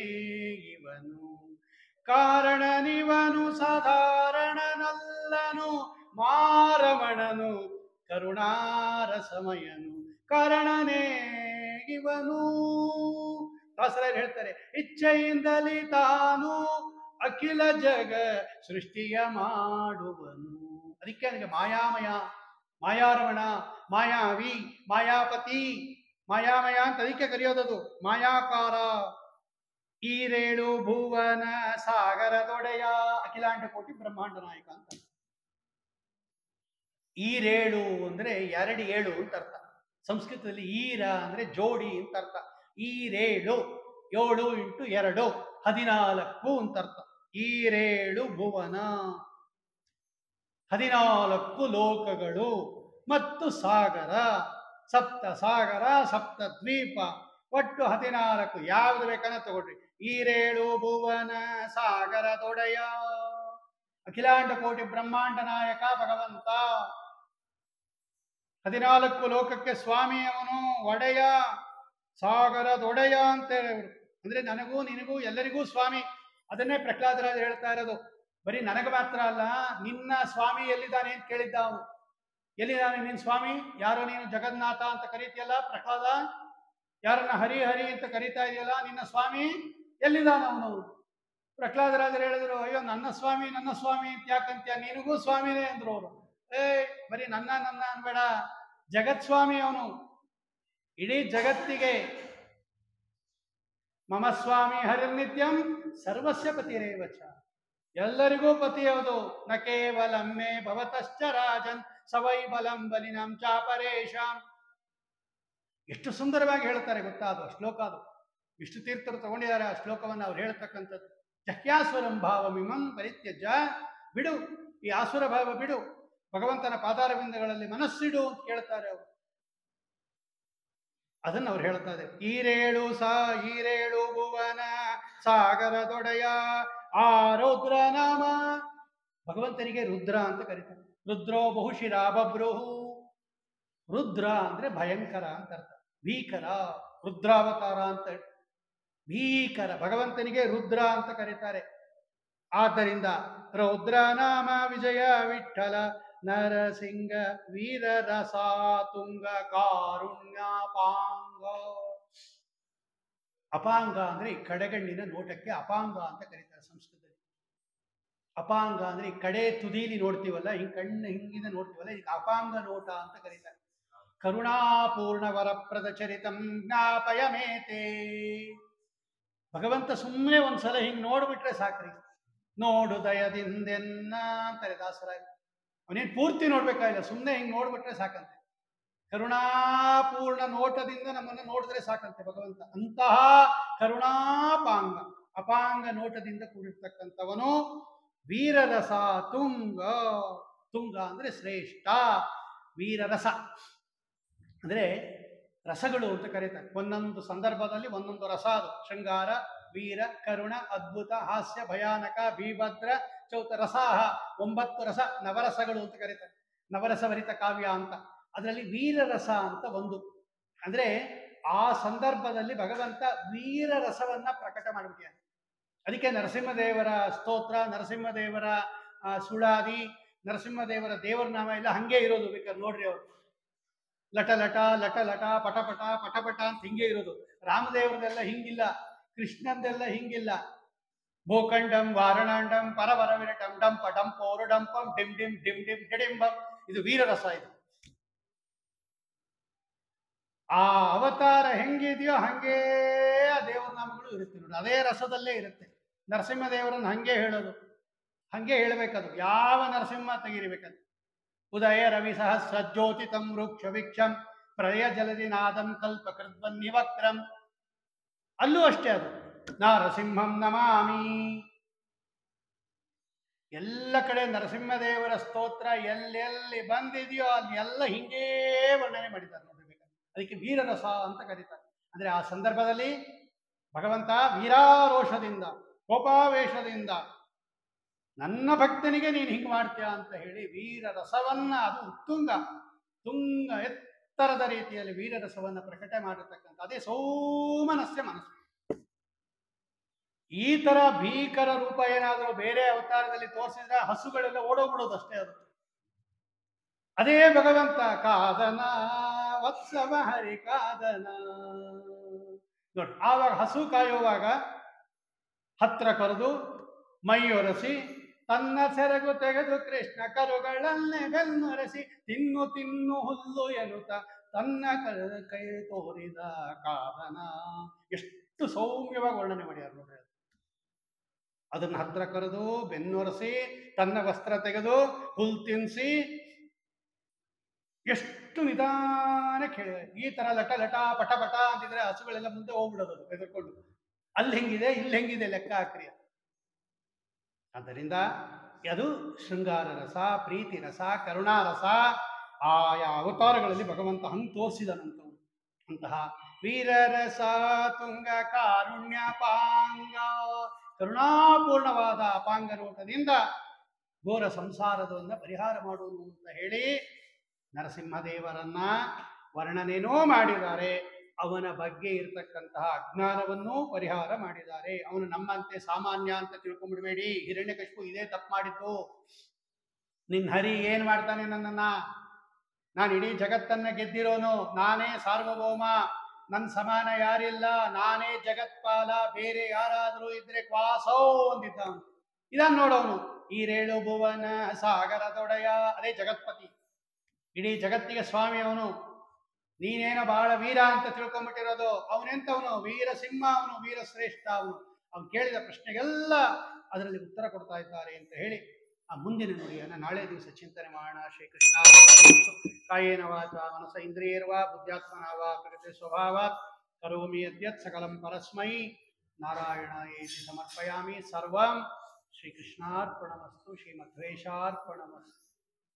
ಇವನು. ಕಾರಣನಿವನು ಸಾಧಾರಣನಲ್ಲನು, ಮಾರಮಣನು ಕರುಣಾರ ಸಮಯನು. ಕಾರಣನೇ ಇವನು. ದಾಸರಾಯರು ಹೇಳ್ತಾರೆ, ಇಚ್ಛೆಯಿಂದಲೇ ತಾನು ಅಖಿಲ ಜಗ ಸೃಷ್ಟಿಯ ಮಾಡುವನು. ಅದಕ್ಕೆ ನನಗೆ ಮಾಯಾಮಯ, ಮಾಯಾರಮಣ, ಮಾಯಾವಿ, ಮಾಯಾಪತಿ, ಮಾಯಾಮಯ ಅಂತ ಅದಕ್ಕೆ ಕರೆಯೋದದು. ಮಾಯಾಕಾರ. ಈರೇಳು ಭುವನ ಸಾಗರದೊಡೆಯ, ಅಖಿಲಾಂಡ ಕೋಟಿ ಬ್ರಹ್ಮಾಂಡ ನಾಯಕ ಅಂತ. ಈರೇಳು ಅಂದ್ರೆ 2 ಏಳು ಅಂತ ಅರ್ಥ. ಸಂಸ್ಕೃತದಲ್ಲಿ ಈರ ಅಂದ್ರೆ ಜೋಡಿ ಅಂತ ಅರ್ಥ. ಈರೇಳು 7 × 2 14 ಅಂತ ಅರ್ಥ. ಈರೇಳು ಭುವನ, 14 ಲೋಕಗಳು ಮತ್ತು ಸಾಗರ, ಸಪ್ತ ಸಾಗರ, ಸಪ್ತ ದ್ವೀಪ, ಒಟ್ಟು 14. ಯಾವ್ದು ಬೇಕನ್ನ ತಗೊಳ್ರಿ. ಈರೇಳು ಭುವನ ಸಾಗರದೊಡೆಯ, ಅಖಿಲಾಂಡ ಕೋಟಿ ಬ್ರಹ್ಮಾಂಡ ನಾಯಕ ಭಗವಂತ. 14 ಲೋಕಕ್ಕೆ ಸ್ವಾಮಿ ಅವನು, ಒಡೆಯ, ಸಾಗರದೊಡೆಯ ಅಂತ ಅಂದ್ರೆ ನನಗೂ ನಿನಗೂ ಎಲ್ಲರಿಗೂ ಸ್ವಾಮಿ. ಅದನ್ನೇ ಪ್ರಹ್ಲಾದರಾಜ ಹೇಳ್ತಾ ಇರೋದು. ಬರೀ ನನಗೆ ಮಾತ್ರ ಅಲ್ಲ, ನಿನ್ನ ಸ್ವಾಮಿ ಎಲ್ಲಿದ್ದಾನೆ ಅಂತ ಕೇಳಿದ್ದ ಅವನು. ಎಲ್ಲಿದ್ದಾನೆ ನಿನ್ನ ಸ್ವಾಮಿ? ಯಾರೋ ನೀನು ಜಗನ್ನಾಥ ಅಂತ ಕರೀತಿಯಲ್ಲ ಪ್ರಹ್ಲಾದ, ಯಾರನ್ನ ಹರಿ ಹರಿ ಅಂತ ಕರೀತಾ ಇದೆಯಲ್ಲ, ನಿನ್ನ ಸ್ವಾಮಿ ಎಲ್ಲಿದ್ದಾನ ಅವನು? ಪ್ರಹ್ಲಾದರಾಜರು ಹೇಳಿದ್ರು, ಅಯ್ಯೋ ನನ್ನ ಸ್ವಾಮಿ ನನ್ನ ಸ್ವಾಮಿ ಅಂತ ಯಾಕಂತ್ಯ, ನಿನಗೂ ಸ್ವಾಮಿನೇ ಅಂದ್ರು ಅವರು. ಬರೀ ನನ್ನ ಅನ್ಬೇಡ, ಜಗತ್ ಸ್ವಾಮಿ ಅವನು. ಇಡೀ ಜಗತ್ತಿಗೆ ಮಮ ಸ್ವಾಮಿ ಹರಿರ್ನಿತ್ಯಂ ಸರ್ವಸ್ಯ ಪತಿರೇವಚ. ಎಲ್ಲರಿಗೂ ಪತಿಯವುದು. ನ ಕೇವಲಂ ಮೇ ಭವತಶ್ಚ ರಾಜನ್ ಸವೈ ಬಲಂ ಬಲಿನಂ ಚಾಪರೇಶಾಂ. ಎಷ್ಟು ಸುಂದರವಾಗಿ ಹೇಳ್ತಾರೆ ಗೊತ್ತಾ ಅದು ಶ್ಲೋಕ. ಅದು ವಿಷ್ಣು ತೀರ್ಥರು ತಗೊಂಡಿದ್ದಾರೆ ಆ ಶ್ಲೋಕವನ್ನು ಅವ್ರು ಹೇಳ್ತಕ್ಕಂಥದ್ದು. ಜಹ್ಯಾಸುರಂ ಭಾವಮಿಮಂ ಪರಿತ್ಯಜ. ಬಿಡು ಈ ಆಸುರ ಭಾವ ಬಿಡು, ಭಗವಂತನ ಪಾದಾರವಿಂದಗಳಲ್ಲಿ ಮನಸ್ಸಿಡು ಅಂತ ಕೇಳ್ತಾರೆ ಅವರು. ಅದನ್ನು ಅವ್ರು ಹೇಳ್ತಾರೆ. ಈರೇಳು ಭುವನ ಸಾಗರದೊಡೆಯ ಆ ರುದ್ರ ನಾಮ. ಭಗವಂತನಿಗೆ ರುದ್ರ ಅಂತ ಕರೀತಾರೆ. ರುದ್ರೋ ಬಹುಶಿರ ಬಭ್ರುಹು. ರುದ್ರ ಅಂದ್ರೆ ಭಯಂಕರ ಅಂತ ಅರ್ಥ, ಭೀಕರ. ರುದ್ರಾವತಾರ ಅಂತ ಭೀಕರ. ಭಗವಂತನಿಗೆ ರುದ್ರ ಅಂತ ಕರೀತಾರೆ. ಆದ್ದರಿಂದ ರುದ್ರ ನಾಮ ವಿಜಯ ವಿಠಲ ನರಸಿಂಗ ವೀರ ರಸಾತುಂಗ ಕಾರುಣ್ಯಾಪಾಂಗ. ಅಪಾಂಗ ಅಂದ್ರೆ ಈ ಕಡೆಗಣ್ಣಿನ ನೋಟಕ್ಕೆ ಅಪಾಂಗ ಅಂತ ಕರೀತಾರೆ ಸಂಸ್ಕೃತದಲ್ಲಿ. ಅಪಾಂಗ ಅಂದ್ರೆ ಈ ಕಡೆ ತುದೀಲಿ ನೋಡ್ತೀವಲ್ಲ, ಹಿಂಗ್ ಕಣ್ಣು ಹಿಂಗಿಂದ ನೋಡ್ತೀವಲ್ಲ, ಈಗ ಅಪಾಂಗ ನೋಟ ಅಂತ ಕರೀತಾರೆ. ಕರುಣಾಪೂರ್ಣ ವರಪ್ರದ ಚರಿತಂ ಜ್ಞಾಪಯ ಮೇತೆ. ಭಗವಂತ ಸುಮ್ಮನೆ ಒಂದ್ಸಲ ಹಿಂಗ್ ನೋಡ್ಬಿಟ್ರೆ ಸಾಕ್ರಿ. ನೋಡು ದಯದಿಂದೆನ್ನ ಅಂತಾರೆ ದಾಸರಾಗಿ. ಅವನೇನು ಪೂರ್ತಿ ನೋಡ್ಬೇಕಾಗಿಲ್ಲ, ಸುಮ್ಮನೆ ಹಿಂಗ್ ನೋಡ್ಬಿಟ್ರೆ ಸಾಕಂತೆ. ಕರುಣಾಪೂರ್ಣ ನೋಟದಿಂದ ನಮ್ಮನ್ನು ನೋಡಿದ್ರೆ ಸಾಕಂತೆ ಭಗವಂತ. ಅಂತಹ ಕರುಣಾಪಾಂಗ ಅಪಾಂಗ ನೋಟದಿಂದ ಕೂಡಿರ್ತಕ್ಕಂಥವನು ವೀರರಸ ತುಂಗ. ತುಂಗ ಅಂದ್ರೆ ಶ್ರೇಷ್ಠ. ವೀರರಸ ಅಂದ್ರೆ ರಸಗಳು ಅಂತ ಕರೀತಾರೆ. ಒಂದೊಂದು ಸಂದರ್ಭದಲ್ಲಿ ಒಂದೊಂದು ರಸ. ಅದು ಶೃಂಗಾರ, ವೀರ, ಕರುಣ, ಅದ್ಭುತ, ಹಾಸ್ಯ, ಭಯಾನಕ, ಭೀಭದ್ರ, ಚೌತ ರಸಾಹ. 9 ರಸ, ನವರಸಗಳು ಅಂತ ಕರೀತಾರೆ. ನವರಸಭರಿತ ಕಾವ್ಯ ಅಂತ. ಅದರಲ್ಲಿ ವೀರರಸ ಅಂತ ಒಂದು. ಅಂದ್ರೆ ಆ ಸಂದರ್ಭದಲ್ಲಿ ಭಗವಂತ ವೀರರಸವನ್ನ ಪ್ರಕಟ ಮಾಡಿಬಿಟ್ಟಿಯಾನೆ. ಅದಕ್ಕೆ ನರಸಿಂಹದೇವರ ಸ್ತೋತ್ರ, ನರಸಿಂಹದೇವರ ಸುಳಾದಿ, ನರಸಿಂಹದೇವರ ದೇವರ ನಾಮ ಎಲ್ಲ ಹಂಗೆ ಇರೋದು. ಬೇಕಾದ್ರೆ ನೋಡ್ರಿ ಅವರು ಲಟ ಲಟ ಲಟ ಲಟ ಪಟಪಟ ಪಟಪಟ ಅಂತ ಹಿಂಗೆ ಇರೋದು. ರಾಮದೇವರದೆಲ್ಲ ಹಿಂಗಿಲ್ಲ, ಕೃಷ್ಣಂದೆಲ್ಲ ಹಿಂಗಿಲ್ಲ. ಭೂಖಂಡಂ ವಾರಣಾಂಡಂ ಪರವರ ವಿರಟಂ ಡಂ ಪಟಂ ಪೋರು ಡಂಪಂ ಡಿಮ್ ಡಿಮ್ ಡಿಮ್ ಡಿಮ್ ಡಿಡಿಂಬಂ. ಇದು ವೀರರಸ. ಇದು ಆ ಅವತಾರ ಹೆಂಗಿದೆಯೋ ಹಂಗೇ ಆ ದೇವರ ನಾಮಗಳು ಇರುತ್ತೆ ನೋಡಿ. ಅದೇ ರಸದಲ್ಲೇ ಇರುತ್ತೆ. ನರಸಿಂಹದೇವರನ್ನು ಹಂಗೆ ಹೇಳೋದು, ಹಂಗೆ ಹೇಳ್ಬೇಕದು. ಯಾವ ನರಸಿಂಹ ತೆಗಿರಿಬೇಕದು. ಉದಯ ರವಿ ಸಹಸ್ರಜ್ಯೋತಿತಂ ವೃಕ್ಷ ವೀಕ್ಷಂ ಪ್ರಳಯ ಜಲದಿನಾದಂ ಕಲ್ಪ ಕೃದ್ವನ್ನಿವಕ್ರಂ. ಅಲ್ಲೂ ಅಷ್ಟೇ ಅದು ನರಸಿಂಹಂ ನಮಾಮಿ. ಎಲ್ಲ ಕಡೆ ನರಸಿಂಹದೇವರ ಸ್ತೋತ್ರ ಎಲ್ಲೆಲ್ಲಿ ಬಂದಿದೆಯೋ ಅಲ್ಲಿ ಎಲ್ಲ ಹಿಂಗೇ ವರ್ಣನೆ ಮಾಡಿದ್ದಾರೆ ನೋಡ್ಬೇಕು. ಅದಕ್ಕೆ ವೀರರಸ ಅಂತ ಕರೀತಾರೆ. ಅಂದ್ರೆ ಆ ಸಂದರ್ಭದಲ್ಲಿ ಭಗವಂತ ವೀರಾರೋಷದಿಂದ, ಕೋಪಾವೇಶದಿಂದ ನನ್ನ ಭಕ್ತನಿಗೆ ನೀನು ಹಿಂಗೆ ಮಾಡ್ತೀಯ ಅಂತ ಹೇಳಿ ವೀರರಸವನ್ನ, ಅದು ಉತ್ತುಂಗ ತುಂಗ ಎತ್ತರದ ರೀತಿಯಲ್ಲಿ ವೀರರಸವನ್ನ ಪ್ರಕಟ ಮಾಡಿರ್ತಕ್ಕಂಥ ಅದೇ ಸೌಮನಸ್ಯ ಮನಸ್ಸು. ಈ ತರ ಭೀಕರ ರೂಪ ಏನಾದರೂ ಬೇರೆ ಅವತಾರದಲ್ಲಿ ತೋರಿಸಿದ್ರೆ ಹಸುಗಳೆಲ್ಲ ಓಡೋಗ್ಬಿಡೋದು ಅಷ್ಟೇ. ಅದು ಅದೇ ಭಗವಂತ ಕಾದನ ವತ್ಸವ ಹರಿ ಕಾದನ ನೋಡಿ. ಆವಾಗ ಹಸು ಕಾಯುವಾಗ ಹತ್ರ ಕರೆದು ಮೈಯೊರಸಿ ತನ್ನ ಸೆರಗು ತೆಗೆದು ಕೃಷ್ಣ ಕರುಗಳನ್ನೇ ಬೆನ್ನೊರೆಸಿ ತಿನ್ನು ತಿನ್ನು ಹುಲ್ಲು ಎನ್ನುತ್ತ ತನ್ನ ಕೈ ತೋರಿದ ಕಾದನ. ಎಷ್ಟು ಸೌಮ್ಯವಾಗಿ ವರ್ಣನೆ ಮಾಡ್ಯಾರ ನೋಡ್ರಿ. ಅದನ್ನ ಹತ್ರ ಕರೆದು ಬೆನ್ನೊರೆಸಿ ತನ್ನ ವಸ್ತ್ರ ತೆಗೆದು ಹುಲ್ ತಿನ್ನಿಸಿ ಎಷ್ಟು ನಿಧಾನಕ್ಕೆ ಹೇಳಿ. ಈ ತರ ಲಟ ಲಟ ಪಟ ಪಟ ಅಂತಿದ್ರೆ ಹಸುಗಳೆಲ್ಲ ಮುಂದೆ ಹೋಗ್ಬಿಡೋದು ಎದುರ್ಕೊಂಡು. ಅಲ್ಲಿ ಹೆಂಗಿದೆ ಇಲ್ಲಿ ಹೆಂಗಿದೆ ಲೆಕ್ಕ ಹಾಕ್ರಿ. ಆದ್ದರಿಂದ ಅದು ಶೃಂಗಾರ ರಸ, ಪ್ರೀತಿ ರಸ, ಕರುಣಾರಸ ಆಯಾ ಅವತಾರಗಳಲ್ಲಿ ಭಗವಂತ ಹಂಗೆ ತೋರಿಸಿದನಂತವು. ಅಂತಹ ವೀರರಸ ತುಂಗ ಕಾರುಣ್ಯಪಾಂಗ, ಕರುಣಾಪೂರ್ಣವಾದ ಅಪಾಂಗ ನೋಟದಿಂದ ಘೋರ ಸಂಸಾರವನ್ನು ಪರಿಹಾರ ಮಾಡುವುದು ಅಂತ ಹೇಳಿ ನರಸಿಂಹದೇವರನ್ನ ವರ್ಣನೆನೂ ಮಾಡಿದ್ದಾರೆ. ಅವನ ಬಗ್ಗೆ ಇರತಕ್ಕಂತಹ ಅಜ್ಞಾನವನ್ನೂ ಪರಿಹಾರ ಮಾಡಿದ್ದಾರೆ. ಅವನು ನಮ್ಮಂತೆ ಸಾಮಾನ್ಯ ಅಂತ ತಿಳ್ಕೊಂಡ್ಬಿಡ್ಬೇಡಿ. ಹಿರಣ್ಯಕಶಿಪು ಇದೇ ತಪ್ಪು ಮಾಡಿದ್ದು. ನಿನ್ನ ಹರಿ ಏನ್ ಮಾಡ್ತಾನೆ, ನನ್ನನ್ನ ನಾನು ಇಡೀ ಜಗತ್ತನ್ನ ಗೆದ್ದಿರೋನು, ನಾನೇ ಸಾರ್ವಭೌಮ, ನನ್ನ ಸಮಾನ ಯಾರಿಲ್ಲ, ನಾನೇ ಜಗತ್ಪಾಲ, ಬೇರೆ ಯಾರಾದರೂ ಇದ್ರೆ ಕ್ವಾಸೋ ಅಂದಿದ್ದ ಅವನು. ಇದನ್ನು ನೋಡೋನು ಈರೇಳು ಭುವನ ಸಾಗರದೊಡೆಯ, ಅದೇ ಜಗತ್ಪತಿ, ಇಡೀ ಜಗತ್ತಿಗೆ ಸ್ವಾಮಿ ಅವನು. ನೀನೇನೋ ಬಹಳ ವೀರ ಅಂತ ತಿಳ್ಕೊಂಡ್ಬಿಟ್ಟಿರೋದು. ಅವನೆಂತವನು? ವೀರಸಿಂಹ, ಅವನು ವೀರಶ್ರೇಷ್ಠ. ಅವನು ಕೇಳಿದ ಪ್ರಶ್ನೆಗೆಲ್ಲ ಅದರಲ್ಲಿ ಉತ್ತರ ಕೊಡ್ತಾ ಇದ್ದಾರೆ ಅಂತ ಹೇಳಿ ಆ ಮುಂದಿನ ನುಡಿಯನ್ನು ನಾಳೆ ದಿವಸ ಚಿಂತನೆ ಮಾಡೋಣ. ಶ್ರೀಕೃಷ್ಣ ಕಾಯೇನ ವಾಚ ಮನಸ ಇಂದ್ರಿಯರ್ವಾ ಬುದ್ಧ್ಯಾತ್ಮನ ವಾ ಪ್ರಕೃತಿ ಸ್ವಭಾವಾತ್ ಕರೋಮಿ ಯದ್ಯತ್ ಸಕಲಂ ಪರಸ್ಮೈ ನಾರಾಯಣಾಯೇತಿ ಸಮರ್ಪಯಾಮಿ. ಸರ್ವಂ ಶ್ರೀಕೃಷ್ಣಾರ್ಪಣಮಸ್ತು. ಶ್ರೀಮಧ್ವೇಶಾರ್ಪಣಮಸ್ತು.